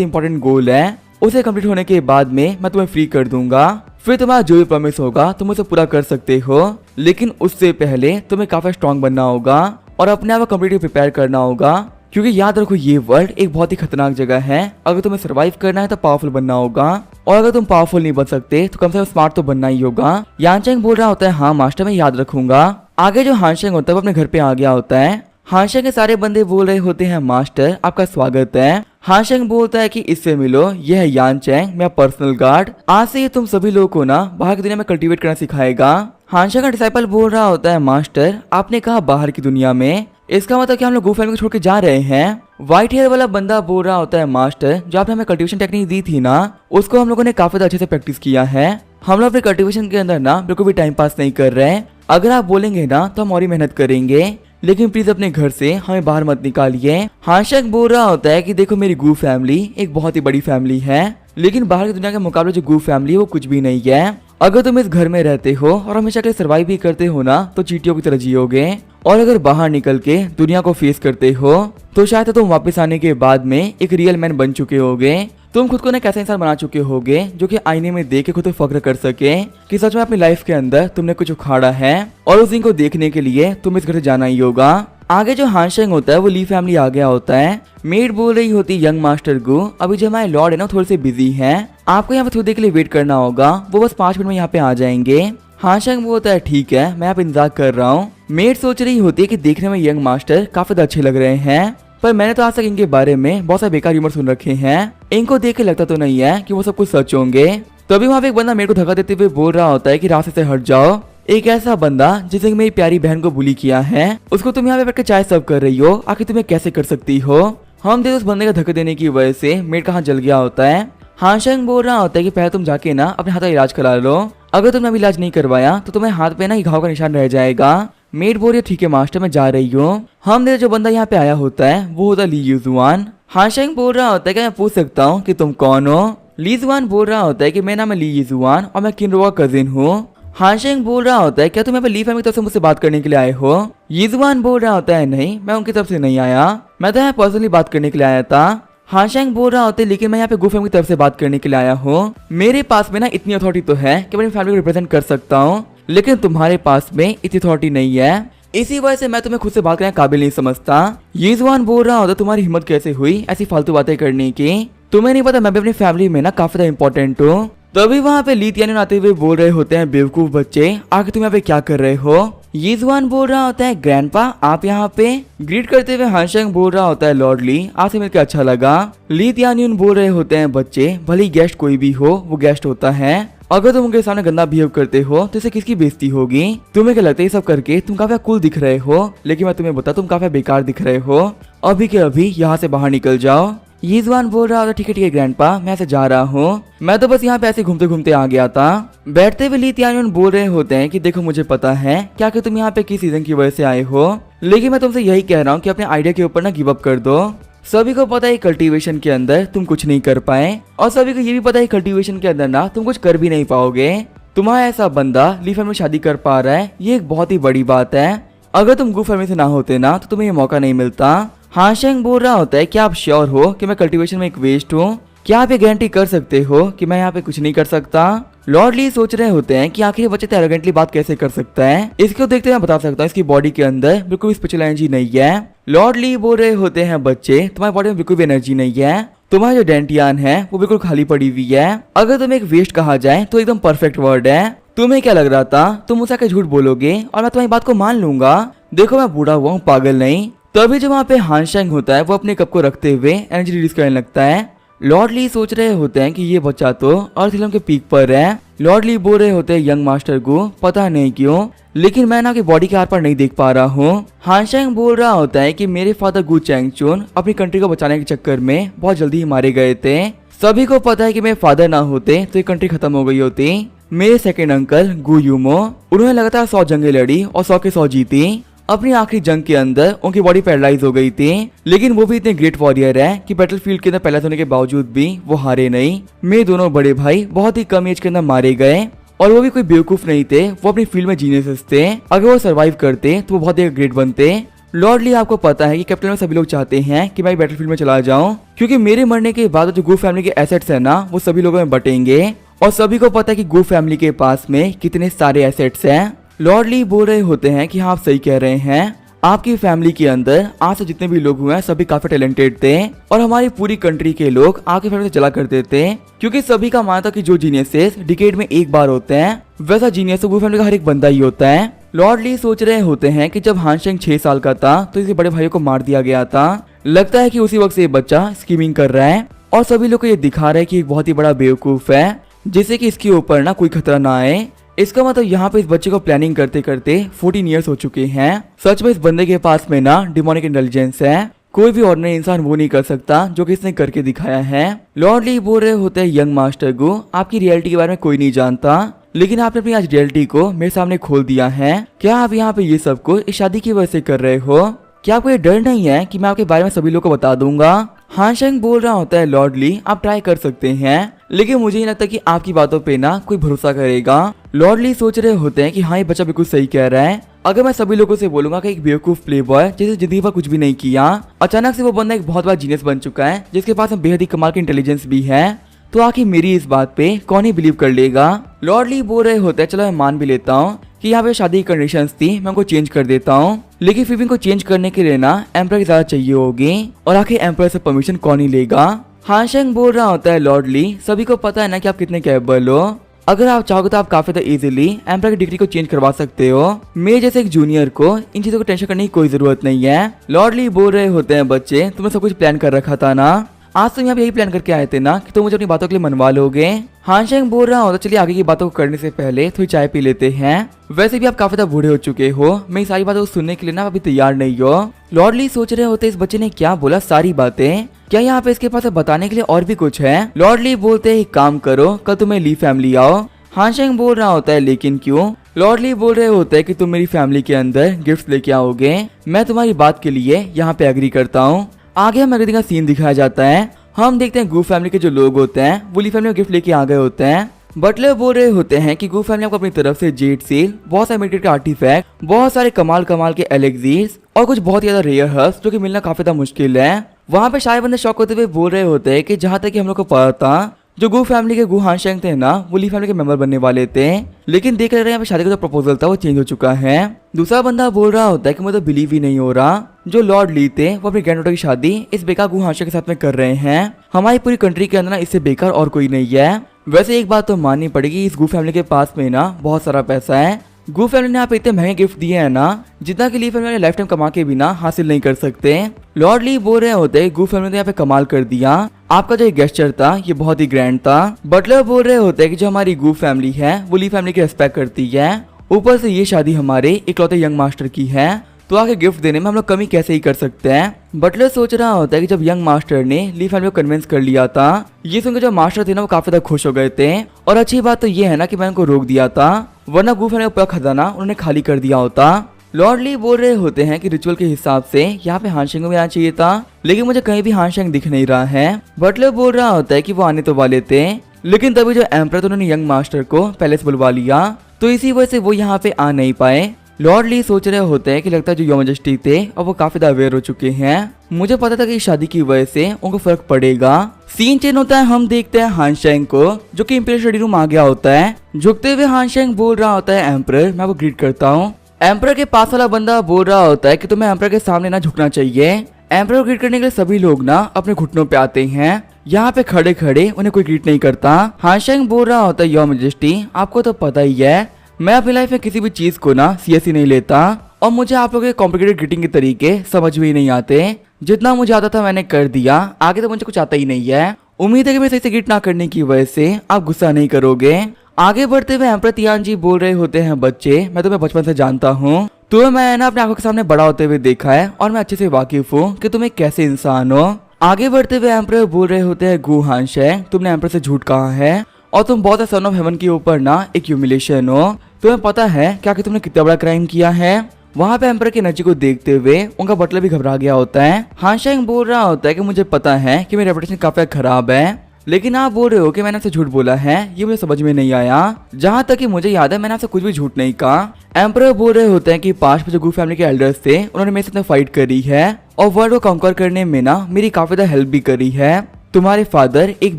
इंपॉर्टेंट गोल है, उसे कंप्लीट होने के बाद में मैं तुम्हें फ्री कर दूंगा। फिर तुम्हारा जो भी प्रॉमिस होगा तुम उसे पूरा कर सकते हो, लेकिन उससे पहले तुम्हें काफी स्ट्रांग बनना होगा और अपने आप को कम्प्लीटली प्रिपेयर करना होगा। क्योंकि याद रखो ये वर्ल्ड एक बहुत ही खतरनाक जगह है। अगर तुम्हें सरवाइव करना है तो पावरफुल बनना होगा और अगर तुम पावरफुल नहीं बन सकते तो कम से कम स्मार्ट तो बनना ही होगा। यानचेंग बोल रहा होता है हाँ मास्टर मैं याद रखूंगा। आगे जो हानशेंग होता है वो अपने घर पे आ गया होता है। हानशेंग के सारे बंदे बोल रहे होते हैं मास्टर आपका स्वागत है। हानशेंग बोलता है कि इससे मिलो, यह है यानचेंग मेरा पर्सनल गार्ड, आज से ये तुम सभी लोगों को ना बाहर की दुनिया में कल्टीवेट करना सिखाएगा। हानशेंग का डिसाइपल बोल रहा होता है मास्टर आपने कहा बाहर की दुनिया में, इसका मतलब कि हम लोग गू फैमिली को छोड़ के जा रहे हैं। व्हाइट हेयर वाला बंदा बोल रहा होता है मास्टर जो आपने हमें कल्टीवेशन टेक्निक दी थी ना उसको हम लोगों ने काफी अच्छे से प्रैक्टिस किया है। हम लोग अपने कल्टीवेशन के अंदर ना बिल्कुल भी टाइम पास नहीं कर रहे हैं। अगर आप बोलेंगे ना तो हम और ही मेहनत करेंगे, लेकिन प्लीज अपने घर से हमें बाहर मत निकालिए। हानशेंग बोल रहा होता है कि देखो मेरी गू फैमिली एक बहुत ही बड़ी फैमिली है, लेकिन बाहर की दुनिया के मुकाबले जो गू फैमिली है वो कुछ भी नहीं है। अगर तुम इस घर में रहते हो और हमेशा के लिए सर्वाइव भी करते हो ना तो चींटियों की तरह जियोगे, और अगर बाहर निकल के दुनिया को फेस करते हो तो शायद तुम वापस आने के बाद में एक रियल मैन बन चुके होगे। तुम खुद को ना कैसा इंसान बना चुके होगे जो कि आईने में देख के खुद को फख्र कर सके कि सच में अपनी लाइफ के अंदर तुमने कुछ उखाड़ा है, और उस दिन को देखने के लिए तुम इस घर से जाना ही होगा। आगे जो हानशेंग होता है वो ली फैमिली आ गया होता है। मेड बोल रही होती यंग मास्टर गु अभी जो हमारे लॉर्ड है ना थोड़े से बिजी हैं, आपको यहाँ पे थोड़ी देर के लिए वेट करना होगा, वो बस 5 मिनट में यहाँ पे आ जाएंगे। हानशेंग बोलता है ठीक है मैं यहाँ पे इंतजार कर रहा हूँ। मेड सोच रही होती है कि देखने में यंग मास्टर काफी अच्छे लग रहे हैं, पर मैंने तो आज तक इनके बारे में बहुत सारे बेकार र्यूमर सुन रखे हैं, इनको देख के लगता तो नहीं है कि वो सब कुछ सच होंगे। तभी वहाँ पे एक बंदा मेरे को धक्का देते हुए बोल रहा होता है कि रास्ते से हट जाओ। एक ऐसा बंदा जिसने मेरी प्यारी बहन को बुली किया है उसको तुम यहाँ पे बैठ के चाय सर्व कर रही हो, आखिर तुम्हें कैसे कर सकती हो। हम उस बंदे का धक्का देने की वजह से मेड का हाथ जल गया होता है। हानशेंग बोल रहा होता है कि पहले तुम जाके ना अपने हाथ का इलाज करा लो, अगर तुमने अभी इलाज नहीं करवाया तो तुम्हें हाथ पे ना घाव का निशान रह जाएगा। मेड बोल रही है ठीक है मास्टर मैं जा रही हूँ। हम जो बंदा यहाँ पे आया होता है वो होता है ली युजुआन। हानशेंग बोल रहा होता है कि मैं पूछ सकता हूँ कि तुम कौन हो। ली युजुआन बोल रहा होता है कि मेरा नाम है ली युजुआन और मैं किनरो का कजिन हूँ। हानशेंग बोल रहा होता है क्या तुम यहाँ पे ली फैमिली की तरफ से मुझसे बात करने के लिए आए हो। युजुआन बोल रहा होता है नहीं मैं उनकी तरफ से नहीं आया, मैं तो यहाँ पर्सनली बात करने के लिए आया था। हानशेंग बोल रहा होता है लेकिन मैं यहाँ पे गू फैमिली की तरफ से बात करने के लिए आया हूँ। मेरे पास में ना इतनी अथॉरिटी तो है कि मैं अपनी फैमिली को रिप्रेजेंट कर सकता हूँ, लेकिन तुम्हारे पास में इतनी अथॉरिटी नहीं है, इसी वजह से मैं तुम्हें खुद से बात करने काबिल नहीं समझता। युजुआन बोल रहा होता तुम्हारी हिम्मत कैसे हुई ऐसी फालतू बातें करने की, तुम्हें नहीं पता मैं भी अपनी फैमिली में ना काफी ज्यादा इंपॉर्टेंट हूँ। तभी वहाँ पे ली तियानिन आते हुए बोल रहे होते हैं बेवकूफ बच्चे आखिर तुम यहाँ पे क्या कर रहे हो। ये जुआन बोल रहा होता है ग्रैंडपा आप यहाँ पे। ग्रीट करते हुए हांशेंग बोल रहा होता है लॉर्ड ली आपसे मिलकर अच्छा लगा। ली त्यान्यून बोल रहे होते हैं बच्चे भले गेस्ट कोई भी हो वो गेस्ट होता है, अगर तुम उनके सामने गंदा बिहेव करते हो तो इसे किसकी बेइज्जती होगी। तुम्हें क्या लगता है ये सब करके तुम काफी कूल दिख रहे हो, लेकिन मैं तुम्हें बता तुम काफी बेकार दिख रहे हो, अभी के अभी यहाँ से बाहर निकल जाओ। ये जुआन बोल रहा था ठीक है ग्रैंडपा मैं ऐसे जा रहा हूँ, मैं तो बस यहाँ पे ऐसे घूमते घूमते आ गया था। बैठते हुए ली त्यान्यून बोल रहे होते हैं कि देखो मुझे पता है क्या कि तुम यहाँ पे किस सीजन की वजह से आए हो, लेकिन मैं तुमसे यही कह रहा हूँ कि अपने आइडिया के ऊपर ना गिव अप कर दो। सभी को पता है कल्टीवेशन के अंदर तुम कुछ नहीं कर पाए, और सभी को ये भी पता है कल्टीवेशन के अंदर ना तुम कुछ कर भी नहीं पाओगे। तुम्हारा ऐसा बंदा ली फैमिली में शादी कर पा रहा है ये एक बहुत ही बड़ी बात है, अगर तुम गू फैमिली से ना होते ना तो तुम्हें ये मौका नहीं मिलता। हांशेंग बोल रहा होता है क्या आप श्योर हो कि मैं कल्टीवेशन में एक वेस्ट हूँ, क्या आप ये गारंटी कर सकते हो कि मैं यहाँ पे कुछ नहीं कर सकता। लॉर्ड ली सोच रहे होते हैं कि आखिर ये बच्चे एरोगेंटली बात कैसे कर सकता है, इसको देखते मैं बता सकता हूँ इसकी बॉडी के अंदर बिल्कुल भी स्पिरिचुअल एनर्जी नहीं है। लॉर्ड ली बोल रहे होते हैं बच्चे तुम्हारी बॉडी में बिल्कुल भी एनर्जी नहीं है, तुम्हारा जो डेंटियान है वो बिल्कुल खाली पड़ी हुई है, अगर तुम्हें एक वेस्ट कहा जाए तो एकदम परफेक्ट वर्ड है। तुम्हें क्या लग रहा था तुम मुझसे आके झूठ बोलोगे और मैं तुम्हारी बात को मान लूंगा, देखो मैं बूढ़ा हुआ हूँ पागल नहीं। तभी जो वहाँ पे हांशेंग होता है वो अपने कप को रखते हुए एनर्जी रिलीज करने लगता है। लॉर्ड ली सोच रहे होते हैं कि ये बच्चा तो अर्थ फिल्म के पीक पर है। लॉर्ड ली बोल रहे होते हैं यंग मास्टर को पता नहीं क्यों लेकिन मैं ना कि बॉडी के आर पर नहीं देख पा रहा हूँ। हांशेंग बोल रहा होता है कि मेरे फादर गु चैंगचुन अपनी कंट्री को बचाने के चक्कर में बहुत जल्दी ही मारे गए थे, सभी को पता है कि मेरे फादर ना होते तो ये कंट्री खत्म हो गई होती। मेरे सेकंड अंकल गु यूमो उन्होंने लगातार 100 जंगें लड़ी और 100 के 100 जीती, अपनी आखिरी जंग के अंदर उनकी बॉडी पैरालाइज हो गई थी, लेकिन वो भी इतने ग्रेट वॉरियर है कि बैटलफील्ड के अंदर पैरालाइज होने के बावजूद भी वो हारे नहीं। मेरे दोनों बड़े भाई बहुत ही कम एज के अंदर मारे गए और वो भी कोई बेवकूफ नहीं थे, वो अपनी फील्ड में जीनियस थे, अगर वो सरवाइव करते तो वो बहुत ही ग्रेट बनते। लॉर्ड ली आपको पता है कि कैपिटल में सभी लोग चाहते हैं कि मैं बैटलफील्ड में चला जाऊं, क्योंकि मेरे मरने के बाद जो गू फैमिली के एसेट्स है ना वो सभी लोगों में बटेंगे, और सभी को पता है कि गू फैमिली के पास में कितने सारे एसेट्स हैं। लॉर्ड ली बोल रहे होते हैं कि हाँ आप सही कह रहे हैं, आपकी फैमिली के अंदर आज से जितने भी लोग हुए हैं सभी काफी टैलेंटेड थे, और हमारी पूरी कंट्री के लोग आपकी फैमिली से चला करते थे, क्योंकि सभी का मानना था कि जो जीनियसेस डिकेड में एक बार होते हैं वैसा जीनियस तो गू फैमिली का हर एक बंदा ही होता है। लॉर्ड ली सोच रहे होते हैं कि जब हांशेंग 6 साल का था तो इसके बड़े भाइयों को मार दिया गया था, लगता है कि उसी वक्त से ये बच्चा स्कीमिंग कर रहा है और सभी लोग को ये दिखा रहा है कि एक बहुत ही बड़ा बेवकूफ है, जिससे कि इसके ऊपर ना कोई खतरा ना आए। इसका मतलब यहाँ पे इस बच्चे को प्लानिंग करते करते 14 इयर्स हो चुके हैं। सच में इस बंदे के पास में ना डिमोनिक इंटेलिजेंस है, कोई भी ऑर्डिनरी इंसान वो नहीं कर सकता जो कि इसने करके दिखाया है। लॉर्ड ली बोल रहे होते हैं यंग मास्टर को आपकी रियलिटी के बारे में कोई नहीं जानता, लेकिन आपने अपनी आज रियलिटी को मेरे सामने खोल दिया है। क्या आप यहाँ पे ये सब को इस शादी की वजह से कर रहे हो, क्या आपको ये डर नहीं है कि मैं आपके बारे में सभी लोगों को बता दूंगा। हांशेंग बोल रहा होता है लॉर्ड ली आप ट्राई कर सकते हैं, लेकिन मुझे नहीं लगता कि आपकी बातों पे ना कोई भरोसा करेगा। लॉर्ड ली सोच रहे होते हैं कि हाँ ये बच्चा बिल्कुल सही कह रहा है, अगर मैं सभी लोगों से बोलूंगा कि एक बेवकूफ प्ले बॉय जिसे जिंदगी पर कुछ भी नहीं किया, अचानक से वो बंदा एक बहुत बड़ा जीनियस बन चुका है जिसके पास में बेहद ही कमाल की इंटेलिजेंस भी है, तो आखिर मेरी इस बात पे कौन ही बिलीव कर लेगा। लॉर्ड ली बोल रहे होते हैं चलो मैं मान भी लेता हूँ कि यहाँ पे शादी की कंडीशंस थी, मैं उनको चेंज कर देता हूँ, लेकिन फिर भी इनको चेंज करने के लिए ना एम्पर की ज्यादा चाहिए होगी, और आखिर एम्पर से परमिशन कौन ही लेगा। हांशेंग बोल रहा होता है लॉर्ड ली सभी को पता है ना कि आप कितने कैपेबल हो, अगर आप चाहोगे तो आप काफी ज्यादा इजीली एम्पर की डिग्री को चेंज करवा सकते हो, मेरे जैसे एक जूनियर को इन चीजों को टेंशन करने की कोई जरूरत नहीं है। लॉर्ड ली बोल रहे होते हैं बच्चे तुमने सब कुछ प्लान कर रखा था ना, आज तुम यहाँ पे यही प्लान करके आए थे ना कि तुम मुझे अपनी बातों के लिए मनवा लोगे। हांशेंग बोल रहा होता चलिए आगे की बातों को करने से पहले थोड़ी चाय पी लेते हैं, वैसे भी आप काफी ज्यादा बूढ़े हो चुके हो, मैं सारी बातों को सुनने के लिए ना अभी तैयार नहीं हो। लॉर्ड ली सोच रहे होते इस बच्चे ने क्या बोला सारी बातें, क्या यहाँ पे इसके पास बताने के लिए और भी कुछ है। लॉर्ड ली बोलते हैं एक काम करो कल तुम्हें ली फैमिली आओ। हांशेंग बोल रहा होता है लेकिन क्यों। लॉर्ड ली बोल रहे होते हैं कि तुम मेरी फैमिली के अंदर गिफ्ट लेके आओगे, मैं तुम्हारी बात के लिए यहाँ पे एग्री करता हूँ। आगे हमें अगली का सीन दिखाया जाता है, हम देखते हैं गू फैमिली के जो लोग होते हैं वो ली फैमिली को गिफ्ट लेके आ गए होते हैं। बटलर बोल रहे होते हैं कि गू फैमिली आपको अपनी तरफ से जेड सील, बहुत सारे मेडिकेट आर्टिफैक्ट, बहुत सारे कमाल के एलेक्सीर्स और कुछ बहुत ज्यादा रेयर हर्ब्स जो कि मिलना काफी ज्यादा मुश्किल है। वहाँ पे शायद बंदे शौक होते हुए बोल रहे होते हैं कि जहाँ तक कि हम लोग को पता था जो गू फैमिली के गू हांशेंग थे ना वो ली फैमिली के मेंबर बनने वाले थे, लेकिन देख रहे हैं यहाँ पे शादी का जो प्रपोजल था वो चेंज हो चुका है। दूसरा बंदा बोल रहा होता है कि मुझे तो बिलीव ही नहीं हो रहा, जो लॉर्ड ली थे वो अपनी ग्रैंड डॉटर की शादी इस बेकार गू हांशेंग के साथ में कर रहे हैं, हमारी पूरी कंट्री के अंदर ना इससे बेकार और कोई नहीं है। वैसे एक बात तो माननी पड़ेगी, इस गू फैमिली के पास में ना बहुत सारा पैसा है, गू फैमिली ने आप इतने महंगे गिफ्ट दिए हैं ना, जितना कि ली फैमिली वाले लाइफ टाइम कमा के बिना हासिल नहीं कर सकते। लॉर्ड ली बोल रहे होते गू फैमिली ने यहाँ पे कमाल कर दिया, आपका जो गेस्चर था ये बहुत ही ग्रैंड था। बटलर बोल रहे होते कि जो हमारी गू फैमिली है वो ली फैमिली की रेस्पेक्ट करती है, ऊपर से ये शादी हमारे इकलौते यंग मास्टर की है, तो आगे गिफ्ट देने में हम लोग कमी कैसे ही कर सकते हैं। बटलर सोच रहा होता है कि जब यंग मास्टर ने ली फैमिली को कन्विंस कर लिया था, ये सुनकर जो मास्टर थे ना वो काफी ज्यादा खुश हो गए थे। और अच्छी बात तो ये है ना कि मैंने उनको रोक दिया था, वरना गू फैमिली का पूरा खजाना उन्होंने खाली कर दिया होता। लॉर्ड ली बोल रहे होते हैं कि रिचुअल के हिसाब से यहाँ पे हानशेंग को भी आना चाहिए था, लेकिन मुझे कहीं भी हानशेंग दिख नहीं रहा है। बटलर बोल रहा होता है कि वो आने तो वाले थे, लेकिन तभी जो एम्परर उन्होंने यंग मास्टर को पैलेस बुलवा लिया, तो इसी वजह से वो यहाँ पे आ नहीं पाए। लॉर्ड ली सोच रहे होते हैं कि लगता है जो योर मैजेस्टी थे और वो काफी ज्यादा अवेयर हो चुके हैं, मुझे पता था कि इस शादी की वजह से उनको फर्क पड़ेगा। सीन चेंज होता है, हम देखते हैं हानशेंग को जो कि इंपीरियल स्टडी रूम आ गया होता है। झुकते हुए हानशेंग बोल रहा होता है एम्परर मैं वो ग्रीट करता हूँ। एम्परर के पास वाला बंदा बोल रहा होता है कि तुम्हें एम्परर के सामने ना झुकना चाहिए। एम्परर को ग्रीट करने के लिए सभी लोग ना अपने घुटनों पे आते हैं, यहाँ पे खड़े खड़े उन्हें कोई ग्रीट नहीं करता। हानशेंग बोल रहा होता है योर मैजेस्टी आपको तो पता ही है मैं अपनी लाइफ में किसी भी चीज को ना सीरियसली नहीं लेता, और मुझे आप लोगों के कॉम्प्लिकेटेड ग्रीटिंग के तरीके समझ में ही नहीं आते। जितना मुझे आता था मैंने कर दिया, आगे तो मुझे कुछ आता ही नहीं है। उम्मीद है कि मैं सही से ग्रीट ना करने की वजह से आप गुस्सा नहीं करोगे। आगे बढ़ते हुए एम्परर तियान जी बोल रहे होते हैं बच्चे मैं तुम्हें बचपन से जानता हूँ, तुम्हें मैं ना अपने आंखों के सामने बड़ा होते हुए देखा है और मैं अच्छे से वाकिफ हूँ कि तुम एक कैसे इंसान हो। आगे बढ़ते हुए एम्परर बोल रहे होते हैं गू हानशेंग तुमने एम्परर से झूठ कहा है और तुम बहुत सन ऑफ हेवन के ऊपर ना एक ह्यूमिलेशन हो। तुम्हें पता है क्या कि तुमने कितना बड़ा क्राइम किया है। वहाँ पे एम्परर की एनर्जी को देखते हुए उनका बटलर भी घबरा गया होता है। हानशेंग बोल रहा होता है कि मुझे पता है कि मेरी रेपुटेशन काफी खराब है, लेकिन आप बोल रहे हो कि मैंने आपसे झूठ बोला है, ये मुझे समझ में नहीं आया। जहाँ तक कि मुझे याद है मैंने आपसे कुछ भी झूठ नहीं कहा। एम्परर बोल रहे होते हैं कि पास्ट में जो गू फैमिली के एल्डर्स थे उन्होंने मेरे साथ फाइट करी है और वर्ल्ड को कॉन्कर करने में ना मेरी काफी ज्यादा हेल्प भी करी है। तुम्हारे फादर एक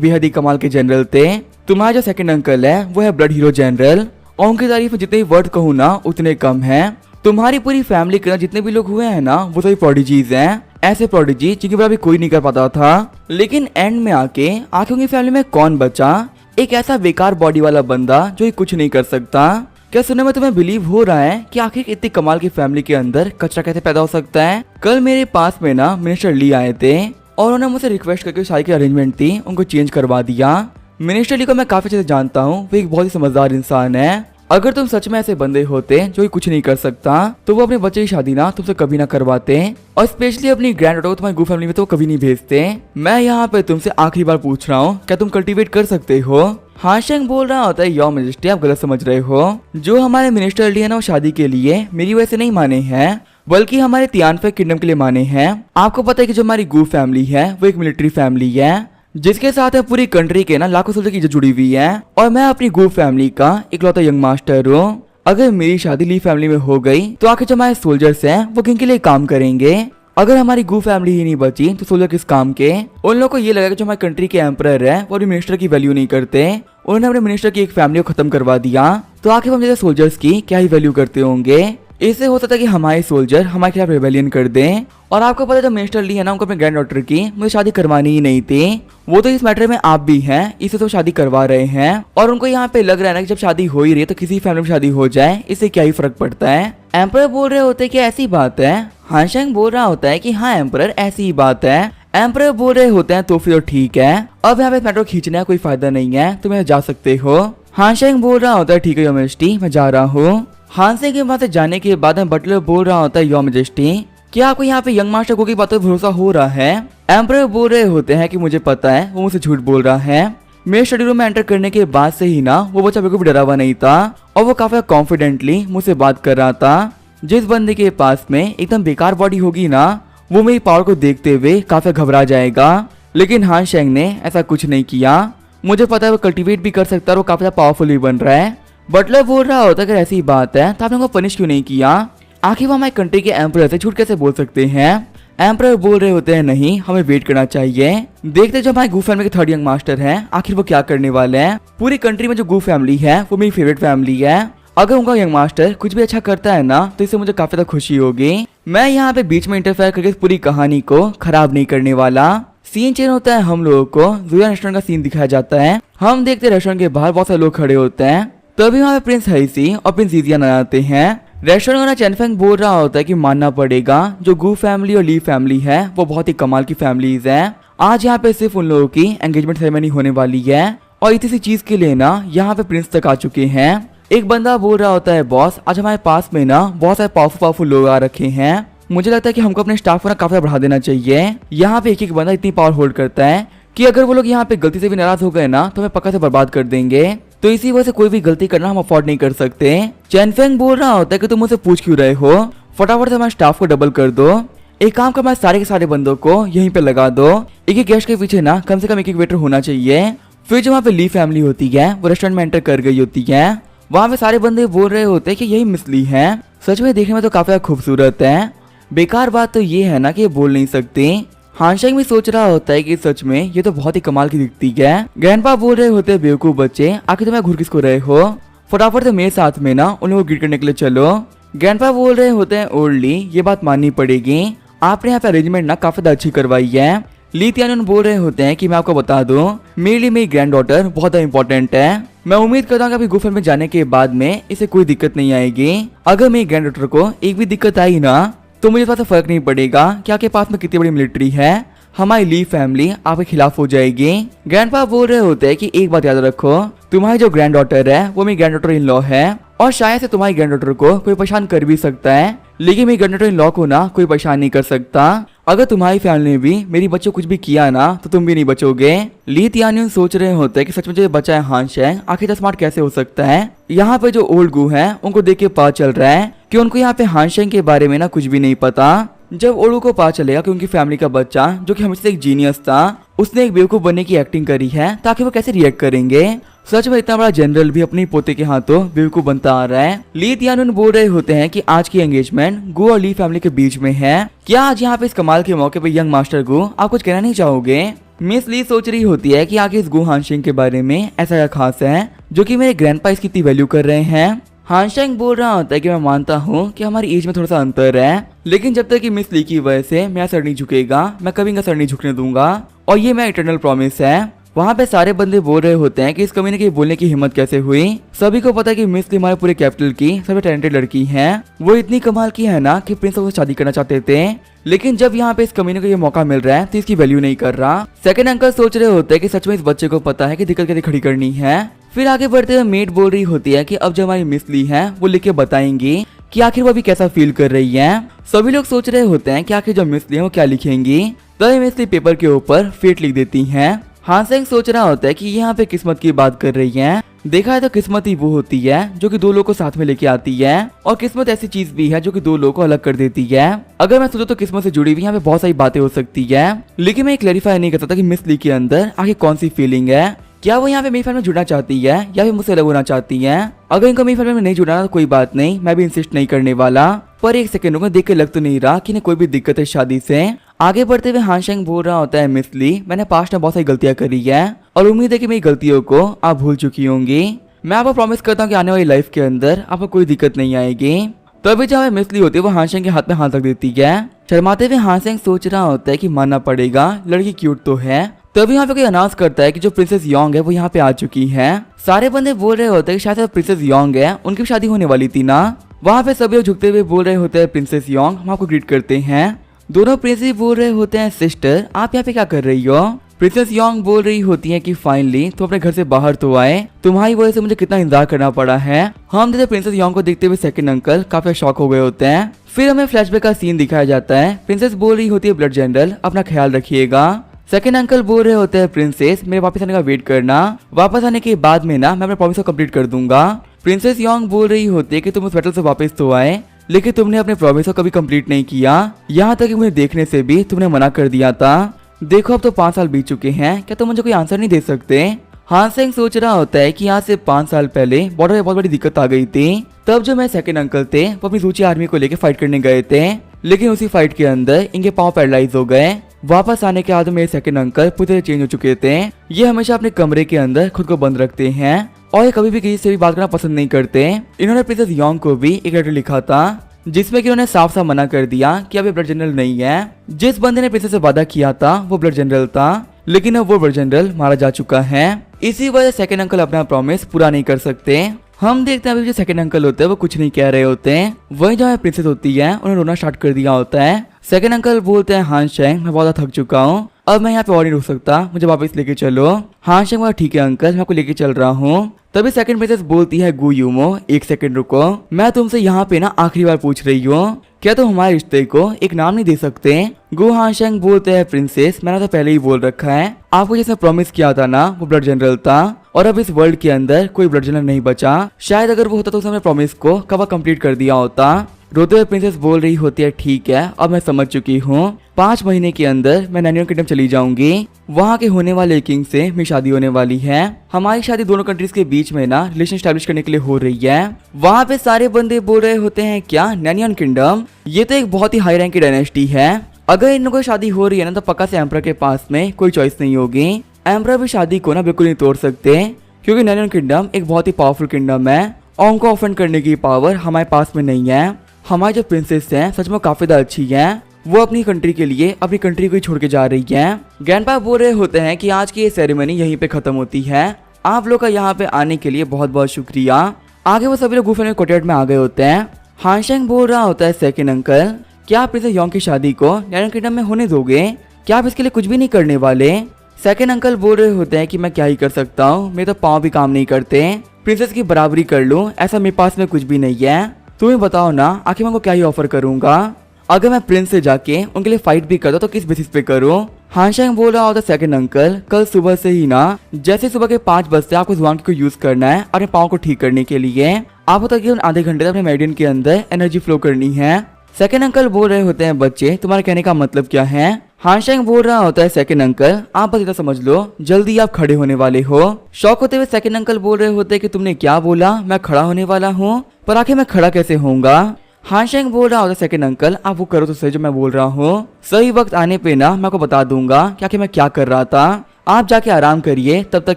बेहद ही कमाल के जनरल थे, तुम्हारा जो सेकंड अंकल है वो है ब्लड हीरो जनरल, और उनकी तारीफ में जितने भी वर्ड कहूँ ना उतने कम है। तुम्हारी पूरी फैमिली के जितने भी लोग हुए हैं ना वो सभी प्रोडिजीज हैं, ऐसे प्रोडिजी जिनके बारे में कोई नहीं कर पाता था। लेकिन एंड में आके आखिर उनकी फैमिली में कौन बचा, एक ऐसा बेकार बॉडी वाला बंदा जो ये कुछ नहीं कर सकता। क्या सुनने में तुम्हें बिलीव हो रहा है कि आखिर इतनी कमाल की फैमिली के अंदर कचरा कैसे पैदा हो सकता है। कल मेरे पास में ना मिनिस्टर ली आए थे और उन्होंने मुझसे रिक्वेस्ट करके शादी की अरेंजमेंट थी उनको चेंज करवा दिया। मिनिस्टर ली को मैं काफी अच्छे से जानता हूँ, वो एक बहुत ही समझदार इंसान है। अगर तुम सच में ऐसे बंदे होते जो कुछ नहीं कर सकता तो वो अपने बच्चे की शादी ना तुमसे कभी ना करवाते, और स्पेशली अपनी ग्रैंड डॉटर को तुम्हारी गू फैमिली में तो कभी नहीं भेजते। मैं यहाँ पे तुमसे आखिरी बार पूछ रहा हूँ क्या तुम कल्टीवेट कर सकते हो। हानशेंग बोल रहा होता है योर मैजेस्टी आप गलत समझ रहे हो, जो हमारे मिनिस्टर ली है ना वो शादी के लिए मेरी वजह से नहीं माने हैं, बल्कि हमारे तियानफे किंगडम के लिए माने हैं। आपको पता है कि जो हमारी गू फैमिली है वो एक मिलिट्री फैमिली है जिसके साथ है पूरी कंट्री के ना लाखों सोल्जर की इज्जत जुड़ी हुई है, और मैं अपनी गू फैमिली का इकलौता यंग मास्टर हूँ। अगर मेरी शादी ली फैमिली में हो गई तो आखिर जो हमारे सोल्जर्स हैं वो किन के लिए काम करेंगे। अगर हमारी गू फैमिली ही नहीं बची तो सोल्जर किस काम के। उन लोगों को ये लगा कि जो हमारी कंट्री के एम्परर है वो मिनिस्टर की वैल्यू नहीं करते, उन्होंने अपने मिनिस्टर की एक फैमिली को खत्म करवा दिया, तो आखिर हम जैसे सोल्जर्स की क्या ही वैल्यू करते होंगे। इससे होता था कि हमारे सोल्जर हमारे खिलाफ रेबेलियन कर दें। और आपको पता है जब मिनिस्टर ली है ना उनको अपने ग्रैंड डॉटर की मुझे शादी करवानी ही नहीं थी, वो तो इस मैटर में आप भी हैं, इसे तो शादी करवा रहे हैं, और उनको यहाँ पे लग रहा है ना कि जब शादी हो ही रही है तो किसी फैमिली में शादी हो जाए, इससे क्या ही फर्क पड़ता है। एम्परर बोल रहे होते हैं कि ऐसी बात है। हानशेंग बोल रहा होता है कि हाँ एम्परर ऐसी ही बात है। एम्परर बोल रहे होते हैं तो फिर तो ठीक है, अब यहाँ पे मैटर खींचने का कोई फायदा नहीं है, तुम्हें जा सकते हो। हानशेंग बोल रहा होता है ठीक है योर मैजेस्टी मैं जा रहा हूँ। हानशेंग के वहां से जाने के बाद बटलर बोल रहा होता है योर मैजेस्टी क्या आपको यहाँ पे यंग मास्टर को की बातों पर भरोसा हो रहा है। एम्परर बोल रहे होते हैं कि मुझे पता है वो मुझसे झूठ बोल रहा है। मेरे स्टडी रूम में एंटर करने के बाद से ही ना वो बच्चा बिल्कुल भी डरा हुआ नहीं था और वो काफी कॉन्फिडेंटली मुझसे बात कर रहा था। जिस बंदे के पास में एकदम बेकार बॉडी होगी ना वो मेरी पावर को देखते हुए काफी घबरा जाएगा, लेकिन हानशेंग ने ऐसा कुछ नहीं किया। मुझे पता है वो कल्टीवेट भी कर सकता है और वो काफी पावरफुल भी बन रहा है। बटलर बोल रहा होता है अगर ऐसी बात है तो आपने उनको पनिश क्यों नहीं किया, आखिर वो हमारी कंट्री के एम्परर से झूठ कैसे बोल सकते हैं। एम्परर बोल रहे होते हैं नहीं हमें वेट करना चाहिए, देखते जो हमारे गू फैमिली के थर्ड यंग मास्टर हैं आखिर वो क्या करने वाले हैं। पूरी कंट्री में जो गू फैमिली है वो मेरी फेवरेट फैमिली है, अगर उनका यंग मास्टर कुछ भी अच्छा करता है ना तो इससे मुझे काफी ज्यादा खुशी होगी। मैं यहाँ पे बीच में इंटरफेयर करके पूरी कहानी को खराब नहीं करने वाला। सीन चेंज होता है, हम लोगों को जुलिया रेस्टोरेंट का सीन दिखाया जाता है। हम देखते हैं रेस्टोरेंट के बाहर बहुत सारे लोग खड़े होते हैं, तभी वहाँ पे प्रिंस हैसी और प्रिंस जिजियान आते हैं। रेस्टोरेंट ओनर चैनफेंग बोल रहा होता है कि मानना पड़ेगा जो गू फैमिली और ली फैमिली है वो बहुत ही कमाल की फैमिलीज है। आज यहाँ पे सिर्फ उन लोगों की एंगेजमेंट सेरेमनी होने वाली है और इतनी सी चीज के लिए ना यहाँ पे प्रिंस तक आ चुके हैं। एक बंदा बोल रहा होता है बॉस आज हमारे पास में ना बहुत सारे पावरफुल लोग आ रखे हैं, मुझे लगता है कि हमको अपने स्टाफ को ना काफी बढ़ा देना चाहिए। यहाँ पे एक एक बंदा इतनी पावर होल्ड करता है कि अगर वो लोग यहाँ पे गलती से भी नाराज हो गए ना तो हमें पक्का से बर्बाद कर देंगे, तो इसी वजह से कोई भी गलती करना हम अफोर्ड नहीं कर सकते। चैनफेंग बोल रहा होता है कि तुम मुझसे पूछ क्यों रहे हो, फटाफट से हमारे स्टाफ को डबल कर दो। एक काम कर, सारे के सारे बंदों को यहीं पे लगा दो, एक एक गेस्ट के पीछे ना कम से कम एक वेटर होना चाहिए। फिर जो वहाँ पे ली फैमिली होती है वो रेस्टोरेंट में एंटर कर गई होती है। वहाँ पे सारे बंदे बोल रहे होते हैं कि यही मिस ली है, सच में देखने में तो काफी खूबसूरत है। बेकार बात तो ये है ना कि ये बोल नहीं सकते। हानशेंग भी सोच रहा होता है कि सच में ये तो बहुत ही कमाल की दिखती है। ग्रैंडपा बोल रहे होते हैं बेवकूफ बच्चे, आखिर तुम्हें घुर किसको रहे हो, फटाफट से मेरे साथ में ना उन लोगों को ग्रीट करने के लिए चलो। ग्रैंडपा बोल रहे होते हैं ओल्डली ये बात माननी पड़ेगी, आपने यहाँ पे अरेंजमेंट ना काफी अच्छी करवाई है। ली तियानन बोल रहे होते हैं कि मैं आपको बता दूं मेरे लिए मेरी ग्रैंड डॉटर बहुत इंपॉर्टेंट है। मैं उम्मीद करता हूँ कि अभी गुफन में जाने के बाद में इसे कोई दिक्कत नहीं आएगी। अगर मेरी ग्रैंड डॉटर को एक भी दिक्कत आई ना तो मुझे इस बात से फर्क नहीं पड़ेगा कि आपके पास में कितनी बड़ी मिलिट्री है, हमारी ली फैमिली आपके खिलाफ हो जाएगी। ग्रैंडपा बोल रहे होते हैं कि एक बात याद रखो, तुम्हारी जो ग्रैंड डॉटर है वो मेरी ग्रैंड डॉटर इन लॉ है और शायद से तुम्हारी ग्रैंड डॉटर को कोई परेशान कर भी सकता है, लेकिन मेरी ग्रैंड डॉटर इन लॉ को ना कोई परेशान नहीं कर सकता। अगर तुम्हारी फैमिली ने भी मेरी बच्चों कुछ भी किया ना तो तुम भी नहीं बचोगे। ली तियान्युन सोच रहे होते हैं कि सच में जो ये बच्चा है हानशेंग आखिर इतना स्मार्ट कैसे हो सकता है। यहाँ पे जो ओल्ड गू है उनको देख के पता चल रहा है कि उनको यहाँ पे हानशेंग के बारे में ना कुछ भी नहीं पता। जब ओल्ड गू को पता चलेगा कि उनकी फैमिली का बच्चा जो कि हमेशा एक जीनियस था उसने एक बेवकूफ बनने की एक्टिंग करी है, ताकि वो कैसे रिएक्ट करेंगे। सच में इतना बड़ा जनरल भी अपने पोते के हाथों बेवकूफ बनता आ रहा है। ली तियानुन बोल रहे होते हैं कि आज की एंगेजमेंट गु और ली फैमिली के बीच में है। क्या आज यहाँ पे इस कमाल के मौके पे यंग मास्टर गु आप कुछ कहना नहीं चाहोगे? मिस ली सोच रही होती है कि आगे इस गु हानशेंग के बारे में ऐसा क्या खास है जो कि मेरे ग्रैंडपा इसकी इतनी वैल्यू कर रहे हैं। हानशेंग बोल रहा होता है कि मैं मानता हूँ कि हमारी एज में थोड़ा सा अंतर है, लेकिन जब तक कि मिस ली की वजह से मेरा सर नहीं झुकेगा, मैं कभी इनका सर नहीं झुकने दूंगा और ये मेरा इटर्नल प्रॉमिस है। वहाँ पे सारे बंदे बोल रहे होते हैं कि इस कमीने की बोलने की हिम्मत कैसे हुई। सभी को पता है कि मिस ली हमारे पूरे कैपिटल की सबसे टैलेंटेड लड़की है, वो इतनी कमाल की है ना कि प्रिंस उससे शादी करना चाहते थे, लेकिन जब यहाँ पे इस कमीने को ये मौका मिल रहा है तो इसकी वैल्यू नहीं कर रहा। सेकंड अंकल सोच रहे होते हैं कि सच में इस बच्चे को पता है कि दिक्कत कैसे खड़ी करनी है। फिर आगे बढ़ते हुए मेट बोल रही होती है कि अब जो हमारी मिस ली है वो लिख के बताएंगी कि आखिर वो अभी कैसा फील कर रही है। सभी लोग सोच रहे होते हैं कि आखिर जो मिस ली है वो क्या लिखेंगी, तभी मिस ली पेपर के ऊपर फेट लिख देती है। हानशेंग सोच रहा होता है कि यहाँ पे किस्मत की बात कर रही है। देखा है तो किस्मत ही वो होती है जो कि दो लोगों को साथ में लेके आती है, और किस्मत ऐसी चीज भी है जो कि दो लोगों को अलग कर देती है। अगर मैं सोचूं तो किस्मत से जुड़ी हुई यहाँ पे बहुत सारी बातें हो सकती है, लेकिन मैं क्लैरिफाई नहीं कर सकता कि मिस ली के अंदर आगे कौन सी फीलिंग है। क्या वो यहाँ पे मेरी फैमिली में जुड़ना चाहती है या फिर मुझसे अलग होना चाहती है? अगर इनको मेरी फैमिली में नहीं जुड़ना तो कोई बात नहीं, मैं भी इंसिस्ट नहीं करने वाला। पर एक सेकंड को देख के लग तो नहीं रहा कि इन्हें कोई भी दिक्कत है शादी से। आगे बढ़ते हुए हानशेंग बोल रहा होता है मिस ली, मैंने पास्ट में बहुत सारी गलतियां करी है और उम्मीद है कि मेरी गलतियों को आप भूल चुकी होंगी। मैं आपको प्रॉमिस करता हूँ कि आने वाली लाइफ के अंदर आपको कोई दिक्कत नहीं आएगी। तभी जब मिस ली होती है वो हानशेंग के हाथ में हाथ रख देती है। शर्माते हुए हानशेंग सोच रहा होता है कि मानना पड़ेगा लड़की क्यूट तो है। तभी यहाँ पे कोई अनाउंस करता है कि जो प्रिंसेस योंग है वो यहाँ पे आ चुकी है। सारे बंदे बोल रहे होते हैं कि शायद प्रिंसेस योंग है, उनकी शादी होने वाली थी ना। वहाँ पे सभी झुकते हुए बोल रहे होते हैं प्रिंसेस योंग हम आपको ग्रीट करते हैं। दोनों प्रिंसेस बोल रहे होते हैं सिस्टर आप यहाँ पे क्या कर रही हो? प्रिंसेस योंग बोल रही होती है कि फाइनली तुम अपने घर से बाहर तो आए, तुम्हारी वजह से मुझे कितना इंतजार करना पड़ा है। हम देखते प्रिंसेस योंग को देखते हुए सेकंड अंकल काफी शॉक हो गए होते हैं। फिर हमें फ्लैशबैक का सीन दिखाया जाता है। प्रिंसेस बोल रही होती है ब्लड जनरल अपना ख्याल रखिएगा। सेकंड अंकल बोल रहे होते हैं प्रिंसेस मेरे वापस आने का वेट करना, वापस आने के बाद में ना मैं अपने प्रॉमिस को कंप्लीट कर दूंगा। प्रिंसेस योंग बोल रही होती है कि तुम उस बैटल से वापस तो आए, लेकिन तुमने अपने प्रॉमिस को कभी कंप्लीट नहीं किया, यहाँ तक कि मुझे देखने से भी तुमने मना कर दिया था। देखो अब तो 5 साल बीत चुके हैं, क्या तुम मुझे कोई आंसर नहीं दे सकते? हानशेंग सोच रहा होता है कि आज से 5 साल पहले बॉर्डर में बहुत बड़ी दिक्कत आ गई थी। तब जो मैं सेकंड अंकल थे वो अपनी सूची आर्मी को लेकर फाइट करने गए थे, लेकिन उसी फाइट के अंदर इनके पांव पैरालाइज हो गए। वापस आने के बाद मेरे सेकंड अंकल पूरी तरह चेंज हो चुके थे। ये हमेशा अपने कमरे के अंदर खुद को बंद रखते हैं और ये कभी भी किसी से भी बात करना पसंद नहीं करते। इन्होंने प्रिंसेस योंग को भी एक लेटर लिखा था जिसमें कि उन्होंने साफ साफ मना कर दिया कि अब ये ब्लड जनरल नहीं है। जिस बंदे ने प्रिंसेस से वादा किया था वो ब्लड जनरल था, लेकिन अब वो ब्लड जनरल मारा जा चुका है। इसी वजह सेकंड अंकल अपना प्रॉमिस पूरा नहीं कर सकते। हम देखते हैं अभी जो सेकंड अंकल होते हैं वो कुछ नहीं कह रहे होते हैं। वही जो है प्रिंसेस होती है उन्हें रोना स्टार्ट कर दिया होता है। सेकंड अंकल बोलते हैं हान शेंग मैं बहुत ज्यादा थक चुका हूँ, अब मैं यहाँ पे और नहीं रुक सकता, मुझे वापस लेके चलो। हान शेंग बोला ठीक है अंकल मैं आपको लेके चल रहा हूँ। तभी सेकंड प्रिंसेस बोलती है गु यूमो एक सेकंड रुको, मैं तुमसे यहाँ पे ना आखिरी बार पूछ रही हूँ, क्या तुम हमारे रिश्ते को एक नाम नहीं दे सकते? गु हानशेंग बोलते हैं प्रिंसेस मैंने तो पहले ही बोल रखा है, आपको जैसे प्रॉमिस किया था ना वो ब्लड जनरल था और अब इस वर्ल्ड के अंदर कोई ब्लड जनरल नहीं बचा। शायद अगर वो होता तो उसने अपने प्रॉमिस को कब कंप्लीट कर दिया होता। रोते हुए प्रिंसेस बोल रही होती है ठीक है अब मैं समझ चुकी हूँ, 5 महीने के अंदर मैं नैनियन किंगडम चली जाऊंगी, वहाँ के होने वाले किंग से मेरी शादी होने वाली है। हमारी शादी दोनों कंट्रीज के बीच में ना रिलेशन स्टैब्लिश करने के लिए हो रही है। वहाँ पे सारे बंदे बोल रहे होते हैं क्या नैनियन किंगडम, ये तो एक बहुत ही हाई रैंक की डायनेस्टी है, अगर इन लोगों की शादी हो रही है ना तो पक्का से एम्परर के पास में कोई चॉइस नहीं होगी। एम्परर भी शादी को ना बिल्कुल नहीं तोड़ सकते क्योंकि नैनियन किंगडम एक बहुत ही पावरफुल किंगडम है और उनको ऑफेंड करने की पावर हमारे पास में नहीं है। हमारी जो प्रिंसेस है सच में काफी ज्यादा अच्छी है, वो अपनी कंट्री के लिए अपनी कंट्री को ही छोड़ के जा रही है। ग्रैंडपा बोल रहे होते हैं कि आज की ये सेरेमनी यहीं पे खत्म होती है, आप लोग का यहाँ पे आने के लिए बहुत बहुत शुक्रिया। आगे वो सभी लोग गुफे में कोटेट में आ गए होते हैं। हानशेंग बोल रहा होता है सेकंड अंकल क्या आप प्रिंसेस योंग की शादी को नैनियन किंगडम में होने दोगे, क्या आप इसके लिए कुछ भी नहीं करने वाले? सेकंड अंकल बोल रहे होते हैं कि मैं क्या ही कर सकता हूँ, मेरे तो पाँव भी काम नहीं करते, प्रिंसेस की बराबरी कर लूँ ऐसा मेरे पास में कुछ भी नहीं है, तुम्हें बताओ ना आखिर मैं उनको क्या ही ऑफर करूंगा, अगर मैं प्रिंस से जाके उनके लिए फाइट भी करता तो किस बेसिस पे करूं? हानशेंग बोल रहा होता सेकंड अंकल कल सुबह से ही ना जैसे सुबह के 5 बजे आपको जुआन को यूज करना है अपने पाँव को ठीक करने के लिए, आपको तकरीबन आधे घंटे तक अपने मेडियन के अंदर एनर्जी फ्लो करनी है। सेकंड अंकल बोल रहे होते हैं बच्चे तुम्हारे कहने का मतलब क्या है? हानशेंग बोल रहा होता है सेकंड अंकल आप बस इतना समझ लो जल्दी आप खड़े होने वाले हो। शॉक होते हुए सेकंड अंकल बोल रहे होते हैं कि तुमने क्या बोला, मैं खड़ा होने वाला हूँ, पर आखिर मैं खड़ा कैसे होऊंगा? हानशेंग बोल रहा होता है सेकंड अंकल आप वो करो तो सही जो मैं बोल रहा हूँ, सही वक्त आने पे ना मैं आपको बता दूंगा कि आखिर मैं क्या कर रहा था, आप जाके आराम करिए तब तक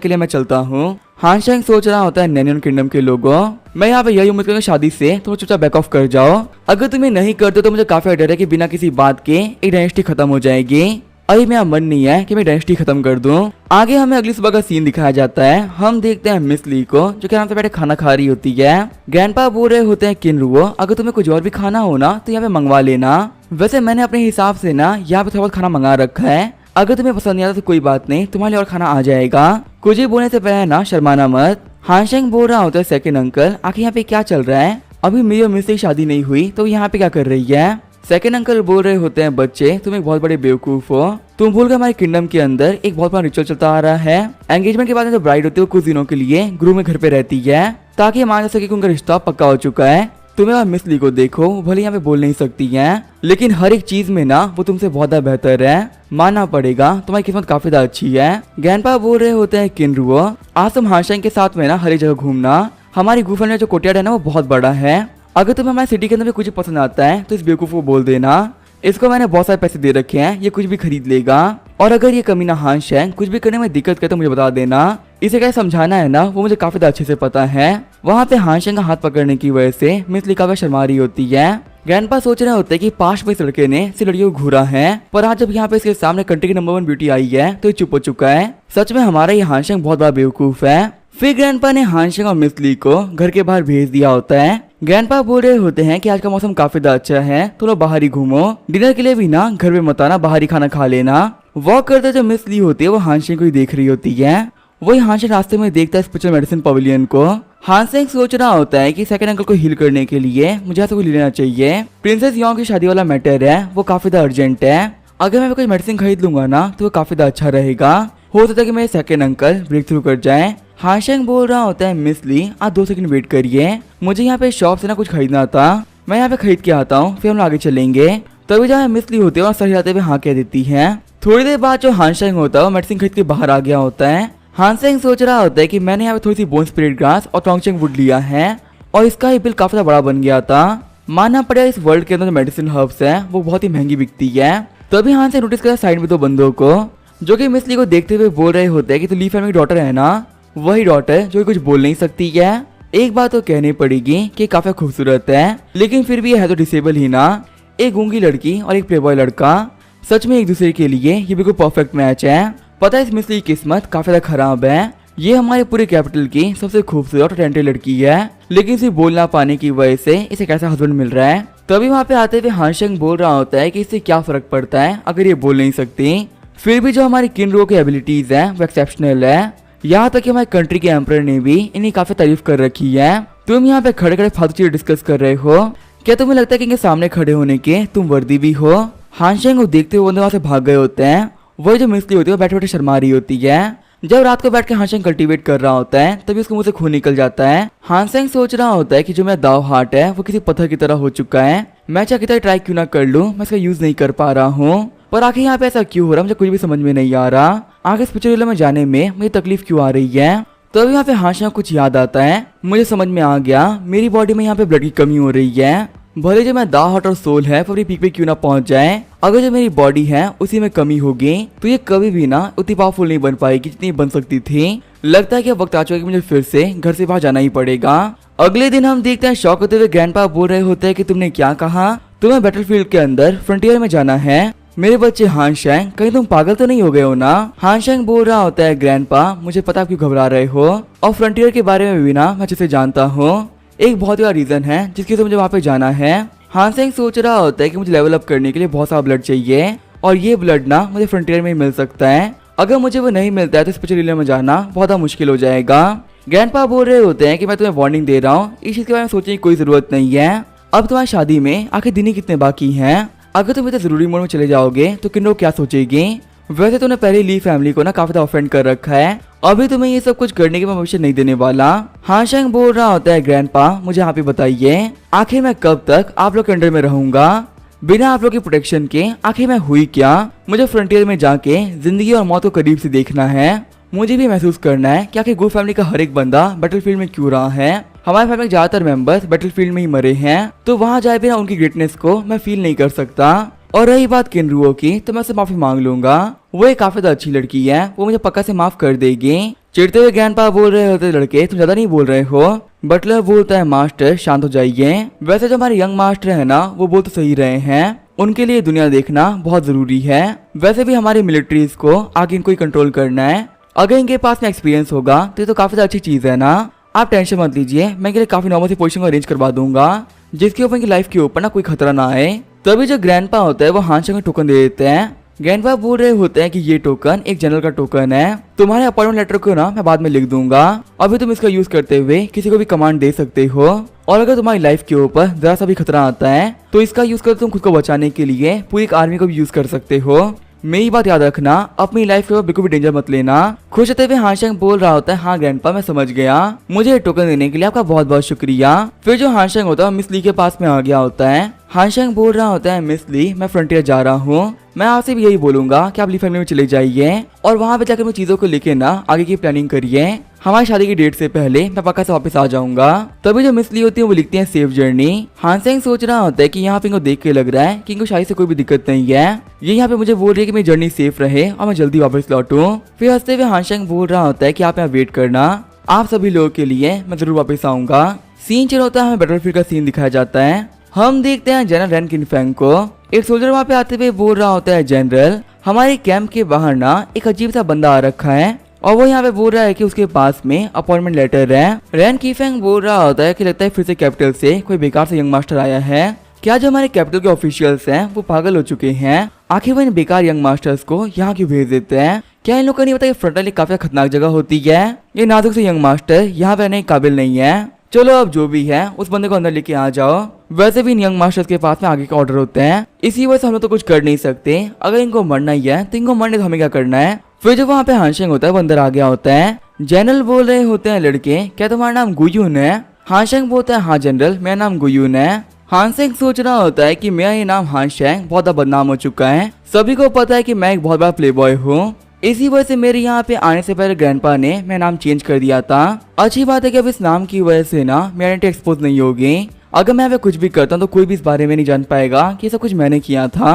के लिए मैं चलता हूँ। हानशेंग सोच रहा होता है नैनियन किंगडम के लोगों मैं यहाँ पे यही उम्मीद करूंगा शादी से तो चुपचाप बैक ऑफ कर जाओ, अगर तुम्हें नहीं करते तो मुझे काफी डर है कि बिना किसी बात के एक डायनेस्टी खत्म हो जाएगी। अभी मेरा मन नहीं है कि मैं डायनेस्टी खत्म कर दूं। आगे हमें अगली सुबह का सीन दिखाया जाता है। हम देखते हैं मिस ली को जो कि आराम से बैठे खाना खा रही होती है। ग्रैंडपा बोल रहे होते हैं किनरुओ अगर तुम्हें कुछ और भी खाना हो ना तो यहाँ पे मंगवा लेना, वैसे मैंने अपने हिसाब से ना यहाँ पे थोड़ा बहुत खाना मंगा रखा है, अगर तुम्हें पसंद नहीं आता तो कोई बात नहीं तुम्हारे लिए और खाना आ जाएगा, कुछ ही बोलने से पहले ना शर्माना मत। हानशेंग बोल रहा होता है सेकंड अंकल आखिर यहाँ पे क्या चल रहा है, अभी मेरी और मिस की शादी नहीं हुई तो यहाँ पे क्या कर रही है? सेकंड अंकल बोल रहे होते हैं बच्चे तुम एक बहुत बड़े बेवकूफ हो, तुम भूल गए हमारे किंगडम के अंदर एक बहुत बड़ा रिचुअल चलता आ रहा है, एंगेजमेंट के बाद जो ब्राइड होती है वो कुछ दिनों के लिए ग्रूम में घर पे रहती है ताकि माना जा सके कि उनका रिश्ता पक्का हो चुका है। तुम्हें और मिस ली को देखो भले यहाँ पे बोल नहीं सकती है लेकिन हर एक चीज में ना वो तुमसे बहुत ज्यादा बेहतर है, मानना पड़ेगा तुम्हारी किस्मत काफी ज्यादा अच्छी है। ग्रैंडपा बोल रहे होते हैं किनरुओ आज तुम हानशेंग के साथ में ना हर एक जगह घूमना, हमारी गुफा में जो कोटियाड है ना वो बहुत बड़ा है, अगर तुम्हें हमारे सिटी के अंदर भी कुछ पसंद आता है तो इस बेवकूफ को बोल देना, इसको मैंने बहुत सारे पैसे दे रखे हैं ये कुछ भी खरीद लेगा, और अगर ये कमीना हानशेंग कुछ भी करने में दिक्कत करे तो मुझे बता देना, इसे क्या समझाना है ना वो मुझे काफी अच्छे से पता है। वहाँ पे हानशेंग का हाथ पकड़ने की वजह से मिस ली काफी शर्मा रही होती है। ग्रैंडपा सोच रहे होते हैं कि पास में इस लड़के ने सिर्फ लड़कियों को घूरा है, पर आज जब यहाँ पे इसके सामने कंट्री की नंबर 1 ब्यूटी आई है तो ये चुप हो चुका है, सच में हमारा ये हानशेंग बहुत बड़ा बेवकूफ है। फिर ग्रैंडपा ने हानशेंग और मिस ली को घर के बाहर भेज दिया होता है। ग्रैंडपा बोल रहे होते हैं कि आज का मौसम काफी ज्यादा अच्छा है तो लोग बाहर ही घूमो, डिनर के लिए भी ना घर में मत आना, बाहर ही खाना खा लेना। वॉक करते जो मिस ली होती है वो हानशेंग को ही देख रही होती है, वही हानशेंग रास्ते में देखता है स्पेशल मेडिसिन पवेलियन को। हानशेंग सोच रहा होता है कि सेकंड अंकल को हील करने के लिए मुझे यहाँ से कोई लेना चाहिए, प्रिंसेस योंग की शादी वाला मैटर है वो काफी ज्यादा अर्जेंट है, अगर मैं कोई मेडिसिन खरीद लूंगा ना तो वो काफी ज्यादा अच्छा रहेगा, हो सकता है कि मेरे सेकंड अंकल ब्रेक थ्रू कर जाए। हानशेंग बोल रहा होता है मिस ली आप 2 सेकंड वेट करिए, मुझे यहाँ पे शॉप से ना कुछ खरीदना था, मैं यहाँ पे खरीद के आता हूँ फिर हम लोग आगे चलेंगे। तभी जहाँ मिस ली होती है और सर जाते हुए हाँ कह देती है। थोड़ी देर बाद जो हानशेंग होता है वो मेडिसिन खरीद के बाहर आ गया होता है। हानशेंग सोच रहा होता है कि मैंने यहाँ पे थोड़ी सी बोन स्पिरिट ग्रास और टोंगचेंग वुड लिया है और इसका ही बिल काफी बड़ा बन गया था, मानना पड़ेगा इस वर्ल्ड के अंदर जो मेडिसिन हर्ब्स है वो बहुत ही महंगी बिकती है। तभी हानशेंग नोटिस करा साइड में 2 बंदों को जो कि मिस ली को देखते हुए बोल रहे होते हैं कि तो ली फैमिली की डॉटर है ना, वही डॉटर जो कि कुछ बोल नहीं सकती है। एक बात तो कहनी पड़ेगी कि काफी खूबसूरत है लेकिन फिर भी है तो डिसेबल ही ना, एक गूंगी लड़की और एक प्लेबॉय लड़का, सच में एक दूसरे के लिए ये बिल्कुल परफेक्ट मैच है। पता है इस मिस ली की किस्मत काफी ज्यादा खराब है, ये हमारे पूरे कैपिटल की सबसे खूबसूरत और टैलेंटेड लड़की है, लेकिन इसे बोल ना पाने की वजह से इसे कैसा हस्बैंड मिल रहा है। तभी वहाँ पे आते हुए हानशेंग बोल रहा होता है कि इससे क्या फर्क पड़ता है अगर ये बोल नहीं सकती, फिर भी जो हमारी किनरो की एबिलिटीज है वो एक्सेप्शनल है। यहाँ तक कि हमारे कंट्री के एम्परर ने भी इन्हें काफी तारीफ कर रखी है। तुम यहाँ पे खड़े खड़े फालतू चीजें डिस्कस कर रहे हो, क्या तुम्हें लगता है कि इनके सामने खड़े होने के तुम वर्दी भी हो? हानशेंग को देखते हुए बंदे वहाँ से भाग गए होते हैं। वही जो मिस्त्री होती है वो बैठे बैठे शर्मा रही होती है। जब रात को बैठ के हानशेंग कल्टीवेट कर रहा होता है तभी उसके मुंह से खून निकल जाता है। हानशेंग सोच रहा होता है कि जो मेरा दाव हार्ट है वो किसी पत्थर की तरह हो चुका है, मैं चाहे कितना ट्राई क्यों ना कर लूं, मैं इसका यूज नहीं कर पा रहा हूँ। पर आखिर यहाँ पे ऐसा क्यों हो रहा है मुझे कुछ भी समझ में नहीं आ रहा। आगे इस पिक्चर में जाने में मुझे तकलीफ क्यों आ रही है। तो यहाँ पे हानशेंग को कुछ याद आता है, मुझे समझ में आ गया मेरी बॉडी में यहाँ पे ब्लड की कमी हो रही है। भले जो मैं दाव हार्ट और सोल है वो अपनी पीक पे क्यों ना पहुंच जाए, अगर जो मेरी बॉडी है उसी में कमी होगी तो ये कभी भी ना उतनी पावरफुल नहीं बन पाएगी जितनी बन सकती थी। लगता है कि अब वक्त आ चुका है कि मुझे फिर से घर से बाहर जाना ही पड़ेगा। अगले दिन हम देखते हैं शॉक होते हुए ग्रैंडपा बोल रहे होते हैं कि तुमने क्या कहा, तुम्हें बैटलफील्ड के अंदर फ्रंटियर में जाना है। मेरे बच्चे हानशेंग, कहीं तुम पागल तो नहीं हो गए हो ना? हानशेंग बोल रहा होता है ग्रैंडपा मुझे पता आप क्यों घबरा रहे हो, और फ्रंटियर के बारे में भी ना मैं अच्छे से जानता हूँ। एक बहुत बड़ा रीजन है जिसकी वजह से मुझे वहाँ पे जाना है। हानशेंग सोच रहा होता है कि मुझे लेवल अप करने के लिए बहुत सारा ब्लड चाहिए, और ये ब्लड ना मुझे फ्रंटियर में ही मिल सकता है। अगर मुझे वो नहीं मिलता है तो स्पेशल रिले में जाना बहुत मुश्किल हो जाएगा। ग्रैंडपा बोल रहे होते हैं कि मैं तुम्हें वार्निंग दे रहा हूँ, इस चीज के बारे में सोचने की कोई जरूरत नहीं है। अब तुम्हारी शादी में आखिर दिन ही कितने बाकी हैं, अगर तुम इतने जरूरी मोड में चले जाओगे तो किन्नो क्या सोचेगी। वैसे तुमने पहले ली फैमिली को ना काफी ऑफेंड कर रखा है, अभी तुम्हें ये सब कुछ करने के परमिशन नहीं देने वाला। हानशेंग बोल रहा होता है ग्रैंडपा मुझे आप ही बताइए आखिर मैं कब तक आप लोग के अंडर में रहूंगा बिना आप लोग की प्रोटेक्शन के। आखिर मैं हुई क्या, मुझे फ्रंटियर में जाके जिंदगी और मौत को करीब से देखना है। मुझे भी महसूस करना है कि आखिर गो फैमिली का हर एक बंदा बैटलफील्ड में क्यों रहा है। हमारे फैमिली के ज्यादातर मेंबर्स बैटलफील्ड में ही मरे हैं, तो वहां जाए बिना उनकी ग्रेटनेस को मैं फील नहीं कर सकता। और रही बात किनरुओ की तो मैं उससे माफी मांग लूंगा, वो एक काफी अच्छी लड़की है, वो मुझे पक्का से माफ कर देगी। चिढ़ते हुए ग्रैंडपा बोल रहे होते लड़के तुम ज्यादा नहीं बोल रहे हो। बटलर बोलता है मास्टर शांत हो जाइए। वैसे जो हमारे यंग मास्टर है ना वो बोल तो सही रहे हैं, उनके लिए दुनिया देखना बहुत जरूरी है। वैसे भी हमारी मिलिट्रीज को आगे इनको ही कंट्रोल करना है, अगर इनके पास में एक्सपीरियंस होगा तो ये तो काफी अच्छी चीज है ना। आप टेंशन मत लीजिए, मैं इनके लिए काफी नॉर्मल सी पोजीशन को अरेंज करवा दूंगा जिसके ऊपर इनकी लाइफ के ऊपर ना कोई खतरा ना आए। तभी जो ग्रैंडपा होता है वो हानशेंग को टोकन दे देते हैं। ग्रैंडपा बोल रहे होते हैं कि ये टोकन एक जनरल का टोकन है, तुम्हारे अपॉइंटमेंट लेटर को ना मैं बाद में लिख दूंगा, अभी तुम इसका यूज करते हुए किसी को भी कमांड दे सकते हो, और अगर तुम्हारी लाइफ के ऊपर जरा सा भी खतरा आता है तो इसका यूज कर तुम खुद को बचाने के लिए पूरी एक आर्मी को भी यूज कर सकते हो। मेरी बात याद रखना, अपनी लाइफ के ऊपर बिल्कुल भी डेंजर मत लेना। खुश होते हुए हानशेंग बोल रहा होता है हाँ ग्रैंडपा मैं समझ गया, मुझे टोकन देने के लिए आपका बहुत बहुत शुक्रिया। फिर जो हानशेंग होता है मिस ली के पास में आ गया होता है। हानशेंग बोल रहा होता है मिस ली मैं फ्रंटियर जा रहा हूँ, मैं आपसे भी यही बोलूंगा कि आप ली फैमिली में चले जाइए और वहाँ पे जाकर मैं चीजों को लेके ना आगे की प्लानिंग करिए, हमारी शादी की डेट से पहले मैं पक्का से वापस आ जाऊंगा। तभी जो मिस ली होती है वो लिखती है सेफ जर्नी। हानशेंग सोच रहा होता है कि यहाँ पे इनको देख के लग रहा है कि इनको शादी से कोई भी दिक्कत नहीं है, ये यहाँ पे मुझे बोल रही है कि मेरी जर्नी सेफ रहे और मैं जल्दी वापस लौटूं। फिर हंसते हुए हानशेंग बोल रहा होता है कि आप यहाँ वेट करना, आप सभी लोगों के लिए मैं जरूर वापस आऊंगा। सीन चल होता है, हमें बैटलफील्ड का सीन दिखाया जाता है। हम देखते हैं जनरल रैन किनफेंग को, एक सोल्जर वहाँ पे आते हुए बोल रहा होता है जनरल हमारे कैंप के बाहर ना एक अजीब सा बंदा आ रखा है, और वो यहाँ पे बोल रहा है कि उसके पास में अपॉइंटमेंट लेटर है। रैन किनफेंग बोल रहा होता है कि लगता है फिर से कैपिटल से कोई बेकार से यंग मास्टर आया है, क्या जो हमारे कैपिटल के ऑफिशियल्स हैं वो पागल हो चुके हैं, आखिर वो इन बेकार यंग मास्टर्स को यहाँ क्यों भेज देते हैं। क्या इन लोगों को नहीं पता कि फ्रंटल काफी खतरनाक जगह होती है, ये नाजुक से यंग मास्टर यहाँ पे रहने के काबिल नहीं है। चलो अब जो भी है उस बंदे को अंदर लेके आ जाओ। वैसे भी इन यंग मास्टर्स के पास में आगे के ऑर्डर होते हैं, इसी वजह से हम लोग तो कुछ कर नहीं सकते, अगर इनको मरना ही है तो इनको मरने तो हमें क्या करना है। फिर जब वहाँ पे हानशेंग होता है वो अंदर आ गया होता है। जनरल बोल रहे होते हैं लड़के क्या तुम्हारा नाम गुयून है। हानशेंग बोलता है हाँ जनरल मेरा नाम गुयून है। हानशेंग सोच रहा होता है कि मेरा ये नाम हानशेंग बहुत बदनाम हो चुका है, सभी को पता है कि मैं एक बहुत बड़ा प्ले बॉय हूँ, इसी वजह से मेरे यहाँ पे आने से पहले ग्रैंडपा ने मेरा नाम चेंज कर दिया था। अच्छी बात है कि अब इस नाम की वजह से ना मेरी आइडेंटिटी एक्सपोज नहीं होगी, अगर मैं यहाँ पे कुछ भी करता हूँ तो कोई भी इस बारे में नहीं जान पाएगा कि सब कुछ मैंने किया था।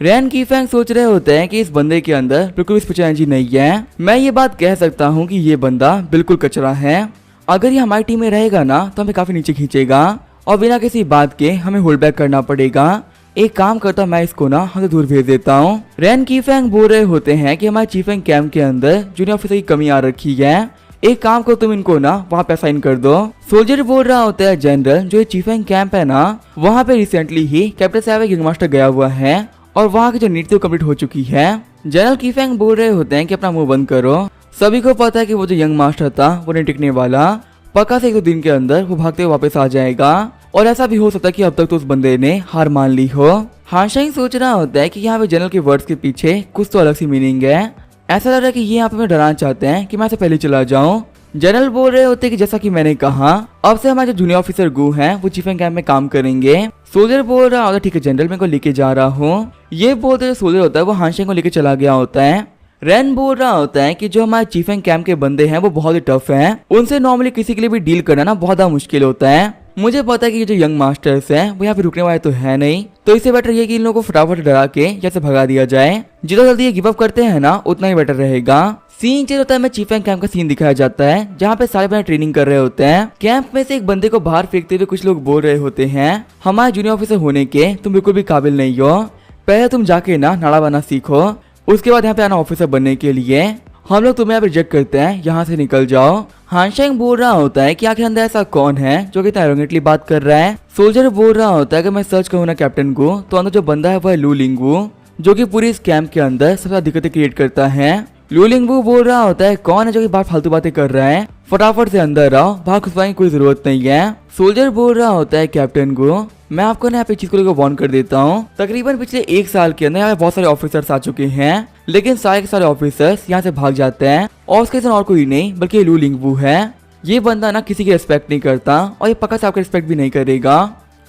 रैन किनफेंग सोच रहे होते हैं कि इस बंदे के अंदर बिल्कुल स्पिरिचुअल एनर्जी नहीं है, मैं ये बात कह सकता हूँ कि ये बंदा बिल्कुल कचरा है, अगर ये हमारी टीम में रहेगा ना तो हमें काफी नीचे खींचेगा और बिना किसी बात के हमें होल्ड बैक करना पड़ेगा। एक काम करता मैं इसको ना हमसे दूर भेज देता हूँ। रैन किनफेंग बोल रहे होते हैं कि हमारे चीफेंग कैंप के अंदर जूनियर ऑफिसर की कमी आ रखी है, एक काम करो, तुम इनको ना वहाँ पे असाइन कर दो। सोल्जर बोल रहा होता है जनरल, जो चीफेंग कैंप है ना वहाँ पे रिसेंटली ही कैप्टन साहब यंग मास्टर गया हुआ है और वहाँ की जो नीति कंप्लीट हो चुकी है। जनरल कीफेंग बोल रहे होते हैं कि अपना मुंह बंद करो। सभी को पता है कि वो जो यंग मास्टर था वो नहीं टिकने वाला, पक्का से 1-2 दिन के अंदर वो भागते हुए वापस आ जाएगा और ऐसा भी हो सकता है कि अब तक तो उस बंदे ने हार मान ली हो। हानशांग सोच रहा होता है कि यहाँ पे जनरल के वर्ड्स के पीछे कुछ तो अलग सी मीनिंग है। ऐसा लग रहा है कि ये यहाँ पे मैं डराना चाहते हैं कि मैं से पहले चला जाऊं। जनरल बोल रहे होते हैं कि जैसा कि मैंने कहा अब से हमारे जो जूनियर ऑफिसर गू हैं वो चीफेंग कैंप में काम करेंगे। सोल्जर बोल रहा होता है ठीक है जनरल, मैं को लेके जा रहा हूँ। ये बोलते जो सोल्जर होता है वो हानशांग को लेके चला गया होता है। रेन बोल रहा होता है कि जो हमारे चीफेंग कैंप के बंदे हैं वो बहुत ही टफ हैं, उनसे नॉर्मली किसी के लिए भी डील करना ना बहुत ज्यादा मुश्किल होता है। मुझे पता है कि ये जो यंग मास्टर्स हैं वो यहाँ पे रुकने वाले तो है नहीं, तो इससे बेटर ये कि इन लोगों को फटाफट डरा के जैसे भगा दिया जाए। जितना जल्दी ये गिव अप करते हैं ना उतना ही बेटर रहेगा। सीन चल होता है, मैं चीफेंग कैंप का सीन दिखाया जाता है जहाँ पे सारे बंदे ट्रेनिंग कर रहे होते हैं। कैंप में से एक बंदे को बाहर फेंकते हुए कुछ लोग बोल रहे होते हैं हमारे जूनियर ऑफिसर होने के तुम बिल्कुल भी काबिल नहीं हो, पहले तुम जाके ना नाड़ा बना सीखो, उसके बाद यहाँ पे आना ऑफिसर बनने के लिए। हम लोग तुम्हें रिजेक्ट करते हैं, यहाँ से निकल जाओ। हानशांग बोल रहा होता है कि आखिर अंदर ऐसा कौन है जो कि इतना एरोगेंटली बात कर रहा है। सोल्जर बोल रहा होता है कि मैं सर्च करूँ ना कैप्टन को तो अंदर जो बंदा है वो है लू लिंगवू, जो कि पूरी इस कैंप के अंदर सबसे दिक्कतें क्रिएट करता है। लू लिंगवू बोल रहा होता है कौन है जो कि बात फालतू बातें कर रहा है, फटाफट से अंदर आओ, बाहर घुसवाने की कोई जरूरत नहीं है। सोल्जर बोल रहा होता है कैप्टन को मैं आपको ना यहाँ पे चीज को लेकर वार्न कर देता हूँ, तकरीबन पिछले 1 साल के अंदर यहाँ पे बहुत सारे ऑफिसर्स आ चुके हैं, लेकिन सारे के सारे ऑफिसर्स यहाँ से भाग जाते हैं और उसके और कोई नहीं बल्कि लू लिंगवू है। ये बंदा ना किसी की रिस्पेक्ट नहीं करता और ये पक्का से आपका रिस्पेक्ट भी नहीं करेगा।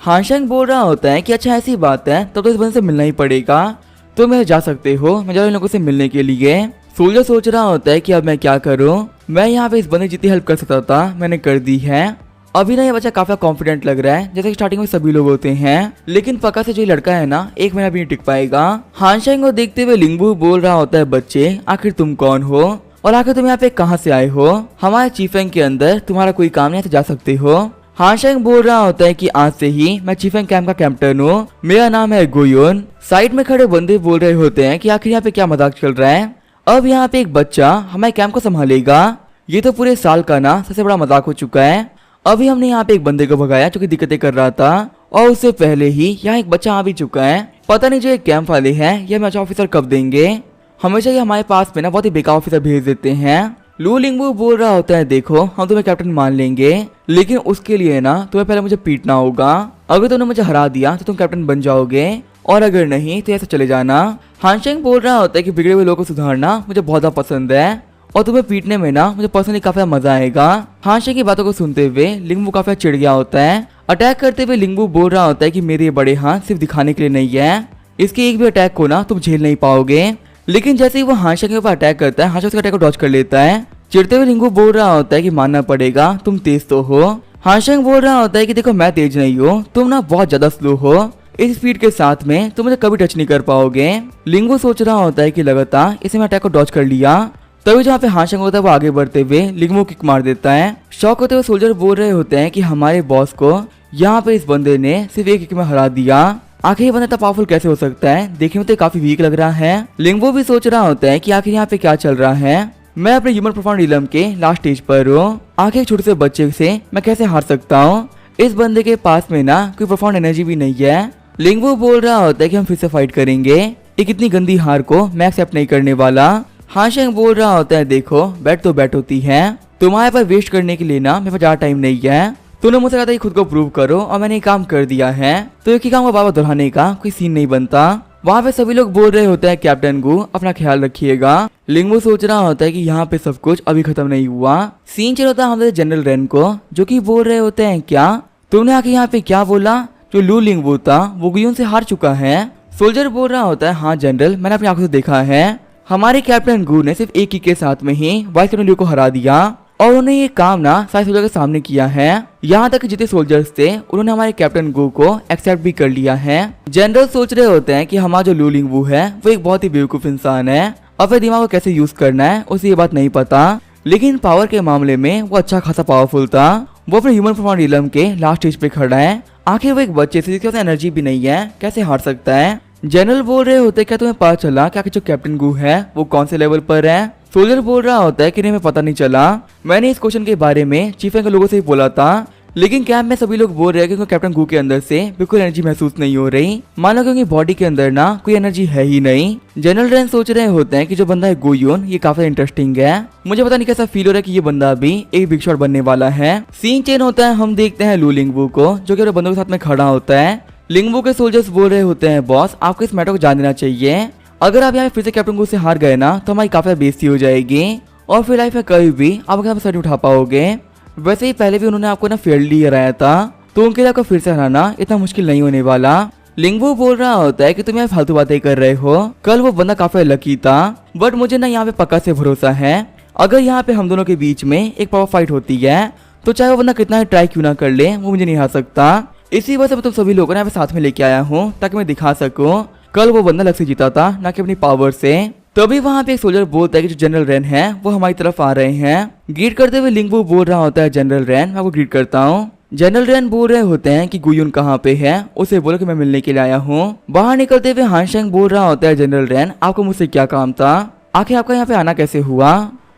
हानशांग बोल रहा होता है कि अच्छा ऐसी बात है तब तो इस बंदे से मिलना ही पड़ेगा, तो मैं जा सकते हो, मैं जा इन लोगों से मिलने के लिए। सोल्जर सोच रहा होता है कि अब मैं क्या करूं, मैं यहाँ पे इस बंदे जितनी हेल्प कर सकता था मैंने कर दी है। अभी ना ये बच्चा काफी कॉन्फिडेंट लग रहा है, जैसे कि स्टार्टिंग में सभी लोग होते हैं, लेकिन पक्का से जो ये लड़का है ना 1 महीना भी नहीं टिक पाएगा। हानशांग को देखते हुए लिंगवू बोल रहा होता है बच्चे आखिर तुम कौन हो और आखिर तुम यहाँ पे कहाँ से आए हो, हमारे चीफेंग के अंदर तुम्हारा कोई काम नहीं है तो जा सकते हो। हानशांग बोल रहा होता है कि आज से ही मैं चीफेंग कैंप का कैप्टन हूँ, मेरा नाम है गुयोन। साइड में खड़े बंदे बोल रहे होते हैं कि आखिर यहाँ पे क्या मजाक चल रहा है, अब यहाँ पे एक बच्चा हमारे कैंप को संभालेगा, ये तो पूरे साल का ना सबसे बड़ा मजाक हो चुका है। अभी हमने यहाँ पे एक बंदे को भगाया जो कि दिक्कतें कर रहा था और उससे पहले ही यहाँ एक बच्चा आ भी चुका है। पता नहीं जो एक कैंप वाले हैं ये हमें अच्छा ऑफिसर कब देंगे, हमेशा ये हमारे पास में ना बहुत ही बेकार ऑफिसर भेज देते हैं। लू लिंगवू बोल रहा होता है देखो हम तुम्हें कैप्टन मान लेंगे, लेकिन उसके लिए ना तुम्हें पहले मुझे पीटना होगा, अगर तुमने मुझे हरा दिया तो तुम कैप्टन बन जाओगे और अगर नहीं तो ऐसे चले जाना। हानशांग बोल रहा होता है कि बिगड़े हुए लोगों को सुधारना मुझे बहुत ज्यादा पसंद है और तुम्हें पीटने में ना मुझे पर्सनली काफी मजा आएगा। हानशांग की बातों को सुनते हुए लिंगवू काफी चिढ़ गया होता है। अटैक करते हुए लिंगवू बोल रहा होता है कि मेरे बड़े हाथ सिर्फ दिखाने के लिए नहीं है, इसके एक भी अटैक को ना तुम झेल नहीं पाओगे। लेकिन जैसे ही वो हानशांग के ऊपर अटैक करता है हानशांग उसके अटैक को डॉज कर लेता है। चिढ़ते हुए लिंगवू बोल रहा होता है कि मानना पड़ेगा तुम तेज तो हो। हानशांग बोल रहा होता है कि देखो मैं तेज नहीं हूँ, तुम ना बहुत ज्यादा स्लो हो, इस स्पीड के साथ में तुम मुझे कभी टच नहीं कर पाओगे। लिंगवू सोच रहा होता है कि लगातार इसे मैं अटैक को डॉज कर लिया, तभी जहाँ पे हानशांग होता है वो आगे बढ़ते हुए लिंगवू किक मार देता है। शॉक होते हुए सोल्जर बोल रहे होते हैं कि हमारे बॉस को यहाँ पे इस बंदे ने सिर्फ एक किक में हरा दिया, आखिर ये बंदा इतना पावरफुल कैसे हो सकता है, देखने में तो काफी वीक लग रहा है। लिंगवू भी सोच रहा होता है कि आखिर यहाँ पे क्या चल रहा है, मैं अपने ह्यूमन परफॉर्म रिलम के लास्ट स्टेज पर हूँ, आखिर एक छोटे से बच्चे से मैं कैसे हार सकता हूँ, इस बंदे के पास में ना कोई परफॉर्म एनर्जी भी नहीं है। लिंगवू बोल रहा होता है कि हम फिर से फाइट करेंगे, एक इतनी गंदी हार को मैं एक्सेप्ट नहीं करने वाला। हानशांग बोल रहा होता है देखो बैट तो बैट होती है, तुम्हारे पर वेस्ट करने के लिए ना मेरे पास ज्यादा टाइम नहीं है, तूने मुझसे कहा था खुद को प्रूव करो और मैंने ये काम कर दिया है, तो एक ही काम को बार बार दोहराने का कोई सीन नहीं बनता। वहाँ पे सभी लोग बोल रहे होते हैं कैप्टन गू अपना ख्याल रखिएगा। लिंगवू सोच रहा होता है कि यहाँ पे सब कुछ अभी खत्म नहीं हुआ। सीन चल होता है हमारे जनरल रेन को, जो कि बोल रहे होते हैं क्या तुमने आके यहाँ पे क्या बोला, जो लू लिंगवू था वो गुयोन से हार चुका है। सोल्जर बोल रहा होता है हाँ जनरल मैंने अपनी आंखों से देखा है, हमारे कैप्टन गू ने सिर्फ एक ही के साथ में ही वाइस कैप्टन लू को हरा दिया और उन्होंने ये काम ना सारे सोल्जर के सामने किया है, यहाँ तक जितने सोल्जर्स थे उन्होंने हमारे कैप्टन गू को एक्सेप्ट भी कर लिया है। जनरल सोच रहे होते हैं कि हमारा जो लू लिंगवू है वो एक बहुत ही बेवकूफ इंसान है, अपने दिमाग को कैसे यूज करना है उसे ये बात नहीं पता, लेकिन पावर के मामले में वो अच्छा खासा पावरफुल था। वो अपने ह्यूमन परफॉर्म रिलम के लास्ट स्टेज पे खड़ा है, आखिर वो एक बच्चे से जिसके पास एनर्जी भी नहीं है कैसे हार सकता है। जनरल बोल रहे होते क्या तुम्हें पता चला कि आखिर जो कैप्टन गू है वो कौन से लेवल पर है। सोल्जर बोल रहा होता है कि नहीं, हमें पता नहीं चला, मैंने इस क्वेश्चन के बारे में चीफ के लोगों से ही बोला था, लेकिन कैंप में सभी लोग बोल रहे हैं कि उनको कैप्टन गू के अंदर से बिल्कुल एनर्जी महसूस नहीं हो रही, मानो कि उनकी बॉडी के अंदर ना कोई एनर्जी है ही नहीं। जनरल रैन सोच रहे होते हैं कि जो बंदा है गुयोन, ये काफी इंटरेस्टिंग है, मुझे पता नहीं कैसा फील हो रहा है कि ये बंदा भी एक बिग शॉट बनने वाला है। सीन चेंज होता है, हम देखते हैं लू लिंगवू को जो कि अपने बंदों के साथ में खड़ा होता है। लिंगवू के सोल्जर्स बोल रहे होते हैं बॉस आपको इस मैटर को जान देना चाहिए, अगर आप यहाँ फिर से कैप्टन गू से हार गए ना तो हमारी काफी बेइज्जती हो जाएगी और फिर लाइफ में कभी भी आप अगर सर नहीं उठा पाओगे। वैसे ही पहले भी उन्होंने आपको ना फेयरली हराया था, तो उनके लिए आपको फिर से हराना इतना मुश्किल नहीं होने वाला। लिंगवू बोल रहा होता है कि तुम यहाँ फालतू बातें कर रहे हो, कल वो बंदा काफी लकी था, बट मुझे ना यहाँ पे पक्का से भरोसा है, अगर यहाँ पे हम दोनों के बीच में एक पावर फाइट होती है तो चाहे वो बंदा कितना ट्राई क्यों ना कर ले, वो मुझे नहीं हरा सकता। इसी वजह से मैं तुम सभी लोगों ने यहाँ पे साथ में लेके आया हूँ ताकि मैं दिखा सकूं कल वो बंदा लक से जीता था, ना कि अपनी पावर से। तभी वहाँ पे एक सोल्जर बोलता है कि जो जनरल रैन है वो हमारी तरफ आ रहे हैं। ग्रीट करते हुए लिंगवू बोल रहा होता है जनरल रैन मैं आपको ग्रीट करता हूँ। जनरल रैन बोल रहे होते हैं कि गुयुन कहाँ पे है, उसे बोलो कि मैं मिलने के लिए आया हूँ। बाहर निकलते हुए हानशेंग बोल रहा होता है जनरल रैन आपको मुझसे क्या काम था, आखिर आपका यहाँ पे आना कैसे हुआ।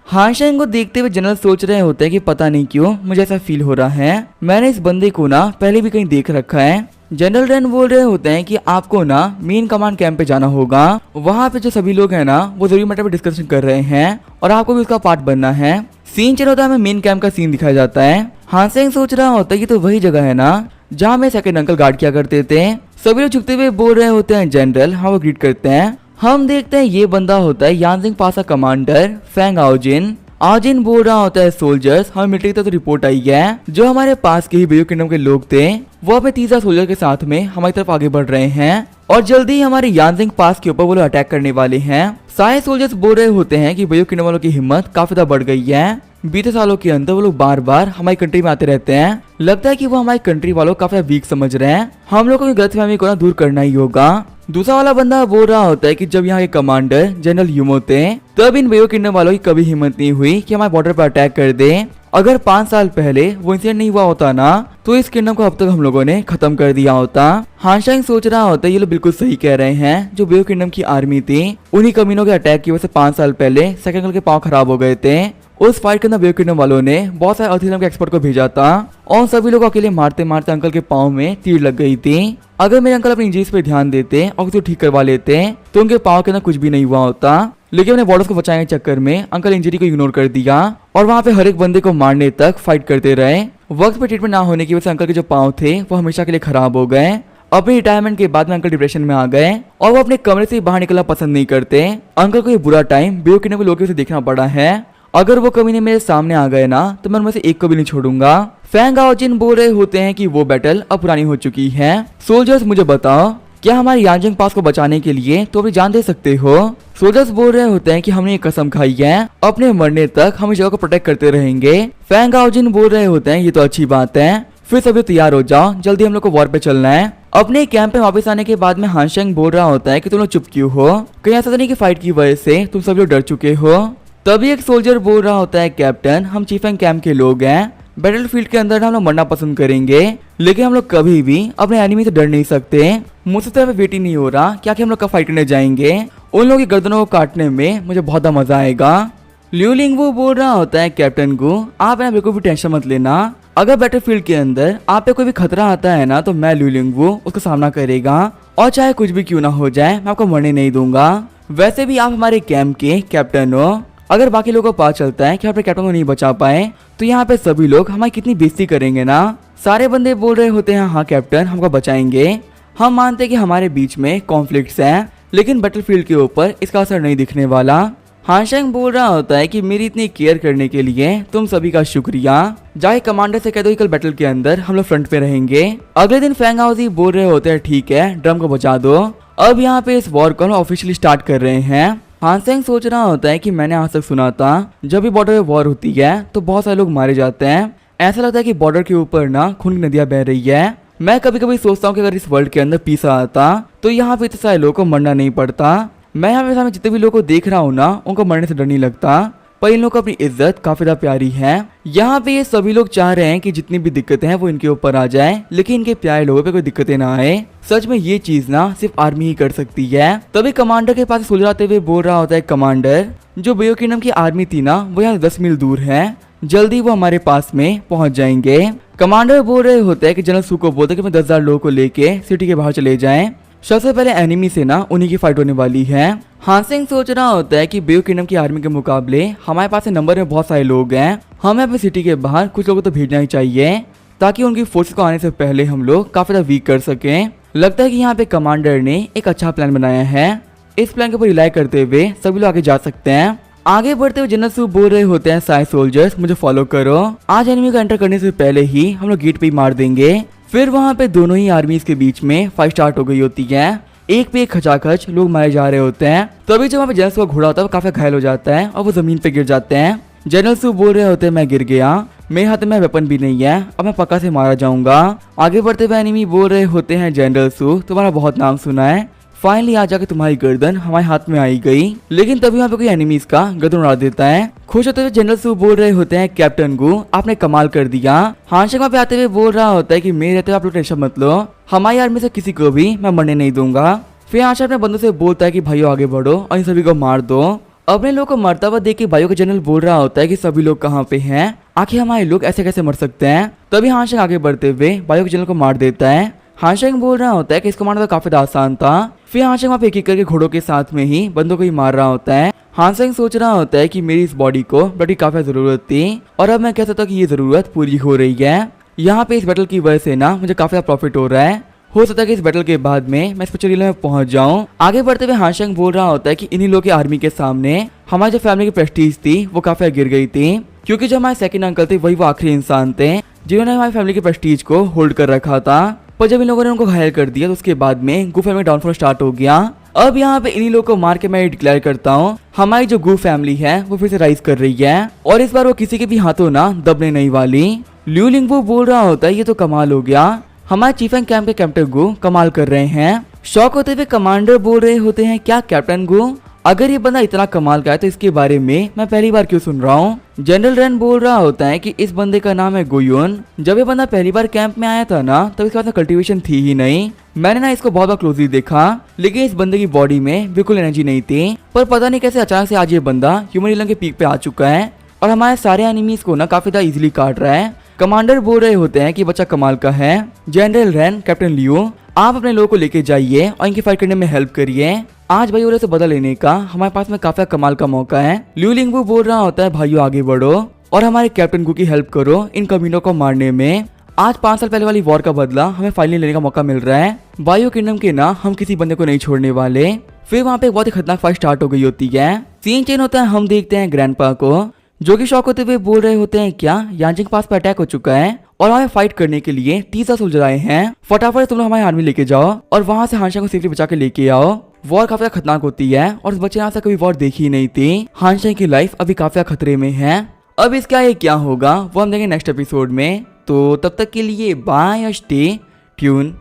हानशेंग को देखते हुए जनरल सोच रहे होते हैं कि पता नहीं क्यों मुझे ऐसा फील हो रहा है, मैंने इस बंदे को ना पहले भी कहीं देख रखा है। जनरल रैन बोल रहे होते हैं कि आपको ना मेन कमांड कैंप पे जाना होगा, वहाँ पे जो सभी लोग हैं ना वो जरूरी मैटर पे डिस्कशन कर रहे हैं और आपको भी उसका पार्ट बनना है। सीन चल होता है, हमें मेन कैंप का सीन दिखाया जाता है। हानशेंग सोच रहा होता है कि तो वही जगह है ना जहाँ में सेकंड अंकल गार्ड किया करते थे। सभी लोग झुकते हुए बोल रहे होते हैं जनरल, हाँ वो ग्रीट करते हैं। हम देखते हैं ये बंदा होता है यानजिंग पास का कमांडर फेंग आओजिन। आजिन बोल रहा होता है सोल्जर्स हमें मिलिट्री की तो रिपोर्ट आई है, जो हमारे पास के ही बेयू किंगडम के लोग थे वो अपने 30 सोल्जर के साथ में हमारी तरफ आगे बढ़ रहे हैं और जल्दी ही हमारे यानजिंग पास के ऊपर वो लोग अटैक करने वाले हैं। सारे सोल्जर्स बोल रहे होते हैं कि बेयू किंगडम वालों की हिम्मत काफी ज्यादा बढ़ गई है, बीते सालों के अंदर वो लोग बार बार हमारी कंट्री में आते रहते हैं, लगता है कि वो हमारी कंट्री वालों को काफी वीक समझ रहे हैं, हम लोगों की गलतफहमी को ना दूर करना ही होगा। दूसरा वाला बंदा बोल रहा होता है कि जब यहाँ के कमांडर जनरल यूमो थे तब इन बेयू किंगडम वालों की कभी हिम्मत नहीं हुई कि हमारे बॉर्डर पर अटैक कर दे, अगर 5 साल पहले वो इंसिडेंट नहीं हुआ होता ना तो इस किंगडम को अब तक हम लोगों ने खत्म कर दिया होता। हानशेंग सोच रहा होता है ये लोग बिल्कुल सही कह रहे हैं, जो बेयू किंगडम की आर्मी थी उन्हीं कमीनों के अटैक की वजह से 5 साल पहले सेकंड अंकल के पांव खराब हो गए थे। उस फाइट के अंदर बेयू किंगडम वालों ने बहुत सारे अर्थिलम के एक्सपर्ट को भेजा था और सभी लोग अकेले मारते मारते अंकल के पाँव में तीर लग गई थी। अगर मेरे अंकल अपनी इंजरीज पे ध्यान देते और उसे ठीक करवा लेते तो उनके पाँव के अंदर कुछ भी नहीं हुआ होता, लेकिन अपने बॉर्डर्स को बचाने के चक्कर में अंकल इंजरी को इग्नोर कर दिया और वहाँ पे हर एक बंदे को मारने तक फाइट करते रहे। वक्त पे ट्रीटमेंट ना होने की वजह से अंकल के जो पाँव थे वो हमेशा के लिए खराब हो गए। अपने रिटायरमेंट के बाद में अंकल डिप्रेशन में आ गए और वो अपने कमरे से बाहर निकलना पसंद नहीं करते। अंकल को ये बुरा टाइम बेयू किंगडम के लोगों से देखना पड़ा है, अगर वो कमीने मेरे सामने आ गए ना तो मैं उनमें से एक को भी नहीं छोड़ूंगा। फेंग आओजिन बोल रहे होते हैं कि वो बैटल अब पुरानी हो चुकी है, सोल्जर्स मुझे बताओ क्या हमारे यानजिंग पास को बचाने के लिए तो अपनी जान दे सकते हो। सोल्जर्स बोल रहे होते हैं कि हमने एक कसम खाई है अपने मरने तक हम इस जगह को प्रोटेक्ट करते रहेंगे। फेंग आओजिन बोल रहे होते हैं ये तो अच्छी बात है, फिर सभी तैयार हो जाओ, जल्दी हम लोग को वॉर पे चलना है। अपने कैंप में वापस आने के बाद में हानशेंग बोल रहा होता है कि तुम लोग चुप क्यों हो, कहीं ऐसा नहीं कि फाइट की वजह से तुम सब लोग डर चुके हो। तभी एक सोल्जर बोल रहा होता है कैप्टन हम चीफेंग कैंप के लोग हैं, बैटलफील्ड के अंदर हम लोग मरना पसंद करेंगे लेकिन हम लोग कभी भी अपने एनिमी से डर नहीं सकते। मुझसे तो वेट ही नहीं हो रहा क्या कि हम लोग कब फाइट करने जाएंगे, उन लोगों की गर्दनों को काटने में मुझे बहुत मजा आएगा। लियू लिंगवू बोल रहा होता है कैप्टन गू आप यहाँ बिल्कुल भी टेंशन मत लेना, अगर बैटलफील्ड के अंदर आप पे कोई भी खतरा आता है ना तो मैं लियू लिंगवू उसका सामना करेगा और चाहे कुछ भी क्यों ना हो जाए मैं आपको मरने नहीं दूंगा। वैसे भी आप हमारे कैंप के कैप्टन हो, अगर बाकी लोगों को पता चलता है कि अपने कैप्टन को नहीं बचा पाए तो यहाँ पे सभी लोग हमारी कितनी बेइज्जती करेंगे ना। सारे बंदे बोल रहे होते हैं हाँ कैप्टन हमको बचाएंगे, हम मानते हैं कि हमारे बीच में कॉन्फ्लिक्ट्स हैं लेकिन बैटलफील्ड के ऊपर इसका असर नहीं दिखने वाला। हानशेंग बोल रहा होता है कि मेरी इतनी केयर करने के लिए तुम सभी का शुक्रिया, जाए कमांडर से कह दो कि कल बैटल के अंदर हम लोग फ्रंट पे रहेंगे। अगले दिन फेंग आओजी बोल रहे होते हैं ठीक है ड्रम को बचा दो, अब यहाँ पे इस वॉर को हम ऑफिशियली स्टार्ट कर रहे हैं। हानशेंग सोच रहा होता है कि मैंने आज तक सुना था जब भी बॉर्डर पे वॉर होती है तो बहुत सारे लोग मारे जाते हैं, ऐसा लगता है कि बॉर्डर के ऊपर ना खून की नदियां बह रही है। मैं कभी कभी सोचता हूँ कि अगर इस वर्ल्ड के अंदर पीस आता तो यहाँ पे इतने सारे लोगों को मरना नहीं पड़ता। मैं यहाँ पे सामने जितने भी लोगों को देख रहा हूँ ना उनको मरने से डर नहीं लगता, पर इन लोग को अपनी इज्जत काफी ज्यादा प्यारी है। यहाँ पे ये सभी लोग चाह रहे हैं कि जितनी भी दिक्कतें हैं वो इनके ऊपर आ जाए, लेकिन इनके प्यारे लोगों पे कोई दिक्कतें ना आए। सच में ये चीज ना सिर्फ आर्मी ही कर सकती है। तभी कमांडर के पास सुलझाते हुए बोल रहा होता है कमांडर, जो बेयो किंगडम की आर्मी थी ना वो यहाँ 10 मील दूर है, जल्दी वो हमारे पास में पहुंच जाएंगे। कमांडर बोल रहे होते हैं कि जनरल सू को बोलते कि मैं 10,000 लोगों को लेके सिटी के बाहर चले जाएं। सबसे पहले एनिमी से ना उन्हीं की फाइट होने वाली है। हानसेंग सोच रहा होता है कि बेयो किंगडम की आर्मी के मुकाबले हमारे पास नंबर में बहुत सारे लोग हैं, हमें अपनी सिटी के बाहर कुछ लोगों को तो भेजना ही चाहिए ताकि उनकी फोर्स को आने से पहले हम लोग काफी ज्यादा वीक कर सकें। लगता है कि यहाँ पे कमांडर ने एक अच्छा प्लान बनाया है। इस प्लान के ऊपर रिलाई करते हुए सभी लोग आगे जा सकते हैं। आगे बढ़ते हुए जनरल सू बोल रहे होते हैं सारे सोल्जर्स मुझे फॉलो करो, आज एनिमी को एंटर करने से पहले ही हम लोग गेट पे ही मार देंगे। फिर वहाँ पे दोनों ही आर्मीज के बीच में फाइट स्टार्ट हो गई होती है। एक पे एक खचाखच लोग मारे जा रहे होते हैं। तभी जब वहाँ पे जनरल सू का घोड़ा होता है वो काफी घायल हो जाता है और वो जमीन पे गिर जाते हैं। जनरल सू बोल रहे होते हैं मैं गिर गया, मेरे हाथ में वेपन भी नहीं है, अब मैं पक्का से मारा जाऊंगा। आगे बढ़ते हुए एनिमी बोल रहे होते हैं जनरल सू तुम्हारा बहुत नाम सुना है, फाइनली आ जाके तुम्हारी गर्दन हमारे हाथ में आई गई। लेकिन तभी वहाँ पे कोई एनिमीज का गर्दन उड़ा देता है। खुश होते हुए जनरल सू बोल रहे होते हैं कैप्टन गू आपने कमाल कर दिया। हानशेंग वहाँ पे आते हुए बोल रहा होता है कि मेरे रहते आप लोग टेंशन मत लो, हमारी आर्मी से किसी को भी मैं मरने नहीं दूंगा। फिर हानशेंग अपने बंदों से बोलता है कि भाइयों आगे बढ़ो और इन सभी को मार दो। अपने लोग को मरता हुआ देख के भाइयों का जनरल बोल रहा होता है कि सभी लोग कहाँ पे हैं, आखिर हमारे लोग ऐसे कैसे मर सकते हैं। तभी हानशेंग आगे बढ़ते हुए भाइयों के जनरल को मार देता है। हानशेंग बोल रहा होता है कि इसको मारना तो काफी आसान था। फिर हानशेंग वहाँ पे एक करके घोड़ों के साथ में ही बंदों को ही मार रहा होता है। हानशेंग सोच रहा होता है कि मेरी इस बॉडी को ब्लड की काफी जरूरत थी और अब मैं कह सकता हूँ कि ये जरूरत पूरी हो रही है। यहाँ पे इस बैटल की वजह से ना मुझे काफी प्रॉफिट हो रहा है। हो सकता है कि इस बैटल के बाद में मैं इस पिक्चर में पहुंच जाऊं। आगे बढ़ते हुए हानशेंग बोल रहा होता है कि इन्हीं लोगों की आर्मी के सामने हमारी जो फैमिली की प्रेस्टीज थी वो काफी गिर गई थी, क्योंकि जो हमारे सेकंड अंकल थे वही वो आखिरी इंसान थे जिन्होंने हमारी फैमिली की प्रेस्टीज को होल्ड कर रखा था। पर जब इन लोगों ने उनको घायल कर दिया तो उसके बाद में गू फैमिली डाउनफॉल स्टार्ट हो गया। अब यहाँ पे इन्हीं लोगों को मार के मैं डिक्लेयर करता हूँ हमारी जो गू फैमिली है वो फिर से राइज कर रही है और इस बार वो किसी के भी हाथों ना दबने नहीं वाली। लिu लिंगवू बोल रहा होता है ये तो कमाल हो गया, हमारे चीफ एंड कैंप के कैप्टन गू कमाल कर रहे हैं। शॉक होते हुए कमांडर बोल रहे होते हैं क्या कैप्टन गू, अगर ये बंदा इतना कमाल का है तो इसके बारे में मैं पहली बार क्यों सुन रहा हूँ। जनरल रेन बोल रहा होता है कि इस बंदे का नाम है गुयुन, जब ये बंदा पहली बार कैंप में आया था ना तब इसके पास कल्टीवेशन थी ही नहीं। मैंने ना इसको बहुत बार क्लोजली देखा लेकिन इस बंदे की बॉडी में बिल्कुल एनर्जी नहीं थी, पर पता नहीं कैसे अचानक से आज ये बंदा ह्यूमन इलम के पीक पे आ चुका है और हमारे सारे एनिमीज को ना काफी ज्यादा इजिली काट रहा है। कमांडर बोल रहे होते हैं कि बच्चा कमाल का है। जनरल रेन कैप्टन लिu आप अपने लोगों को लेके जाइए और इनकी फाइट करने में हेल्प करिए, आज भाई ओले से बदला लेने का हमारे पास में काफी कमाल का मौका है। लिu लिंगवू बोल रहा होता है भाइयों आगे बढ़ो और हमारे कैप्टन गू की हेल्प करो इन कमीनों को मारने में। आज 5 साल पहले वाली वॉर का बदला हमें फाइनली लेने का मौका मिल रहा है। बायो किंगडम के ना हम किसी बंदे को नहीं छोड़ने वाले। फिर वहाँ पे एक बहुत ही खतरनाक फाइट स्टार्ट हो गई होती है। सीन चेंज होता है, हम देखते हैं ग्रैंडपा को जो कि शॉक होते हुए बोल रहे होते हैं क्या यांजिंग पास पे अटैक हो चुका है और हमें फाइट करने के लिए 30 सोल्जर आए हैं, फटाफट तुम लोग हमारी आर्मी लेके जाओ और वहां से हानशेंग को सेफली बचा के लेके आओ। वॉर काफी खतरनाक होती है और उस बच्चे ने से कभी वॉर देखी ही नहीं थी। हानशेंग की लाइफ अभी काफी खतरे में है। अब इसका ये क्या होगा वो हम देखेंगे नेक्स्ट एपिसोड में। तो तब तक के लिए बाय और स्टे ट्यून।